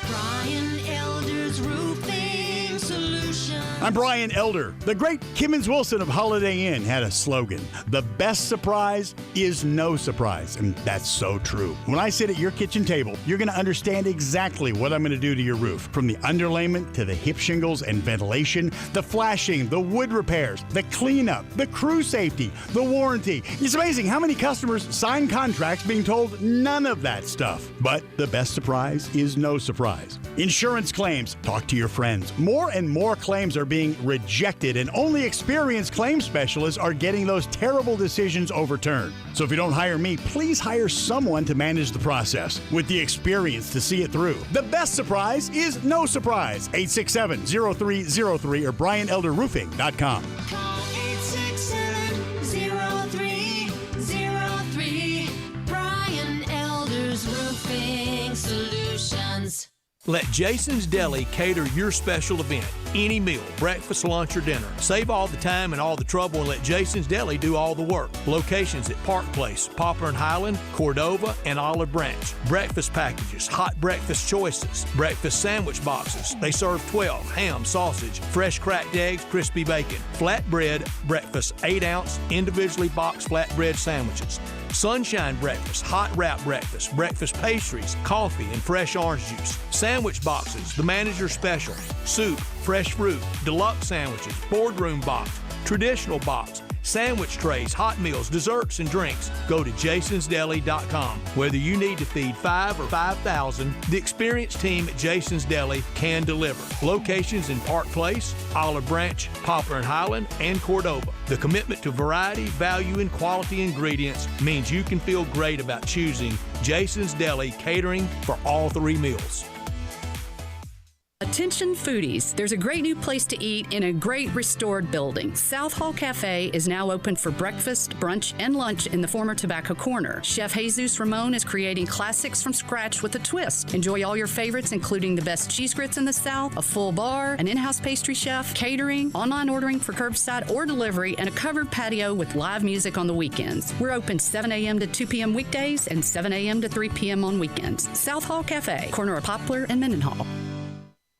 Brian Elder's Roofing Solution. I'm Brian Elder. The great Kimmons Wilson of Holiday Inn had a slogan: the best surprise is no surprise. And that's so true. When I sit at your kitchen table, you're going to understand exactly what I'm going to do to your roof. From the underlayment to the hip shingles and ventilation, the flashing, the wood repairs, the cleanup, the crew safety, the warranty. It's amazing how many customers sign contracts being told none of that stuff. But the best surprise is no surprise. Insurance claims. Talk to your friends. More and more claims are being rejected, and only experienced claims specialists are getting those terrible decisions overturned. So if you don't hire me, please hire someone to manage the process with the experience to see it through. The best surprise is no surprise. 867-0303 or BrianElderRoofing.com. Call 867-0303. Brian Elder's Roofing Solutions. Let Jason's Deli cater your special event. Any meal, breakfast, lunch, or dinner. Save all the time and all the trouble and let Jason's Deli do all the work. Locations at Park Place, Poplar and Highland, Cordova, and Olive Branch. Breakfast packages, hot breakfast choices, breakfast sandwich boxes. They serve 12, ham, sausage, fresh cracked eggs, crispy bacon, flatbread, breakfast, 8-ounce, individually boxed flatbread sandwiches. Sunshine breakfast, hot wrap breakfast, breakfast pastries, coffee, and fresh orange juice. Sandwich boxes, the manager's special, soup, fresh fruit, deluxe sandwiches, boardroom box, traditional box, sandwich trays, hot meals, desserts, and drinks. Go to jasonsdeli.com. Whether you need to feed 5 or 5,000, the experienced team at Jason's Deli can deliver. Locations in Park Place, Olive Branch, Poplar and Highland, and Cordova. The commitment to variety, value, and quality ingredients means you can feel great about choosing Jason's Deli catering for all 3 meals. Attention foodies, there's a great new place to eat in a great restored building. South Hall Cafe is now open for breakfast, brunch, and lunch in the former Tobacco Corner. Chef Jesus Ramon is creating classics from scratch with a twist. Enjoy all your favorites, including the best cheese grits in the South, a full bar, an in-house pastry chef, catering, online ordering for curbside or delivery, and a covered patio with live music on the weekends. We're open 7 a.m. to 2 p.m. weekdays and 7 a.m. to 3 p.m. on weekends. South Hall Cafe, corner of Poplar and Mendenhall.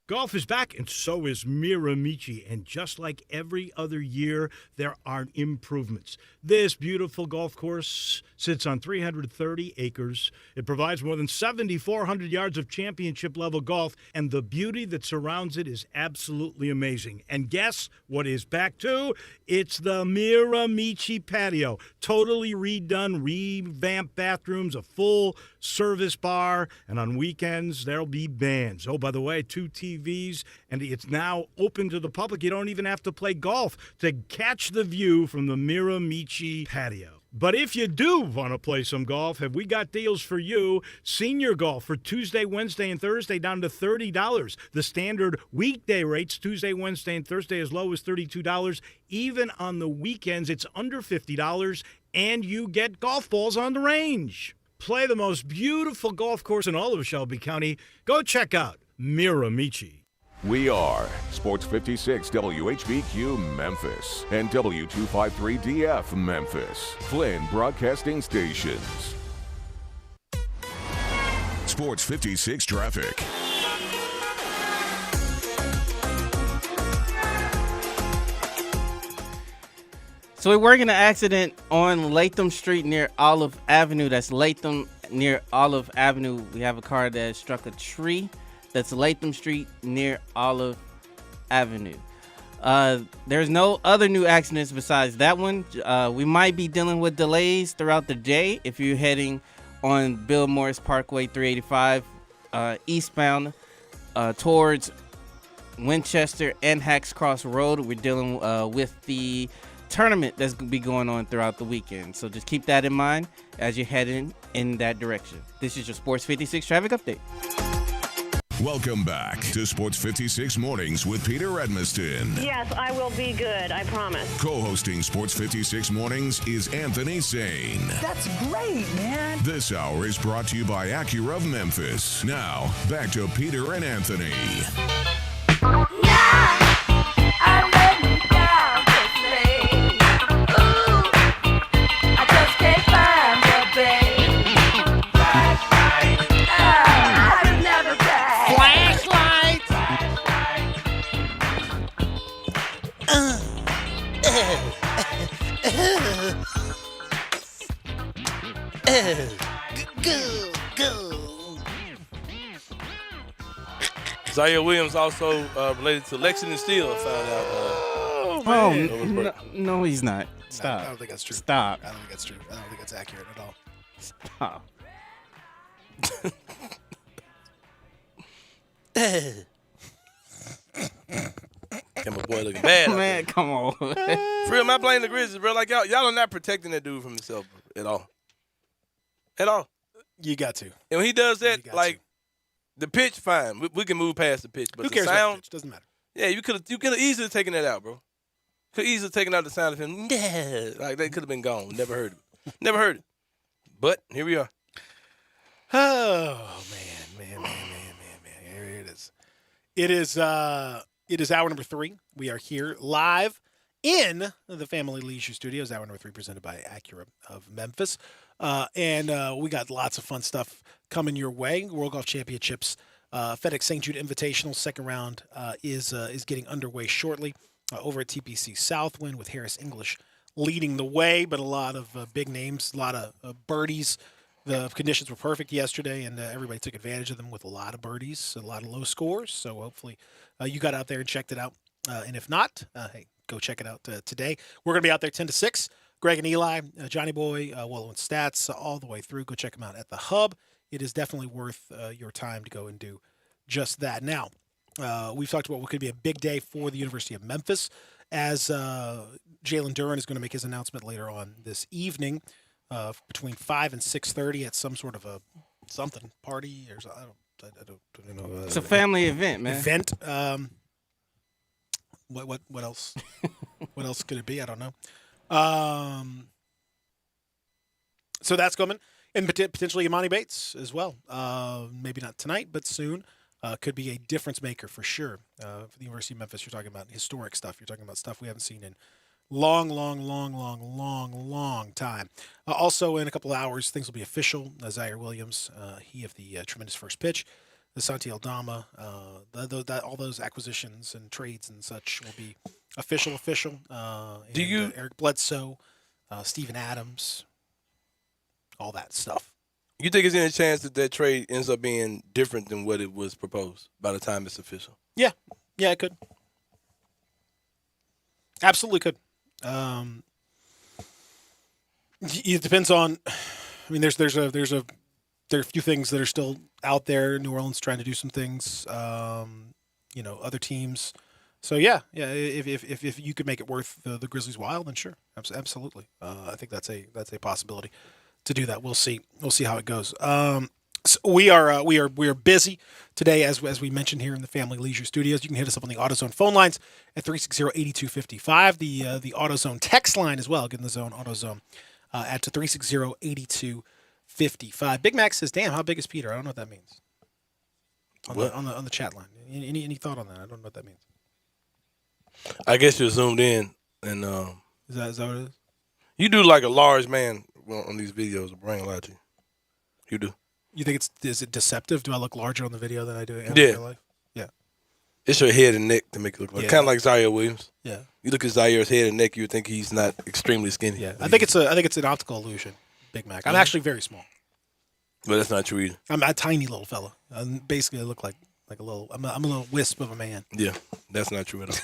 Golf is back, and so is Miramichi. And just like every other year, there are improvements. This beautiful golf course sits on 330 acres. It provides more than 7,400 yards of championship-level golf, and the beauty that surrounds it is absolutely amazing. And guess what is back too? It's the Miramichi patio. Totally redone, revamped bathrooms, a full service bar, and on weekends, there'll be bands. Oh, by the way, 2 TVs, and it's now open to the public. You don't even have to play golf to catch the view from the Miramichi patio. But if you do want to play some golf, have we got deals for you? Senior golf for Tuesday, Wednesday, and Thursday down to $30. The standard weekday rates, Tuesday, Wednesday, and Thursday, as low as $32. Even on the weekends, it's under $50, and you get golf balls on the range. Play the most beautiful golf course in all of Shelby County. Go check out Miramichi. We are Sports 56 WHBQ Memphis and W253DF Memphis, Flynn Broadcasting Stations. Sports 56 traffic. So we were in an accident on Latham Street near Olive Avenue. That's Latham near Olive Avenue. We have a car that struck a tree. That's Latham Street near Olive Avenue. There's no other new accidents besides that one. We might be dealing with delays throughout the day if you're heading on Bill Morris Parkway 385 eastbound towards Winchester and Hacks Cross Road. We're dealing with the tournament that's going to be going on throughout the weekend. So just keep that in mind as you're heading in that direction. This is your Sports 56 traffic update. Welcome back to Sports 56 Mornings with Peter Edmiston. Yes, I will be good, I promise. Co-hosting Sports 56 Mornings is Anthony Sane. That's great, man. This hour is brought to you by Acura of Memphis. Now, back to Peter and Anthony. Zaire Williams also related to Lexington Steele, I found out. No, he's not. Stop. I don't think that's true. Stop. I don't think that's true. I don't think that's accurate at all. Stop. Kemba boy looking bad. Man, come on. For real, I'm not blaming the Grizzlies, bro. Like y'all are not protecting that dude from himself bro, at all. At all. You got to. And when he does that, like the pitch, fine. We can move past the pitch, but Who the cares about sound the pitch? Doesn't matter. Yeah, you could have easily taken that out, bro. Could easily taken out the sound of him. Yeah, like that could have been gone. Never heard it. Never heard it. But here we are. Oh man. Here it is. It is hour number 3. We are here live in the Family Leisure Studios. Hour number 3 presented by Acura of Memphis. And we got lots of fun stuff coming your way. World Golf Championships, FedEx St. Jude Invitational second round is getting underway shortly over at TPC Southwind with Harris English leading the way, but a lot of big names, a lot of birdies. The conditions were perfect yesterday, and everybody took advantage of them with a lot of birdies, a lot of low scores. So hopefully you got out there and checked it out. And if not, hey, go check it out today. We're going to be out there 10 to 6. Greg and Eli, Johnny Boy, Wallow and Stats, all the way through. Go check them out at the Hub. It is definitely worth your time to go and do just that. Now, we've talked about what could be a big day for the University of Memphis as Jalen Duren is going to make his announcement later on this evening between 5 and 6:30 at some sort of a something party or I don't know. It's a family event, man. Event. What else? What else could it be? I don't know. So that's coming. And potentially Imani Bates as well. Maybe not tonight, but soon. Could be a difference maker for sure. For the University of Memphis, you're talking about historic stuff. You're talking about stuff we haven't seen in long time. Also, in a couple of hours, things will be official. Zaire Williams, he of the tremendous first pitch. The Santi Aldama, all those acquisitions and trades and such will be official. Eric Bledsoe, Steven Adams, all that stuff. You think there's any chance that trade ends up being different than what it was proposed by the time it's official? Yeah, it could. Absolutely could. It depends on. I mean, there are a few things that are still out there. New Orleans trying to do some things. Other teams. So yeah. If you could make it worth the Grizzlies' while, then sure, absolutely. I think that's a possibility to do that. We'll see how it goes. So we are busy today, as we mentioned here in the Family Leisure Studios. You can hit us up on the AutoZone phone lines at 360-8255. The AutoZone text line as well. Get in the zone, AutoZone, at 360-8255. Big Mac says, "Damn, how big is Peter?" I don't know what that means. On the chat line. Any thought on that? I don't know what that means. I guess you're zoomed in, and is that what it is? You do like a large man on these videos. Brain lie to you. You do. You think is it deceptive? Do I look larger on the video than I do in Yeah. real life? Yeah. It's your head and neck to make it look like kind of like Zaire Williams. Yeah. You look at Zaire's head and neck, you would think he's not extremely skinny. Yeah. I think it's an optical illusion, Big Mac. I'm actually very small. But that's not true either. I'm a tiny little fella. Basically, I look like a little. I'm a little wisp of a man. Yeah, that's not true at all.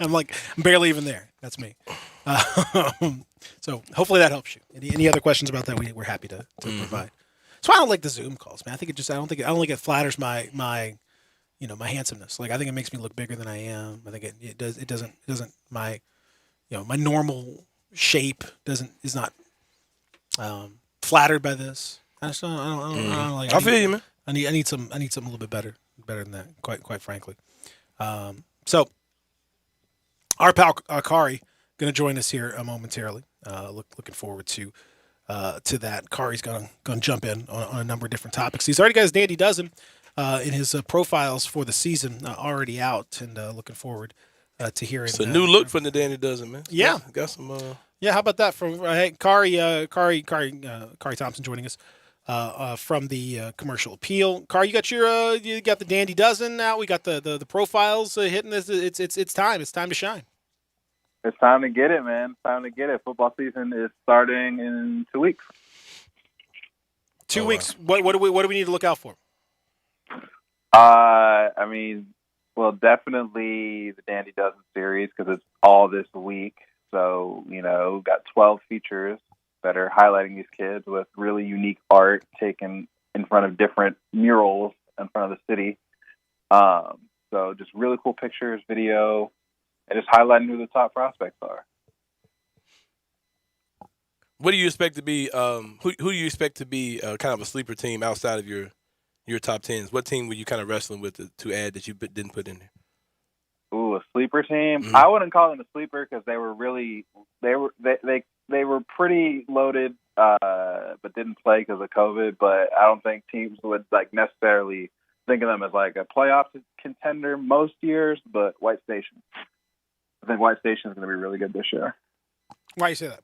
I'm barely even there. That's me. So hopefully that helps you. Any other questions about that? We're happy to provide. So I don't like the Zoom calls, man. I don't think it flatters my my handsomeness. Like I think it makes me look bigger than I am. I think it doesn't my my normal shape is not flattered by this. I don't like. I feel you, man. I need something a little bit better than that. Quite frankly. So our pal Kari going to join us here momentarily. Looking forward to that. Kari's going to jump in on a number of different topics. He's already got his Dandy Dozen in his profiles for the season already out, and looking forward to hearing. It's a new look from the Dandy Dozen, man. Yeah, got some. Yeah, how about that from Kari Thompson joining us from the Commercial Appeal. Kari, you got the Dandy Dozen now. We got the profiles hitting this. It's time. It's time to shine. It's time to get it, man. It's time to get it. Football season is starting in 2 weeks. 2 weeks. What do we need to look out for? Definitely the Dandy Dozen series because it's all this week. So, got 12 features that are highlighting these kids with really unique art taken in front of different murals in front of the city. So just really cool pictures, video, and just highlighting who the top prospects are. What do you expect to be? Who do you expect to be kind of a sleeper team outside of your top tens? What team were you kind of wrestling with to add that you didn't put in there? Ooh, a sleeper team. Mhm. I wouldn't call them a sleeper because they were pretty loaded, but didn't play because of COVID. But I don't think teams would like necessarily think of them as like a playoff contender most years. But White Station, I think White Station is going to be really good this year. Why you say that?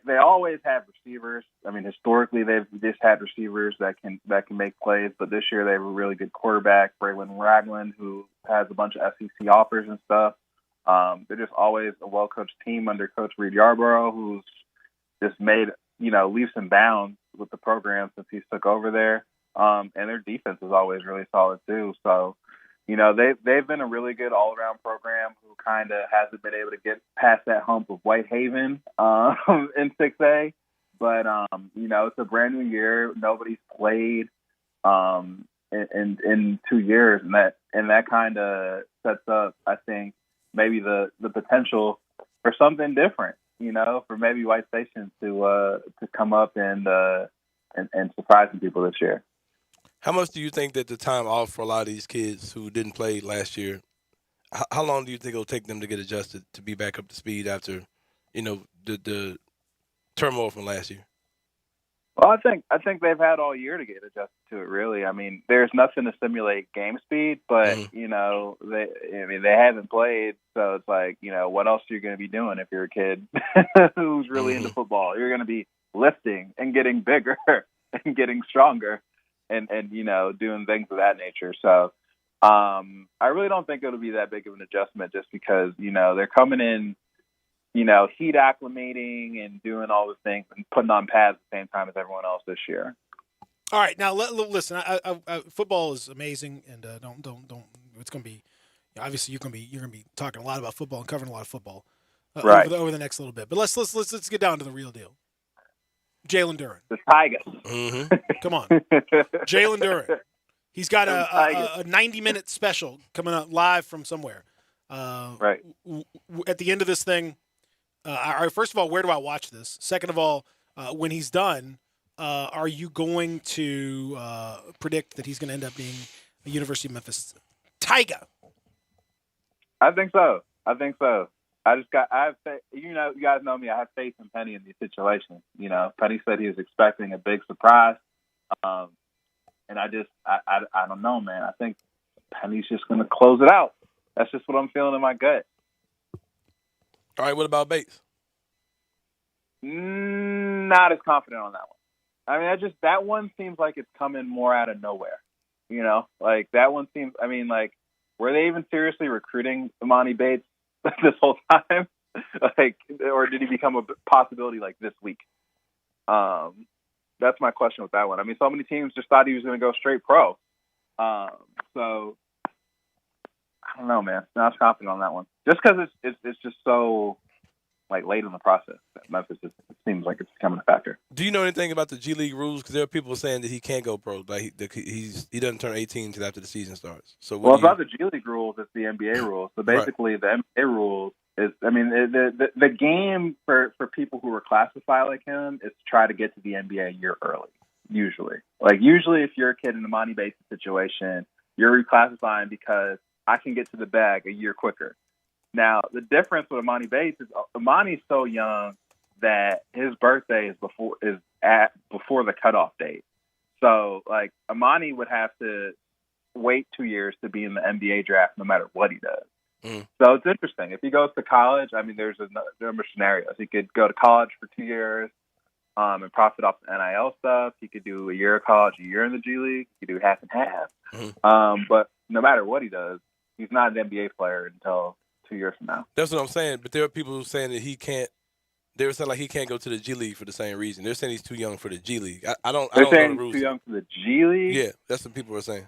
They always have receivers. I mean, historically they've just had receivers that can make plays, but this year they have a really good quarterback, Braylon Ragland, who has a bunch of SEC offers and stuff. They're just always a well-coached team under Coach Reed Yarborough, who's just made, leaps and bounds with the program since he took over there. And their defense is always really solid too. So, they've been a really good all-around program who kind of hasn't been able to get past that hump of Whitehaven in 6A. But, it's a brand new year. Nobody's played in 2 years, and that kind of sets up, I think, maybe the potential for something different, for maybe White Station to come up and surprise some people this year. How much do you think that the time off for a lot of these kids who didn't play last year, how long do you think it'll take them to get adjusted to be back up to speed after, the turmoil from last year? Well, I think they've had all year to get adjusted to it. Really, I mean, there's nothing to simulate game speed, but they haven't played, so it's like, what else are you going to be doing if you're a kid who's really into football? You're going to be lifting and getting bigger and getting stronger. And doing things of that nature. So I really don't think it'll be that big of an adjustment just because, they're coming in, heat acclimating and doing all the things and putting on pads at the same time as everyone else this year. All right, now listen. Football is amazing, and don't. It's going to be obviously you're going to be talking a lot about football and covering a lot of football right. over the next little bit. But let's get down to the real deal. Jalen Duren. The Tigers. Mm-hmm. Come on. Jalen Duren. He's got a 90-minute special coming up live from somewhere. Right. At the end of this thing, first of all, where do I watch this? Second of all, when he's done, are you going to predict that he's going to end up being a University of Memphis Tiger? I think so. You guys know me. I have faith in Penny in these situations. Penny said he was expecting a big surprise. And I don't know, man. I think Penny's just going to close it out. That's just what I'm feeling in my gut. All right. What about Bates? Not as confident on that one. I mean, that one seems like it's coming more out of nowhere. Like that one seems, were they even seriously recruiting Imani Bates this whole time? Or did he become a possibility like this week? That's my question with that one. I mean, so many teams just thought he was going to go straight pro. So I don't know, man. Not as confident on that one. Just because it's just so late in the process that Memphis it seems like it's becoming a factor. Do you know anything about the G League rules? Because there are people saying that he can't go pro. Like he doesn't turn 18 until after the season starts. So it's not the G League rules; it's the NBA rules. So basically, the NBA rules is, the game for people who were classified like him is to try to get to the NBA a year early. Usually, if you're a kid in a Imani Bates situation, you're reclassifying because I can get to the bag a year quicker. Now, the difference with Imani Bates is Imani's so young that his birthday is before the cutoff date. So, Imani would have to wait 2 years to be in the NBA draft no matter what he does. Mm. So it's interesting. If he goes to college, there's a number of scenarios. He could go to college for 2 years and profit off the NIL stuff. He could do a year of college, a year in the G League. He could do half and half. Mm. But no matter what he does, he's not an NBA player until 2 years from now. That's what I'm saying. But there are people who are saying that he can't. They were saying he can't go to the G League for the same reason. They're saying he's too young for the G League. I don't know the rules. Too young for the G League? Yeah, that's what people are saying.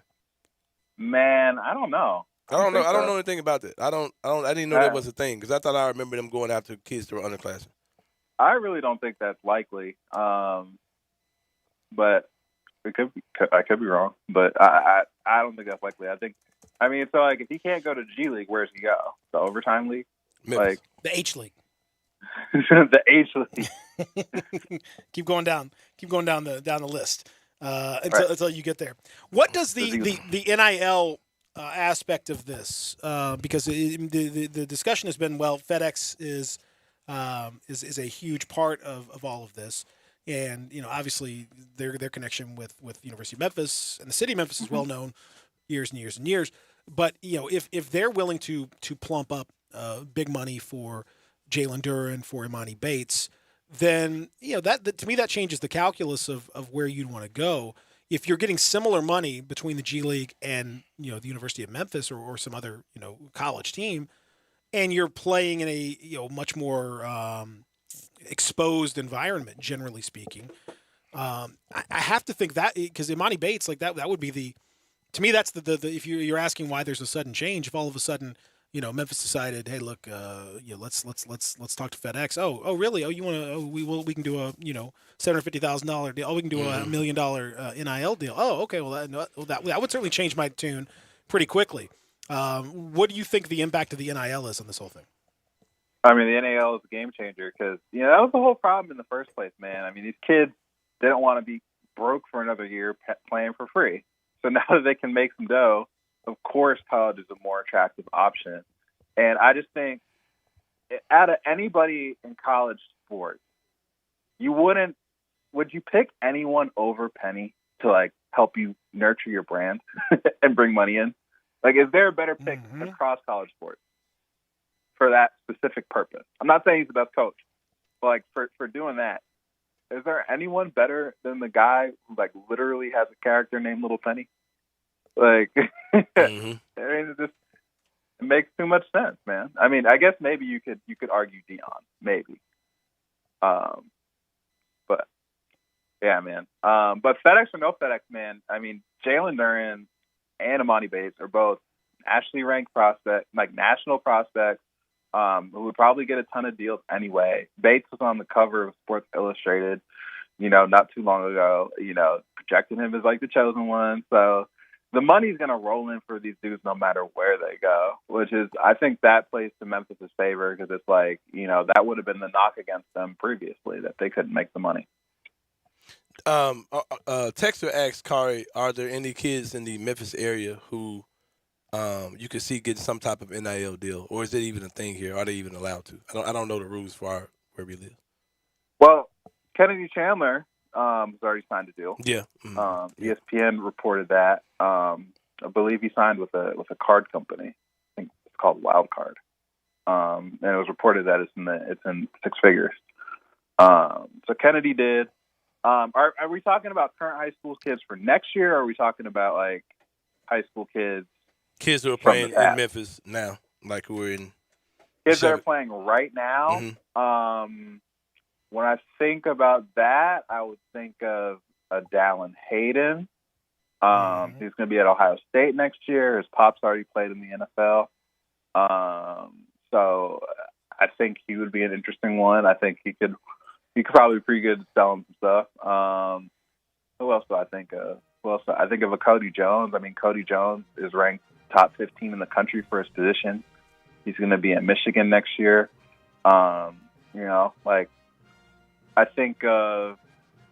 Man, I don't know. I don't know. I don't know anything about that. I didn't know that was a thing because I thought I remember them going after kids that were underclassmen. I really don't think that's likely. But I could be wrong, but I don't think that's likely. I mean, so like if he can't go to G League, where's he go? The overtime league, Memphis. The H League. The H League. Keep going down the list until you get there. What does the NIL aspect of this? Because the discussion has been, well, FedEx is a huge part of all of this. And, obviously their connection with University of Memphis and the city of Memphis is well known years and years and years. But, if they're willing to plump up big money for Jalen Duren, for Imani Bates, then, that to me, that changes the calculus of where you'd want to go. If you're getting similar money between the G League and, the University of Memphis or some other, college team, and you're playing in a, much more exposed environment, generally speaking, I have to think that, because Imani Bates, like that would be to me, that's the if you're asking why there's a sudden change, if all of a sudden, Memphis decided, hey, look, let's talk to FedEx. Oh, really? Oh, you want to? Oh, we can do a $750,000 deal. Oh, we can do a $1 million NIL deal. Oh, okay. Well, that would certainly change my tune pretty quickly. What do you think the impact of the NIL is on this whole thing? I mean, the NIL is a game changer because that was the whole problem in the first place, man. I mean, these kids didn't want to be broke for another year playing for free. So now that they can make some dough, of course, college is a more attractive option. And I just think out of anybody in college sports, would you pick anyone over Penny to like help you nurture your brand and bring money in? Like, is there a better pick across college sports for that specific purpose? I'm not saying he's the best coach, but like for doing that, is there anyone better than the guy who like literally has a character named Little Penny? Like, I mean, it makes too much sense, man. I mean, I guess maybe you could argue Dion, maybe. But yeah, man. But FedEx or no FedEx, man. I mean, Jalen Duren and Imani Bates are both nationally ranked prospects, like national prospects, who would probably get a ton of deals anyway. Bates was on the cover of Sports Illustrated, not too long ago, projecting him as like the chosen one. So the money's going to roll in for these dudes no matter where they go, which is, I think that plays to Memphis' favor because it's like, that would have been the knock against them previously, that they couldn't make the money. Texter asked Kari, are there any kids in the Memphis area who you could see getting some type of NIL deal, or is it even a thing here? Are they even allowed to? I don't know the rules for where we live. Well, Kennedy Chandler has already signed a deal. Yeah. ESPN reported that. I believe he signed with a card company. I think it's called Wild Card. And it was reported that it's in six figures. So Kennedy did. Are we talking about current high school kids for next year, or are we talking about like high school kids? Kids who are playing in Memphis now, like who are in kids that are playing right now. When I think about that, I would think of a Dallin Hayden. He's going to be at Ohio State next year. His pop's already played in the NFL. So I think he would be an interesting one. I think he could probably be pretty good at selling some stuff. Who else do I think of? I think of a Cody Jones. I mean, Cody Jones is ranked top 15 in the country for his position. He's going to be at Michigan next year. I think of,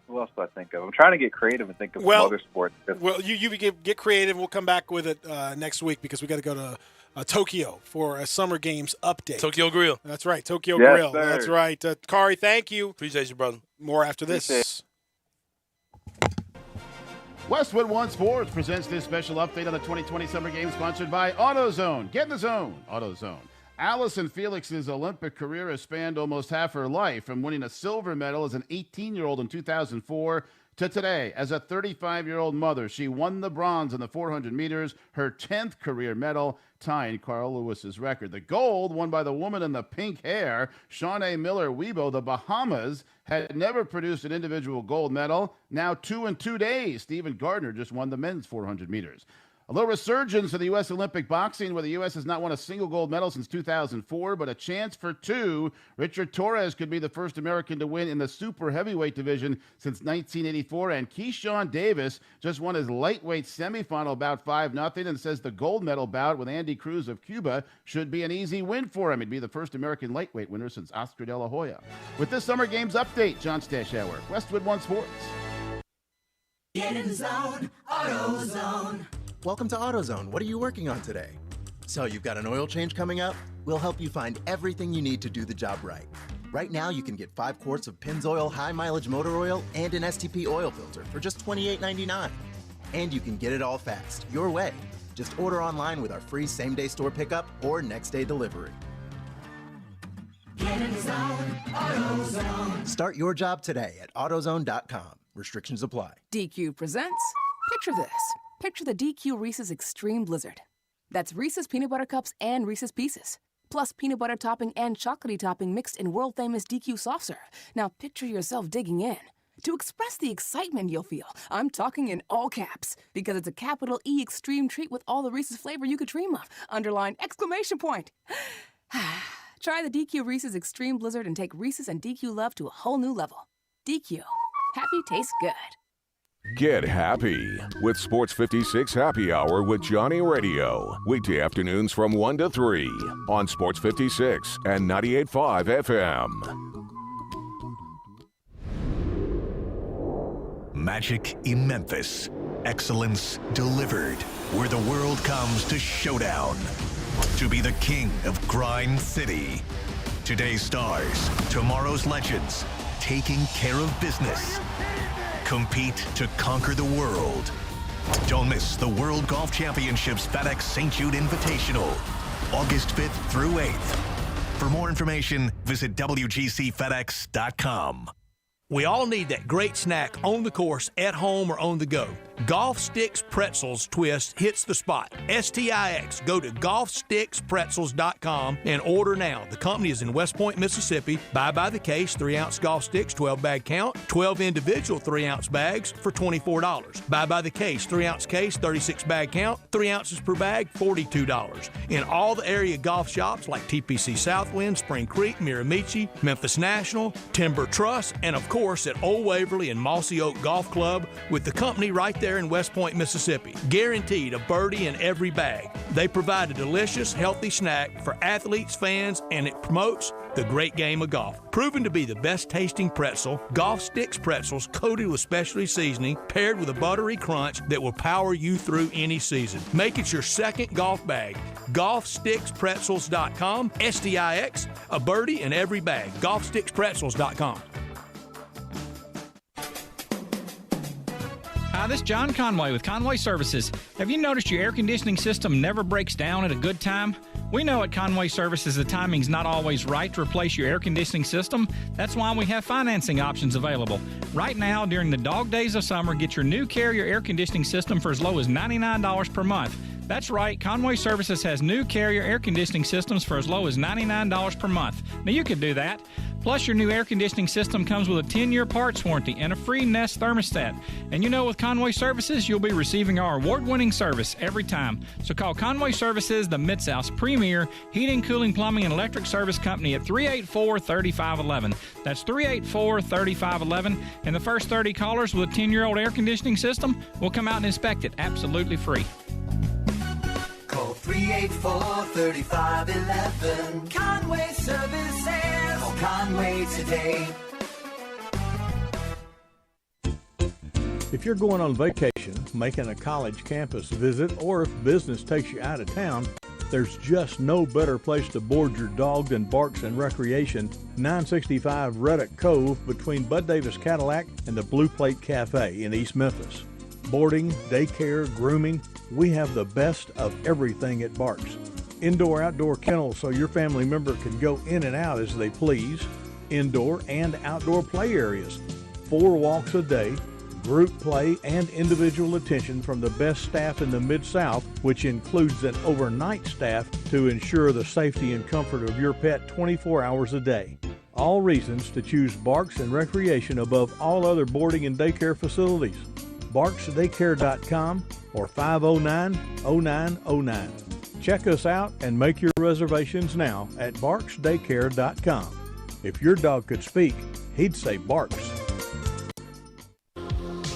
who else do I think of? I'm trying to get creative and think of some other sports. Well, you get creative. We'll come back with it next week because we got to go to Tokyo for a Summer Games update. Tokyo Grill. That's right, Tokyo Grill. Sir. That's right. Kari, thank you. Appreciate you, brother. More after this. Westwood One Sports presents this special update on the 2020 Summer Games sponsored by AutoZone. Get in the zone. AutoZone. Allison Felix's Olympic career has spanned almost half her life, from winning a silver medal as an 18-year-old in 2004 to today as a 35-year-old mother. She won the bronze in the 400 meters, her 10th career medal, tying Carl Lewis's record. The gold, won by the woman in the pink hair, Shawnee Miller-Weibo. The Bahamas had never produced an individual gold medal. Now 2 in 2 days. Stephen Gardner just won the men's 400 meters. A little resurgence of the U.S. Olympic boxing, where the U.S. has not won a single gold medal since 2004, but a chance for two. Richard Torres could be the first American to win in the super heavyweight division since 1984, and Keyshawn Davis just won his lightweight semifinal bout 5-0 and says the gold medal bout with Andy Cruz of Cuba should be an easy win for him. He'd be the first American lightweight winner since Oscar De La Hoya. With this Summer Games update, John Stashower, Westwood One Sports. Get in the zone, AutoZone. Welcome to AutoZone. What are you working on today? So you've got an oil change coming up? We'll help you find everything you need to do the job right. Right now, you can get 5 quarts of Pennzoil high mileage motor oil and an STP oil filter for just $28.99. And you can get it all fast, your way. Just order online with our free same-day store pickup or next-day delivery. Get in the zone, AutoZone. Start your job today at AutoZone.com. Restrictions apply. DQ presents, picture this. Picture the DQ Reese's Extreme Blizzard. That's Reese's Peanut Butter Cups and Reese's Pieces, plus peanut butter topping and chocolatey topping mixed in world-famous DQ soft serve. Now picture yourself digging in. To express the excitement you'll feel, I'm talking in all caps, because it's a capital E extreme treat with all the Reese's flavor you could dream of. Underline exclamation point. Try the DQ Reese's Extreme Blizzard and take Reese's and DQ love to a whole new level. DQ. Happy tastes good. Get happy with Sports 56 Happy Hour with Johnny Radio. Weekday afternoons from 1 to 3 on Sports 56 and 98.5 FM. Magic in Memphis. Excellence delivered. Where the world comes to showdown. To be the king of Grind City. Today's stars, tomorrow's legends. Taking care of business. Compete to conquer the world. Don't miss the World Golf Championships FedEx St. Jude Invitational, August 5th through 8th. For more information, visit WGCFedEx.com. We all need that great snack on the course, at home, or on the go. Golf Sticks Pretzels Twist hits the spot. STIX. Go to golfstickspretzels.com and order now. The company is in West Point, Mississippi. Buy by the case, 3-ounce golf sticks, 12-bag count, 12 individual 3-ounce bags for $24. Buy by the case, 3-ounce case, 36-bag count, 3 ounces per bag, $42. In all the area golf shops like TPC Southwind, Spring Creek, Miramichi, Memphis National, Timber Trust, and of course at Old Waverly and Mossy Oak Golf Club with the company right there in West Point, Mississippi. Guaranteed a birdie in every bag. They provide a delicious, healthy snack for athletes, fans, and it promotes the great game of golf. Proven to be the best tasting pretzel, Golf Sticks Pretzels coated with specialty seasoning, paired with a buttery crunch that will power you through any season. Make it your second golf bag. GolfSticksPretzels.com, STIX, a birdie in every bag. GolfSticksPretzels.com. Hi, this is John Conway with Conway Services. Have you noticed your air conditioning system never breaks down at a good time? We know at Conway Services the timing's not always right to replace your air conditioning system. That's why we have financing options available. Right now, during the dog days of summer, get your new Carrier air conditioning system for as low as $99 per month. That's right, Conway Services has new Carrier air conditioning systems for as low as $99 per month. Now you could do that. Plus, your new air conditioning system comes with a 10-year parts warranty and a free Nest thermostat. And you know, with Conway Services, you'll be receiving our award-winning service every time. So call Conway Services, the Mid-South's premier heating, cooling, plumbing, and electric service company at 384-3511. That's 384-3511. And the first 30 callers with a 10-year-old air conditioning system will come out and inspect it absolutely free. Call 384-3511. Conway Services. Call Conway today. If you're going on vacation, making a college campus visit, or if business takes you out of town, there's just no better place to board your dog than Barks and Recreation, 965 Reddick Cove between Bud Davis Cadillac and the Blue Plate Cafe in East Memphis. Boarding, daycare, grooming, we have the best of everything at Barks. Indoor-outdoor kennels so your family member can go in and out as they please. Indoor and outdoor play areas. 4 walks a day, group play, and individual attention from the best staff in the Mid-South, which includes an overnight staff to ensure the safety and comfort of your pet 24 hours a day. All reasons to choose Barks and Recreation above all other boarding and daycare facilities. barksdaycare.com or 509-0909. Check us out and make your reservations now at barksdaycare.com. If your dog could speak, he'd say barks.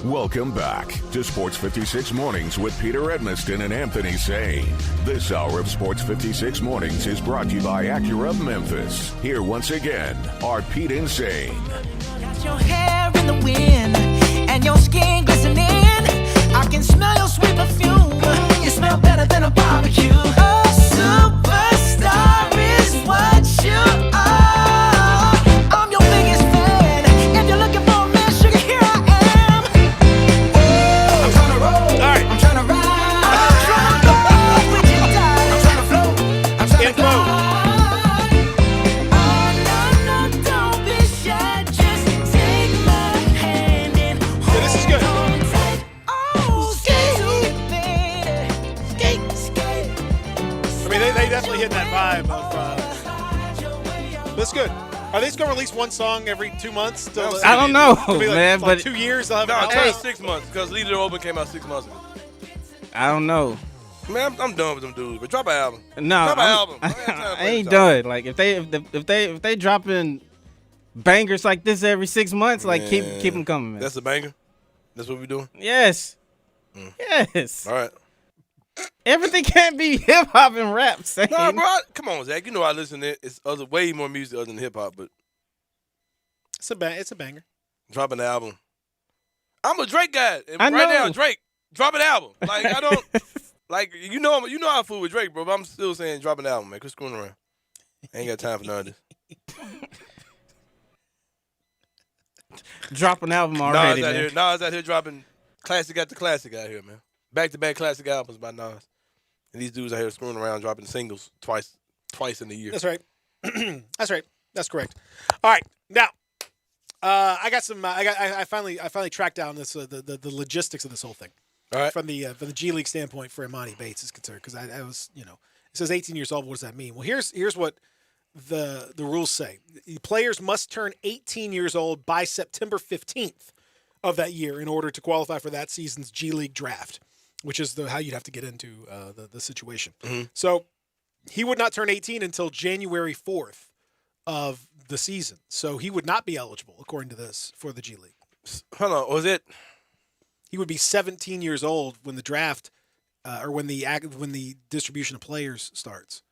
Welcome back to Sports 56 Mornings with Peter Edmiston and Anthony Sane. This hour of Sports 56 Mornings is brought to you by Acura of Memphis. Here once again are Pete and Sane. Got your hair in the wind and your skin glistening. I can smell your sweet perfume. You smell better than a barbecue. A superstar is what you are. I'm your biggest fan. If you're looking for a man, sugar, here I am. Oh, I'm trying to roll. All right. I'm trying to ride. I'm trying to go with you, darling. I'm trying to float. I'm trying to go. They definitely hit that vibe of. That's good. Are they just gonna release one song every 2 months? I don't know, man. Like But 2 years. They'll have No, an hey, album. 6 months because Leader Open came out 6 months ago. I don't know. Man, I'm done with them dudes. But drop an album. No, drop an album. I ain't done. Like if they dropping bangers like this every 6 months, like keep them coming, man. That's a banger. That's what we doing. Yes. Yes. All right. Everything can't be hip hop and rap. Same. No, bro. Come on, Zach. You know I listen to it. It's way more music other than hip hop, but It's a banger. drop an album. I'm a Drake guy. And I right know. now, Drake, drop an album. Like I don't like you know I fool with Drake, bro. But I'm still saying drop an album, man. Quit screwing around. I ain't got time for none of this. Drop an album already, man. Nas out here dropping classic after classic out here, man. Back-to-back classic albums by Nas. And these dudes out here screwing around dropping singles twice in the year. That's right. That's right. That's correct. All right. Now, I got some. I finally tracked down this the logistics of this whole thing. All right. From the G League standpoint for Imani Bates is concerned, because I was, it says 18 years old. What does that mean? Well, here's what the rules say. The players must turn 18 years old by September 15th of that year in order to qualify for that season's G League draft, which is how you'd have to get into the situation. Mm-hmm. So he would not turn 18 until January 4th of the season. So he would not be eligible, according to this, for the G League. Hold on. Was it? He would be 17 years old when the draft or when the distribution of players starts.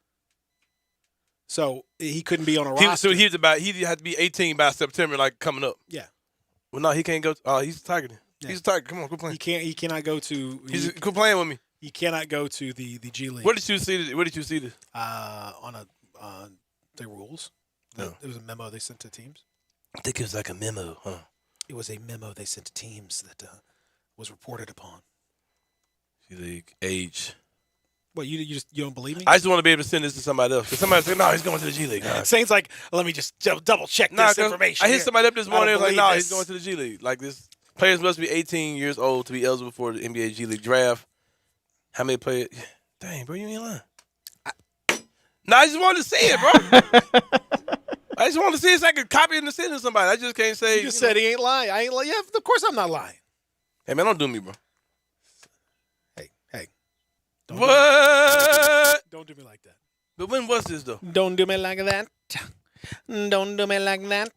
So he couldn't be on a roster. So he had to be 18 by September, like coming up. Yeah. Well, no, he can't go. Oh, he's a Tiger. Yeah. He's a Tiger. Come on, quit playing. He cannot go to. Quit playing with me. He cannot go to the G League. Where did you see this? On the rules. No. It was a memo they sent to teams. I think it was like a memo, huh? It was a memo they sent to teams that was reported upon. G League age. What, you don't believe me? I just want to be able to send this to somebody else. Because somebody said, no, he's going to the G League. Saints like, let me just double check this information. I hit somebody up this morning. It was like, no, this. he's going to the G League. Like this, players must be 18 years old to be eligible for the NBA G League draft. How many players? Dang, bro, you ain't lying. No, I just wanted to see it, bro. I just wanted to see it so I could copy it and send it to somebody. I just can't say. You just said he ain't lying. I ain't lying. Yeah, of course I'm not lying. Hey, man, don't do me, bro. Hey. What? Don't do me like that. But when was this, though? Don't do me like that. Don't do me like that.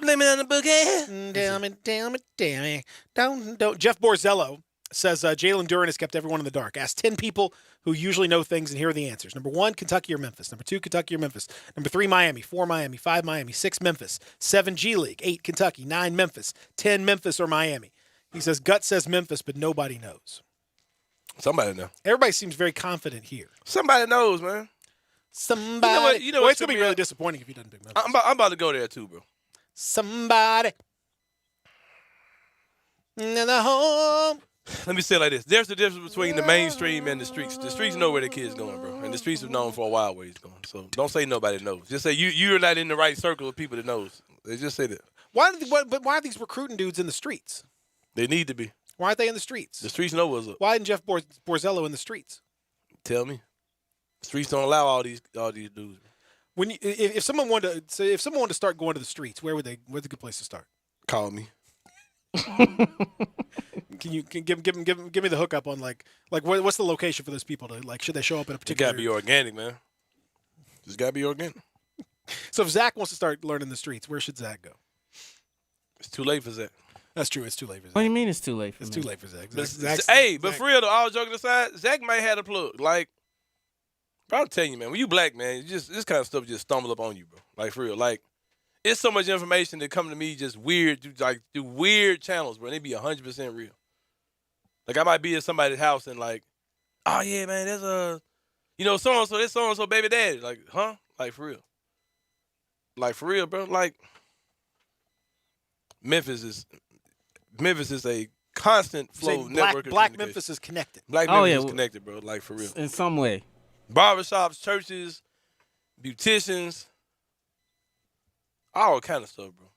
Blame it on the boogie. Damn it. Don't. Jeff Borzello says Jalen Duren has kept everyone in the dark. Ask 10 people who usually know things, and here are the answers. Number 1, Kentucky or Memphis. Number 2, Kentucky or Memphis. Number 3, Miami. 4, Miami. 5, Miami. 6, Memphis. 7, G League. 8, Kentucky. 9, Memphis. 10, Memphis or Miami. He says Gut says Memphis, but nobody knows. Somebody knows. Everybody seems very confident here. Somebody knows, man. Somebody. You know what it's going to be really disappointing if he doesn't pick Memphis. I'm about to go there, too, bro. Somebody. In the home. Let me say it like this. There's a difference between the mainstream and the streets. The streets know where the kid's going, bro. And the streets have known for a while where he's going. So don't say nobody knows. Just say you're not in the right circle of people that knows. They just say that. Why are these recruiting dudes in the streets? They need to be. Why aren't they in the streets? The streets know what's up. Why isn't Jeff Borzello in the streets? Tell me. The streets don't allow all these dudes. When if someone wanted to start going to the streets, where's a good place to start? Call me. Can you give me the hookup on like what's the location for those people to like? Should they show up in a It particular? gotta be organic, man. Just gotta be organic. So if Zach wants to start learning the streets, where should Zach go? It's too late for Zach. That's true. It's too late for Zach. What do you mean it's too late for It's me? too late for Zach. But Zach's- but for real though, all joking aside, Zach might have a plug. Like, bro, I'm telling you, man, when you black, man, you just this kind of stuff just stumble up on you, bro. Like for real, like it's so much information that come to me just weird, through weird channels, bro. And they be 100% real. Like I might be at somebody's house and like, oh yeah, man, there's a, so and so, this so and so baby daddy. Like, huh? Like for real. Like for real, bro. Like Memphis is a constant flow Say network. Black of Memphis is connected. Black Oh, Memphis yeah. is connected, bro. Like for real. In some way. Barbershops, churches, beauticians, all kind of stuff, bro.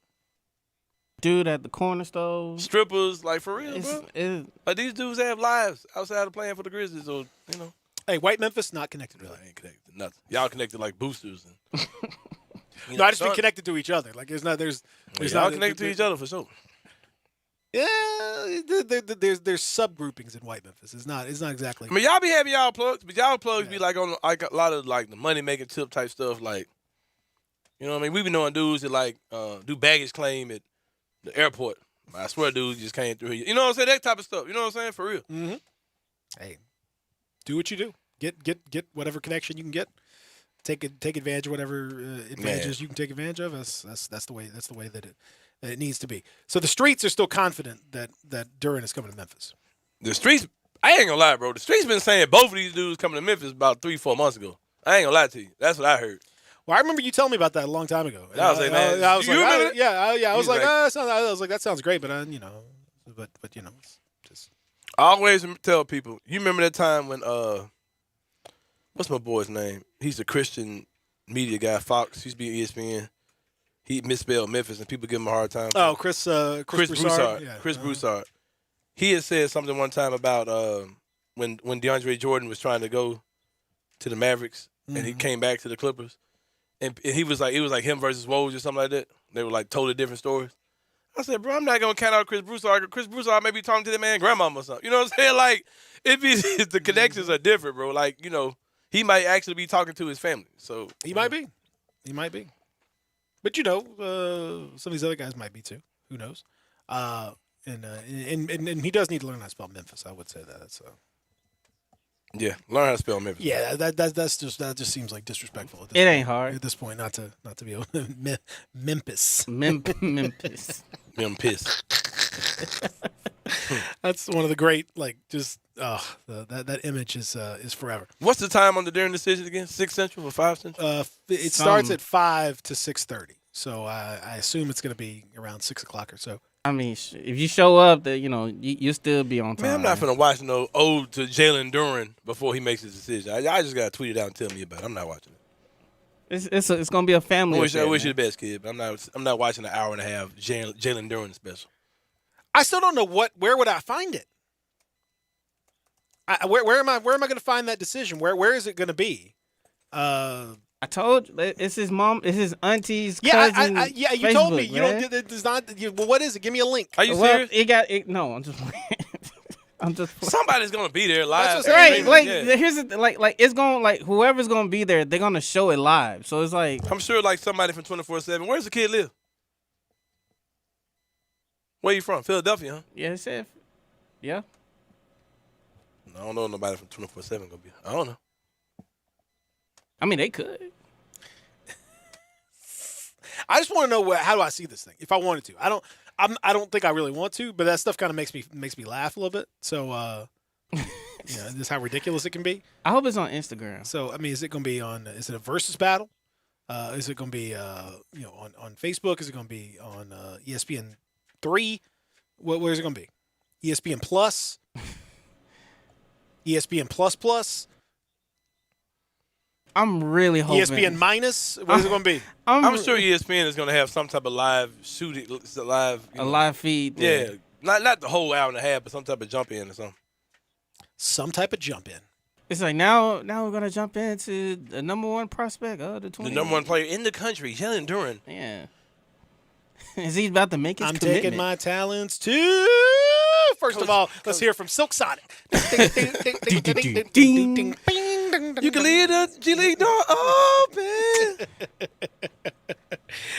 Dude at the corner store. Strippers, like for real, It's- bro. it's- Like these dudes have lives outside of playing for the Grizzlies, or Hey, White Memphis not connected really. ain't connected to nothing. Y'all connected like boosters. And, No, I just mean connected to each other. Like there's Y'all not connected to each other for sure. Yeah, there's subgroupings in White Memphis. It's not exactly. I mean, y'all be having y'all plugs, but y'all plugs be like on like a lot of like the money making tip type stuff. Like, you know what I mean? We be knowing dudes that like do baggage claim at the airport. I swear, dude just came through here. You know what I'm saying? That type of stuff. You know what I'm saying? For real. Mm-hmm. Hey, do what you do. Get whatever connection you can get. Take advantage of whatever advantages you can take advantage of. That's the way that it needs to be. So the streets are still confident that Duren is coming to Memphis. The streets, I ain't gonna lie, bro. The streets been saying both of these dudes coming to Memphis about 3-4 months ago. I ain't gonna lie to you. That's what I heard. Well, I remember you telling me about that a long time ago. I was like, man, I was you like, remember that? yeah. I was He's like, like- I was like, that sounds great, but it's just. I always tell people, you remember that time when what's my boy's name? He's a Christian media guy, Fox. He used to be ESPN. He misspelled Memphis, and people give him a hard time. Oh, Chris Broussard. Yeah. Chris Broussard. He had said something one time about when DeAndre Jordan was trying to go to the Mavericks, and he came back to the Clippers, and he was like, it was like him versus Woj or something like that. They were like totally different stories. I said, bro, I'm not gonna count out Chris Broussard. Chris Broussard may be talking to that man grandmama or something. You know what I'm saying? Like, the connections are different, bro. Like, he might actually be talking to his family. So He might be. But some of these other guys might be too. Who knows? And he does need to learn how to spell Memphis. I would say that. That's yeah, learn how to spell Memphis. yeah. That just seems like disrespectful. At this It point. ain't hard. At this point, not to be able to Memphis. Memphis. Memphis. That's one of the great that image is forever. What's the time on the Duren decision again? 6 Central or 5 Central? It starts at 5 to 6:30. So I assume it's going to be around 6 o'clock or so. I mean, if you show up, that you still be on time. Man, I'm not finna watch no ode to Jalen Duren before he makes his decision. I just gotta tweet it out and tell me about it. I'm not watching it. It's gonna be a family. I wish affair, you man. the best, kid. But I'm not watching an hour and a half Jalen Duren special. I still don't know where would I find it. Where am I going to find that decision? Where is it going to be? I told you, it's his mom, it's his auntie's Yeah, cousin. yeah. You told me Facebook, you man. don't. It's not. Well, what is it? Give me a link. Are you Well, serious? No, I'm just. I'm just. Somebody's gonna be there live. That's what I'm Right, saying. like Yeah. here's the like it's going like whoever's gonna be there, they're gonna show it live. So it's like I'm sure like somebody from 24/7. Where's the kid live? Where you from? Philadelphia, huh? yeah, it said, yeah. I don't know nobody from 24/7 gonna be. I don't know. I mean, they could. I just want to know how do I see this thing if I wanted to. I don't think I really want to, but that stuff kind of makes me laugh a little bit. So this is how ridiculous it can be. I hope it's on Instagram. So I mean, is it going to be on? Is it a versus battle? Is it going to be on Facebook? Is it going to be on ESPN 3? Where is it going to be? ESPN Plus? ESPN Plus? I'm really hoping ESPN Minus? What is it going to be? I'm sure ESPN is gonna have some type of live shooting, live a live feed. Yeah, not the whole hour and a half, but some type of jump in or something. Some type of jump in. It's like now we're gonna jump into the number one prospect of the 20. The number one player in the country, Jalen Duren. Yeah. Is he about to make his I'm commitment? taking my talents too First of all, let's hear from Silk Sonic. You can leave the G League door open.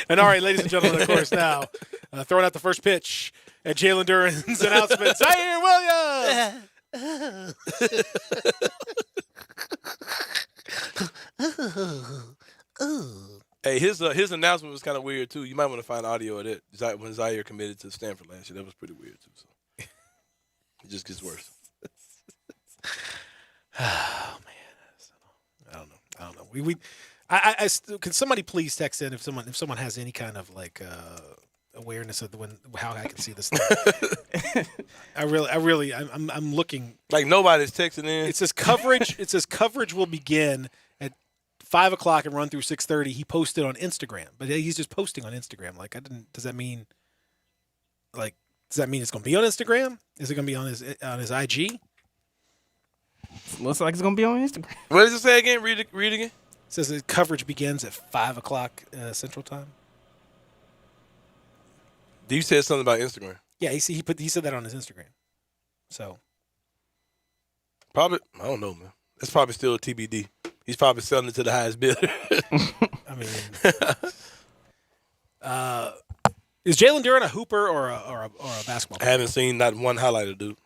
And all right, ladies and gentlemen, of course, now throwing out the first pitch at Jalen Duren's announcement, Zaire Williams. Hey, his announcement was kind of weird too. You might want to find audio of it when Zaire committed to Stanford last year. That was pretty weird too. So it just gets worse. Oh man, I don't know. Can somebody please text in if someone has any kind of like awareness of how I can see this thing. I'm looking like nobody's texting in. It says coverage will begin at 5 o'clock and run through 6:30. He posted on Instagram, but he's just posting on Instagram. Like does that mean it's going to be on Instagram? Is it going to be on his IG? Looks like it's going to be on Instagram. What does it say again? Read it again. It says the coverage begins at 5 o'clock Central Time. You said something about Instagram. Yeah, he said that on his Instagram. So probably, I don't know, man. That's probably still a TBD. He's probably selling it to the highest bidder. I mean, is Jalen Duren a hooper or a basketball player? I haven't seen not one highlighter, dude.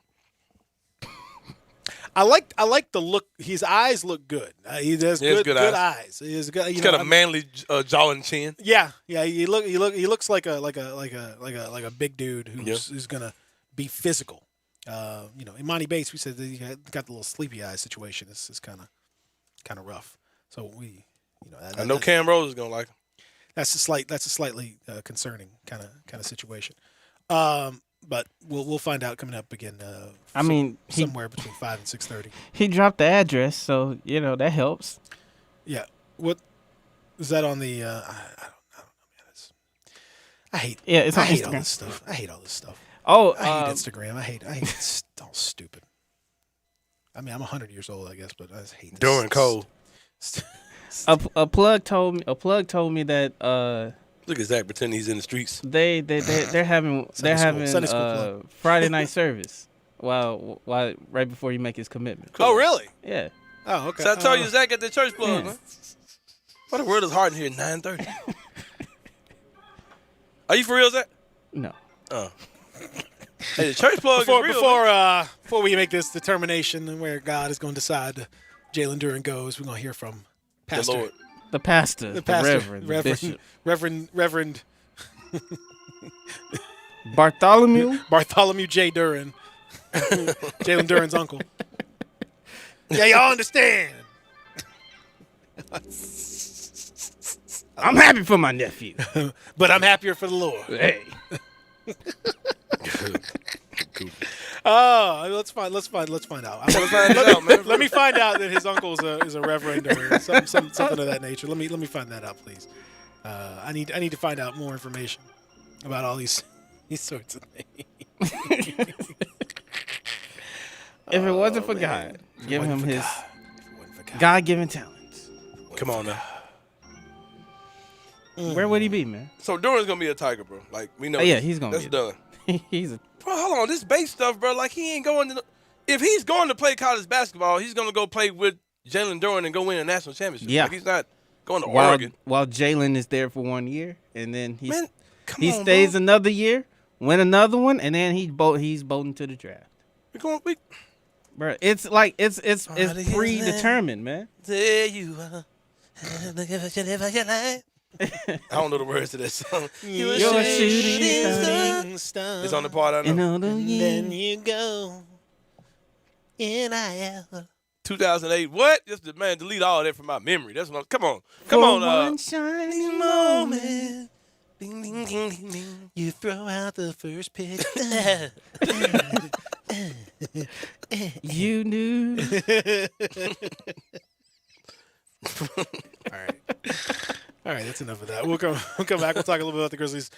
I like the look. His eyes look good. He has good eyes. He's got a manly jaw and chin. Yeah. He looks like a big dude who's gonna be physical. Imani Bates, we said that he got the little sleepy eye situation. This is kind of rough. So I know Cam Rose is gonna like him. That's a slightly concerning kind of situation. But we'll find out coming up again. Somewhere between 5 and 6:30. He dropped the address, so that helps. Yeah. What is that on the? I don't know, man. I hate. Yeah, it's on I hate Instagram. all this stuff. I hate all this stuff. Oh, I hate Instagram. I hate it's all stupid. I mean, I'm 100 years old, I guess, but I just hate this. During Cole. A plug told me that look at Zach pretending he's in the streets. They're having Friday night service while right before you make his commitment. Oh, really? Yeah. Oh, okay. So I told you Zach at the church plug, man. What the world is hard in here at 9:30? Are you for real, Zach? No. Oh. Hey, the church plug is real. Before we make this determination where God is going to decide Jalen Duren goes, we're going to hear from Pastor. The Lord. The pastor. The Reverend Bartholomew J. Duren. Jalen Duren's uncle. Yeah, y'all understand. I'm happy for my nephew. But I'm happier for the Lord. Hey. Oh, let's find out. Let me find out that his uncle is a reverend or something of that nature. Let me find that out, please. I need to find out more information about all these sorts of things. If it wasn't for God, give him his God-given talents. Come on now. Where would he be, man? So Duren's gonna be a Tiger, bro. Like we know. Oh, yeah, he's gonna. That's done. He's a. Bro, hold on. This base stuff, bro. Like he ain't going to. If he's going to play college basketball, he's gonna go play with Jalen Duren and go win a national championship. Yeah. Like he's not going to Oregon. While Jalen is there for 1 year, and then he on, stays bro. another year, win another one, and then he's bolting to the draft. Bro, it's like it's predetermined, man. There you are. I don't know the words to that song. You're a shooting star. It's on the part I know. Then you go. NIL. 2008. What? Just delete all that from my memory. That's what. Come on. One shiny moment. Ding, ding, ding, ding, ding. You throw out the first pitch. You knew. All right, that's enough of that. We'll come back. We'll talk a little bit about the Grizzlies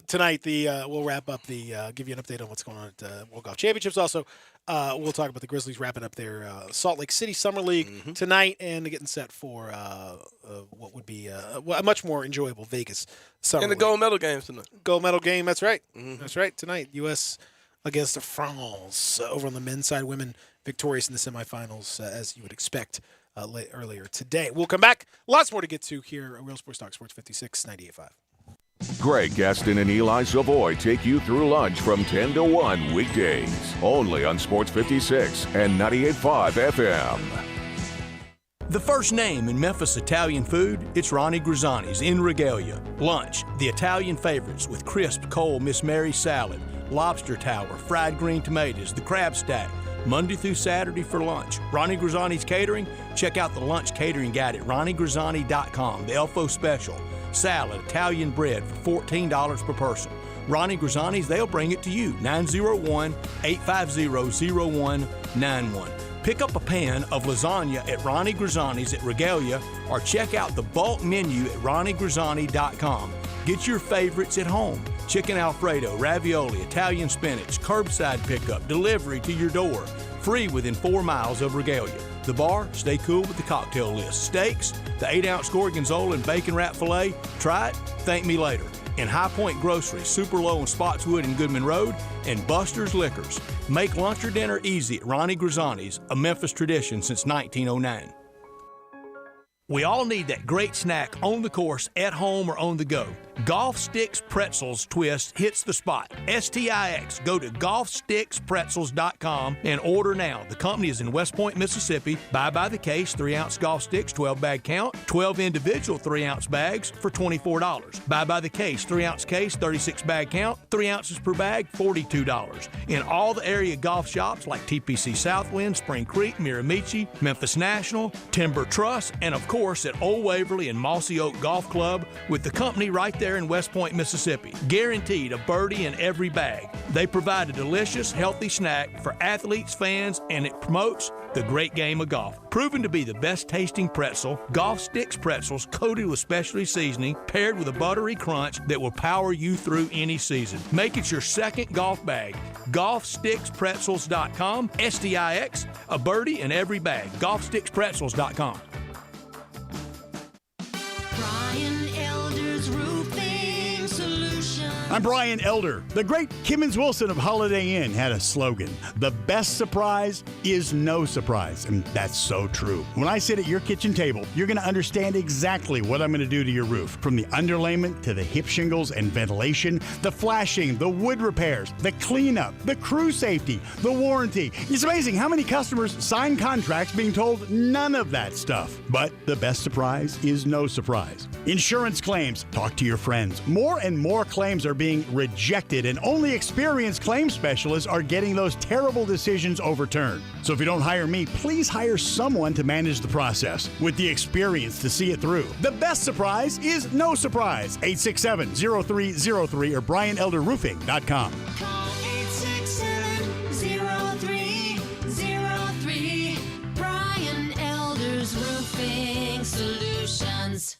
tonight. We'll wrap up give you an update on what's going on at the World Golf Championships. Also, we'll talk about the Grizzlies wrapping up their Salt Lake City Summer League tonight and getting set for what would be a much more enjoyable Vegas Summer And the League. gold medal games tonight. Gold medal game. That's right. That's right. Tonight, U.S. against the France over on the men's side. Women victorious in the semifinals, as you would expect earlier today. We'll come back. Lots more to get to here at Real Sports Talk, Sports 56, 98.5. Greg Gaston and Eli Savoy take you through lunch from 10 to 1 weekdays, only on Sports 56 and 98.5 FM. The first name in Memphis Italian food, it's Ronnie Grizzani's in Regalia. Lunch, the Italian favorites with crisp, cold Miss Mary salad, lobster tower, fried green tomatoes, the crab stack, Monday through Saturday for lunch. Ronnie Grizzani's Catering, check out the lunch catering guide at ronniegrizzani.com. The Elfo Special, salad, Italian bread for $14 per person. Ronnie Grizzani's, they'll bring it to you. 901-850-0191. Pick up a pan of lasagna at Ronnie Grizzani's at Regalia or check out the bulk menu at ronniegrizzani.com. Get your favorites at home. Chicken Alfredo, ravioli, Italian spinach, curbside pickup, delivery to your door. Free within 4 miles of Regalia. The bar, stay cool with the cocktail list. Steaks, the 8-ounce Gorgonzola and bacon wrap filet. Try it, thank me later. In High Point Grocery, Super Low in Spotswood and Goodman Road, and Buster's Liquors. Make lunch or dinner easy at Ronnie Grizzani's, a Memphis tradition since 1909. We all need that great snack on the course, at home, or on the go. Golf Sticks Pretzels Twist hits the spot. STIX. Go to golfstickspretzels.com and order now. The company is in West Point, Mississippi. Buy by the case, 3-ounce golf sticks, 12-bag count, 12 individual 3-ounce bags for $24. Buy by the case, 3-ounce case, 36-bag count, 3 ounces per bag, $42. In all the area golf shops like TPC Southwind, Spring Creek, Miramichi, Memphis National, Timber Truss, and of course at Old Waverly and Mossy Oak Golf Club with the company right there in West Point, Mississippi. Guaranteed a birdie in every bag. They provide a delicious, healthy snack for athletes, fans, and it promotes the great game of golf. Proven to be the best tasting pretzel, Golf Sticks Pretzels coated with specialty seasoning, paired with a buttery crunch that will power you through any season. Make it your second golf bag. GolfSticksPretzels.com, STIX, a birdie in every bag. GolfSticksPretzels.com. Brian Elder's Roofing Solution. I'm Brian Elder. The great Kimmons Wilson of Holiday Inn had a slogan: the best surprise is no surprise. And that's so true. When I sit at your kitchen table, you're going to understand exactly what I'm going to do to your roof. From the underlayment to the hip shingles and ventilation, the flashing, the wood repairs, the cleanup, the crew safety, the warranty. It's amazing how many customers sign contracts being told none of that stuff. But the best surprise is no surprise. Insurance claims. Talk to your friends. More and more claims are being rejected, and only experienced claims specialists are getting those terrible decisions overturned. So if you don't hire me, please hire someone to manage the process with the experience to see it through. The best surprise is no surprise. 867-0303 or BrianElderRoofing.com. Call 867-0303. Brian Elder's Roofing Solutions.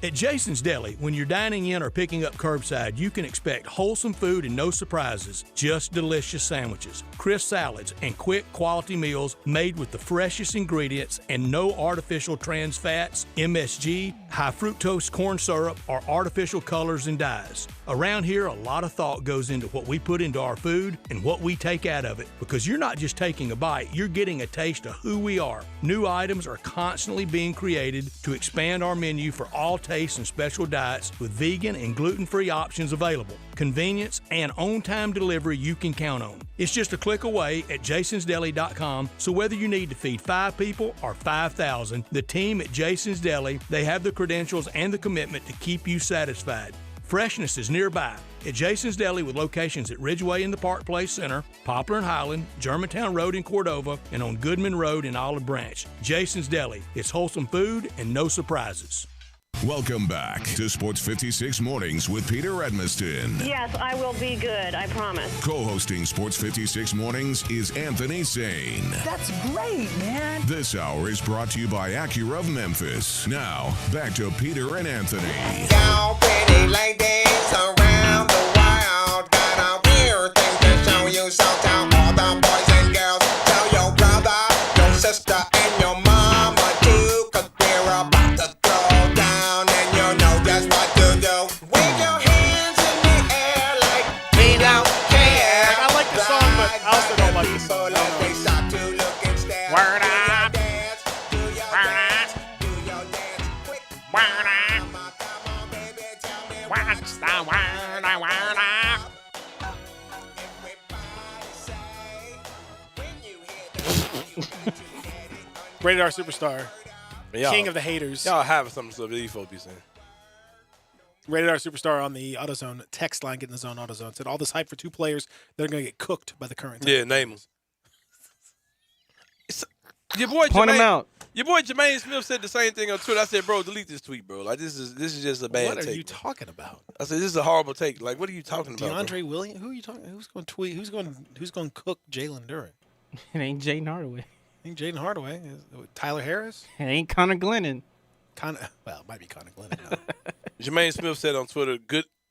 At Jason's Deli, when you're dining in or picking up curbside, you can expect wholesome food and no surprises, just delicious sandwiches, crisp salads, and quick quality meals made with the freshest ingredients and no artificial trans fats, MSG, high fructose corn syrup, or artificial colors and dyes. Around here, a lot of thought goes into what we put into our food and what we take out of it, because you're not just taking a bite, you're getting a taste of who we are. New items are constantly being created to expand our menu for all tastes and special diets with vegan and gluten-free options available. Convenience and on-time delivery you can count on. It's just a click away at jasonsdeli.com, so whether you need to feed 5 people or 5,000, the team at Jason's Deli, they have the credentials and the commitment to keep you satisfied. Freshness is nearby at Jason's Deli with locations at Ridgeway in the Park Place Center, Poplar and Highland, Germantown Road in Cordova, and on Goodman Road in Olive Branch. Jason's Deli. It's wholesome food and no surprises. Welcome back to Sports 56 Mornings with Peter Edmiston. Yes, I will be good, I promise. Co-hosting Sports 56 Mornings is Anthony Sane. That's great, man. This hour is brought to you by Acura of Memphis. Now, back to Peter and Anthony. Y'all pretty ladies around the world got a weird thing to show you, so tell all the boys and girls, tell your brother, your sister, and your mama too, 'cause we're about to throw down and you know just what to do. Wave your hands in the air like we don't care. Word up. What's the word up? Rated R Superstar. Y'all- King of the haters. Y'all have some stuff these folks be saying. Rated R Superstar on the AutoZone text line, getting the zone AutoZone, said all this hype for two players that are going to get cooked by the current team. Yeah, name them. Your boy Point 'em Jermaine, out. Your boy Jermaine Smith said the same thing on Twitter. I said, bro, delete this tweet, bro. Like this is just a bad What take. are you talking about? I said, this is a horrible take. Like, what are you talking about? DeAndre Williams? Who are you talking? Who's going to tweet? Who's going to cook Jalen Duren? It ain't Jaden Hardaway. I think Jaden Hardaway. Tyler Harris? It ain't Connor Glennon. Well, it might be Connor Glennon. No. Jermaine Smith said on Twitter,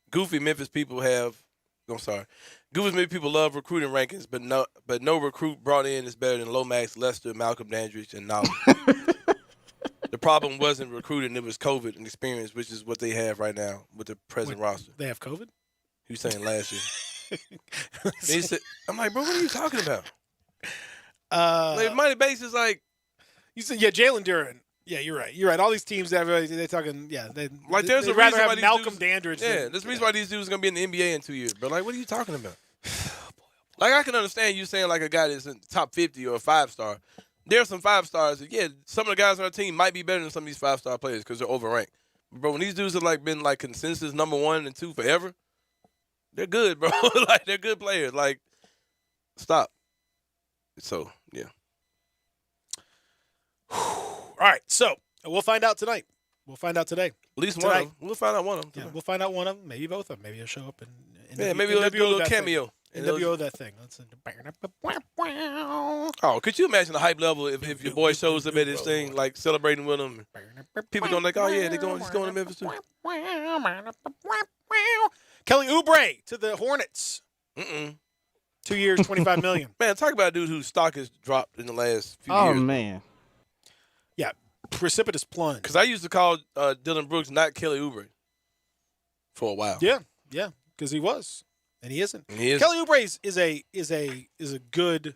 goofy Memphis people love recruiting rankings, but no recruit brought in is better than Lomax, Lester, Malcolm Dandridge, and Knowles. The problem wasn't recruiting, it was COVID and experience, which is what they have right now with the present roster. They have COVID? He was saying last year. He said, I'm like, bro, what are you talking about? Like, money base is like. You said, yeah, Jalen Duren. Yeah, you're right. You're right. All these teams, they're talking, yeah. Like, there's they'd a rather reason why have these Malcolm dudes, Dandridge. Yeah, there's a reason why these dudes are going to be in the NBA in 2 years. But, like, what are you talking about? Like, I can understand you saying, like, a guy that's in the top 50 or a 5-star. There are some 5-stars. Yeah, some of the guys on our team might be better than some of these 5-star players because they're overranked. Bro, when these dudes have, like, been, like, consensus number 1 and 2 forever, they're good, bro. Like, they're good players. Like, stop. So, yeah. All right, so we'll find out tonight. We'll find out today. At least tonight. one of them. We'll find out one of them. Yeah, we'll find out one of them. Maybe both of them. Maybe he'll show up in Yeah, maybe he'll do a little cameo. NWO that thing. Oh, could you imagine the hype level if your boy shows up at this thing, like celebrating with him? People gonna like, oh yeah, he's going to Memphis too. Kelly Oubre to the Hornets. 2 years, $25 million. Man, talk about a dude whose stock has dropped in the last few years. Oh man. Yeah, precipitous plunge. Because I used to call Dylan Brooks not Kelly Oubre for a while. Yeah, because he was, and he isn't. And he is. Kelly Oubre is a good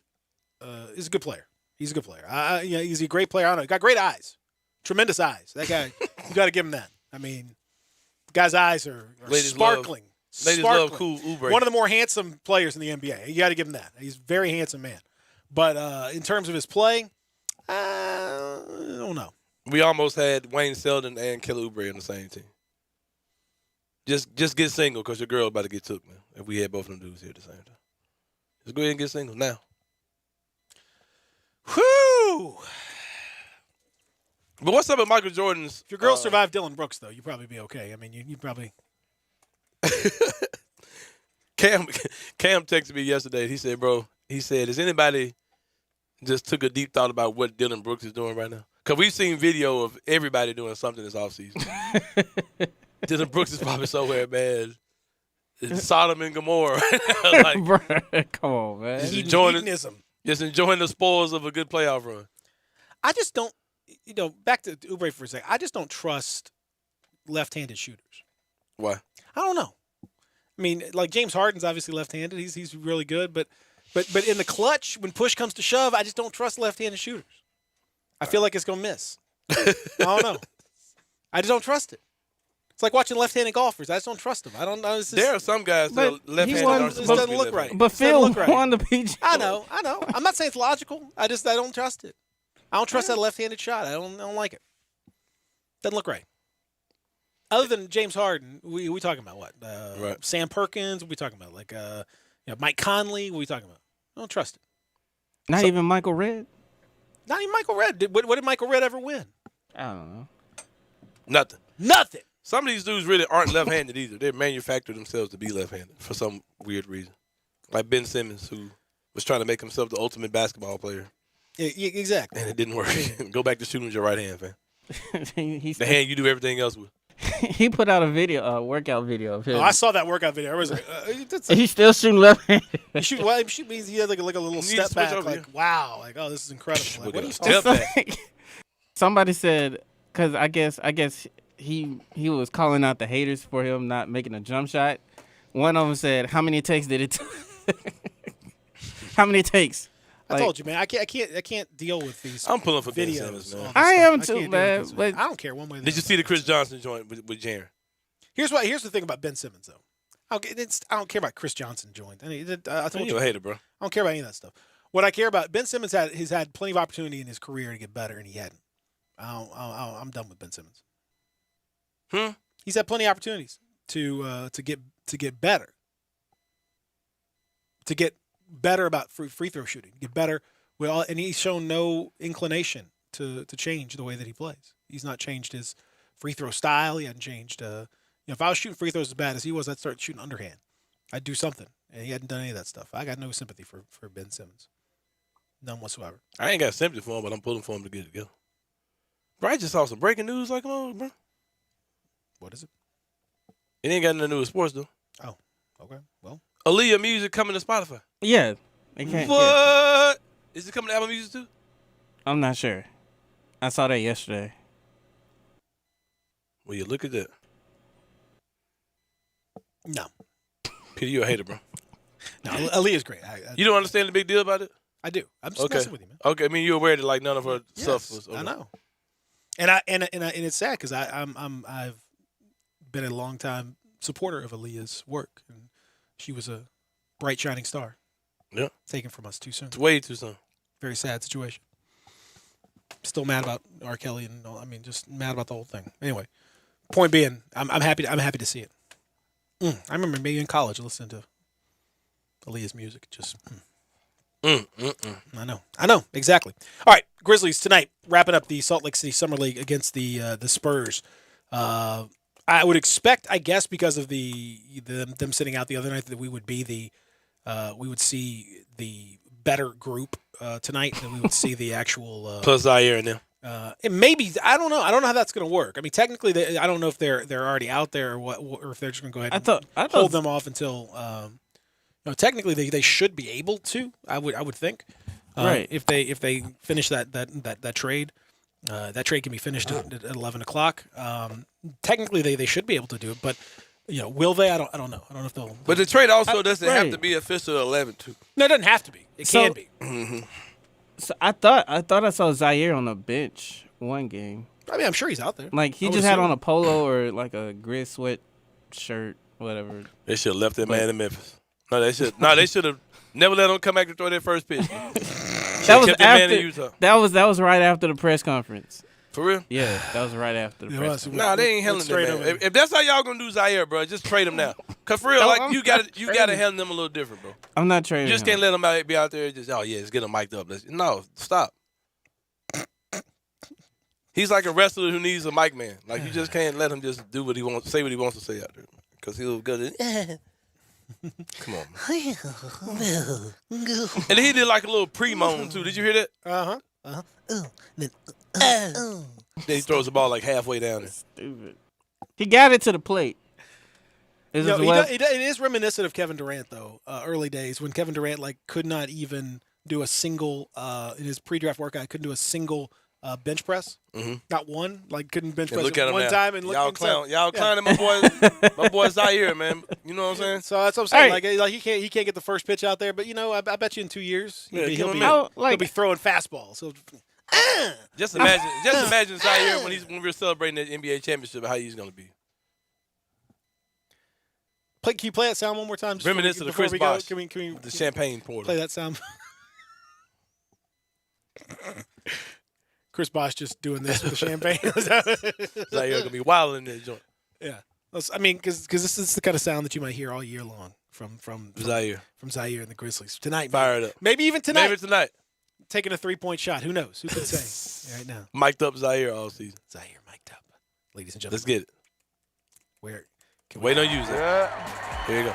player. He's a good player. Yeah, he's a great player. I don't know. He's got great eyes, tremendous eyes. That guy, you got to give him that. I mean, the guy's eyes are Ladies sparkling. Ladies love cool Oubre. One of the more handsome players in the NBA. You got to give him that. He's a very handsome man. But in terms of his play, I don't know. We almost had Wayne Selden and Kelly Oubre on the same team. Just get single because your girl about to get took, man. If we had both of them dudes here at the same time. Just go ahead and get single now. Whew! But what's up with Michael Jordan's... If your girl survived Dylan Brooks, though, you'd probably be okay. I mean, you'd probably... Cam texted me yesterday. He said, bro, has anybody just took a deep thought about what Dylan Brooks is doing right now? Because we've seen video of everybody doing something this offseason. Dylan Brooks is probably somewhere, man. It's Sodom and Gomorrah. Like, Bruh, come on, man. Hedonism. Just enjoying the spoils of a good playoff run. I just don't, back to Oubre for a second. I just don't trust left-handed shooters. Why? I don't know. I mean, like James Harden's obviously left-handed. He's really good, but in the clutch, when push comes to shove, I just don't trust left-handed shooters. I feel like it's gonna miss. I don't know. I just don't trust it. It's like watching left-handed golfers. I just don't trust them. I don't know. There are some guys that are left-handed. It doesn't look right. But Phil won the PGA. I know. I'm not saying it's logical. I don't trust it. I don't trust that left-handed shot. I don't like it. Doesn't look right. Other than James Harden, we talking about what? Right. Sam Perkins. What we talking about? Like Mike Conley. What we talking about? I don't trust it. Not even Michael Redd. Not even Michael Redd. What did Michael Redd ever win? I don't know. Nothing. Some of these dudes really aren't left-handed either. They manufacture themselves to be left-handed for some weird reason. Like Ben Simmons, who was trying to make himself the ultimate basketball player. Yeah, exactly. And it didn't work. Go back to shooting with your right hand, fam. The hand you do everything else with. He put out a workout video of him. Oh, I saw that workout video. I was like, he's still shooting left-handed. He means he had like a little step back. Like, wow. Like, oh, this is incredible. Like, what are you step back? Somebody said, because I guess he was calling out the haters for him not making a jump shot. One of them said, how many takes did it take? How many takes? I told you, man. I can't deal with these. I'm pulling for Ben videos. Simmons, man. I am too, can't do man. this. But I don't care one way. or the Did you other. see the Chris Johnson joint with Jaren? Here's the thing about Ben Simmons, though. I don't care about Chris Johnson joint. I mean, I told You're a hater, bro. I don't care about any of that stuff. What I care about, Ben Simmons has had plenty of opportunity in his career to get better, and he hadn't. I'm done with Ben Simmons. He's had plenty of opportunities to get better, about free throw shooting, get better. And he's shown no inclination to change the way that he plays. He's not changed his free throw style. He hadn't changed. If I was shooting free throws as bad as he was, I'd start shooting underhand. I'd do something, and he hadn't done any of that stuff. I got no sympathy for Ben Simmons, none whatsoever. I ain't got sympathy for him, but I'm pulling for him to get it together. Bro, I just saw some breaking news like on, bro. What is it? It ain't got nothing to do with sports, though. Oh, okay. Well, Aaliyah music coming to Spotify. yeah, they can't. What? Yeah. Is it coming to Apple Music too? I'm not sure. I saw that yesterday. Well, you look at that. No. Peter, you a hater, bro. No, Aaliyah's great. You don't understand the big deal about it? I do. I'm just messing with you, man. Okay, I mean you're aware that like none of her stuff was. Okay. I know. And it's sad because I've been a long time supporter of Aaliyah's work, and she was a bright shining star. Yeah. Taken from us too soon. It's way too soon. Very sad situation. Still mad about R. Kelly and all, just mad about the whole thing. Anyway, point being, I'm happy to see it. I remember maybe in college listening to Aaliyah's music. Just. I know exactly. All right, Grizzlies tonight wrapping up the Salt Lake City Summer League against the Spurs. I would expect, I guess, because of them sitting out the other night, that we would see the better group tonight, and we would see the actual plus Zaire and them. And maybe I don't know how that's going to work. I mean, technically, I don't know if they're already out there or what, or if they're just going to go ahead and hold them off until. Technically, they should be able to. I would think, right? If they finish that trade, that trade can be finished at 11 o'clock. Technically, they should be able to do it, but will they? I don't know. I don't know if they'll. But the trade also doesn't have to be official at 11 too. No, it doesn't have to be. It can be. Mm-hmm. So I thought I saw Zaire on the bench one game. I mean, I'm sure he's out there. Like he just had on a polo or like a grid sweat shirt, whatever. They should have left that man in Memphis. No, they should have never let him come back to throw their first pitch. That was right after the press conference. For real? Yeah, that was right after the press conference. Nah, they ain't handling that, man. If that's how y'all gonna do Zaire, bro, just trade him now. Cause for real, you gotta handle them a little different, bro. I'm not trading. You just can't let them be out there. Just let's get him mic'd up. No, stop. He's like a wrestler who needs a mic man. Like you just can't let him just do what he wants, say what he wants to say out there. Cause he'll go to. Come on, man. And then he did like a little pre-moan too. Did you hear that? Then he throws the ball like halfway down there. Stupid. He got it to the plate. It is reminiscent of Kevin Durant though. Early days when Kevin Durant could not even do a single in his pre-draft workout. Couldn't do a single bench press. Mm-hmm. Not one. Couldn't bench press one time. And y'all clowning my boy Zaire, man. You know what I'm saying? So that's what I'm saying. Right. He can't get the first pitch out there, but I bet you in 2 years he'll be throwing fastballs. So. Just imagine Zaire when we're celebrating the NBA championship, how he's gonna be. Can you play that sound one more time? Reminiscent of Chris Bosh. Can we the champagne pour? Play that sound. Chris Bosh just doing this with the champagne. Zaire gonna be wild in that joint. Yeah, because this is the kind of sound that you might hear all year long from Zaire, and the Grizzlies tonight. Fire it up. Maybe even tonight. Maybe tonight. Taking a 3-point shot. Who knows? Who can say right now? Mic'd up Zaire all season. Zaire mic'd up, ladies and gentlemen. Let's get it. Where? Wait, no use it. Yeah. Here you go.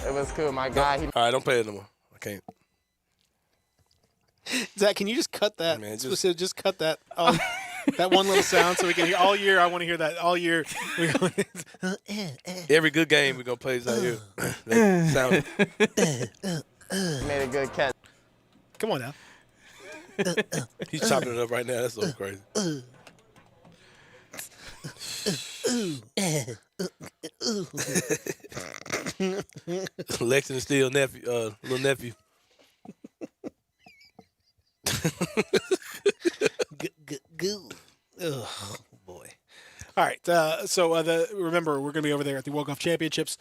It was cool, my guy. All right, don't play it no more. I can't. Zach, can you just cut that? Man, just cut that. That one little sound so we can hear all year. I want to hear that all year. Every good game we're gonna play Zaire. That sound. Made a good catch. Come on now. He's chopping it up right now. That's so crazy. Lexington Steele nephew, little nephew. Oh boy! All right, remember we're going to be over there at the Walk Off Championships,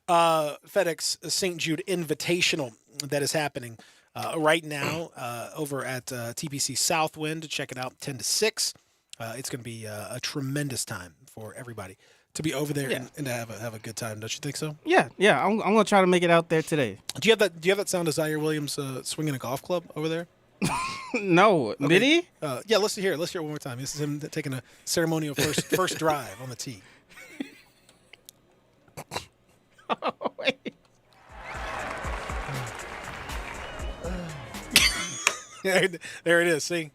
FedEx St. Jude Invitational that is happening right now over at TPC Southwind. Check it out, 10 to 6. It's going to be a tremendous time for everybody to be over there and to have a good time. Don't you think so? Yeah. I'm gonna try to make it out there today. Do you have that sound of Zaire Williams swinging a golf club over there? No, okay. Did he? Yeah, let's hear it. Let's hear it one more time. This is him taking a ceremonial first drive on the tee. Oh, wait. There it is. See,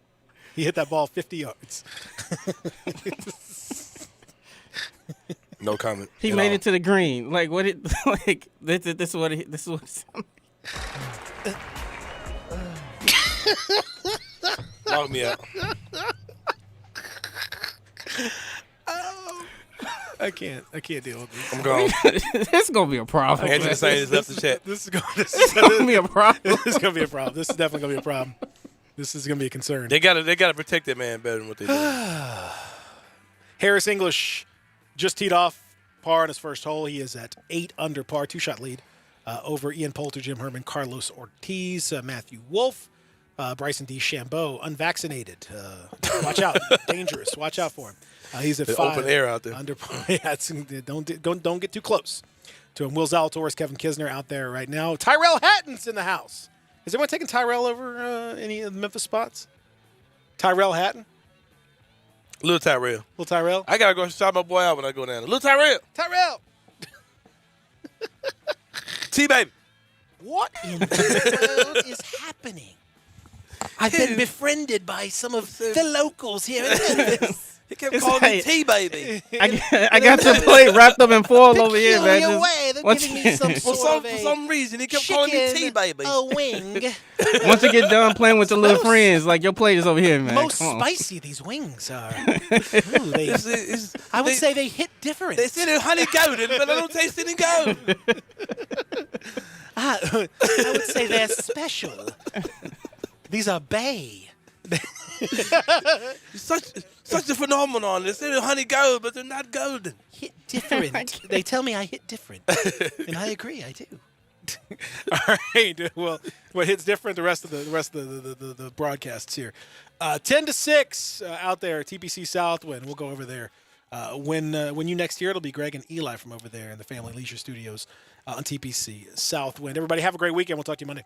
he hit that ball 50 yards. No comment. He made it to the green. Like what? This is what. This is what. Lock me out. I can't deal with this. I'm gone. This is gonna be a problem. Andrew saying this left the chat. This is gonna be a problem. This is gonna be a problem. This is definitely gonna be a problem. This is gonna be a concern. They gotta protect that man better than what they do. Harris English just teed off par on his first hole. He is at 8 under par, 2-shot lead over Ian Poulter, Jim Herman, Carlos Ortiz, Matthew Wolf, Bryson DeChambeau, unvaccinated. Watch out, dangerous. Watch out for him. He's at 5 open air out there. Under par. Yeah, don't get too close to him. Will Zalatoris, Kevin Kisner out there right now. Tyrell Hatton's in the house. Is anyone taking Tyrell over any of the Memphis spots? Tyrell Hatton. Little Tyrell. Little Tyrell. I gotta go shout my boy out when I go down there. Little Tyrell. Tyrell. T-Baby. What in the world is happening? I've been befriended by some of the locals here in Memphis. He kept calling me T-Baby. I got your plate wrapped up in foil over here, man. They're giving me some sort for some reason, he kept calling me T-Baby. A wing. Once you get done playing with your little friends, like your plate is over here, man. Most spicy these wings are. Ooh, I would say they hit different. They said they're honey golden, but I don't taste any gold. I would say they're special. These are bay. Such a phenomenon. They say they're honey gold, but they're not golden. Hit different. They tell me I hit different, and I agree. I do. All right. Well, what hits different? The rest of the broadcasts here. 10 to 6 out there. TPC Southwind. We'll go over there. When you next year, it'll be Greg and Eli from over there in the Family Leisure Studios on TPC Southwind. Everybody have a great weekend. We'll talk to you Monday.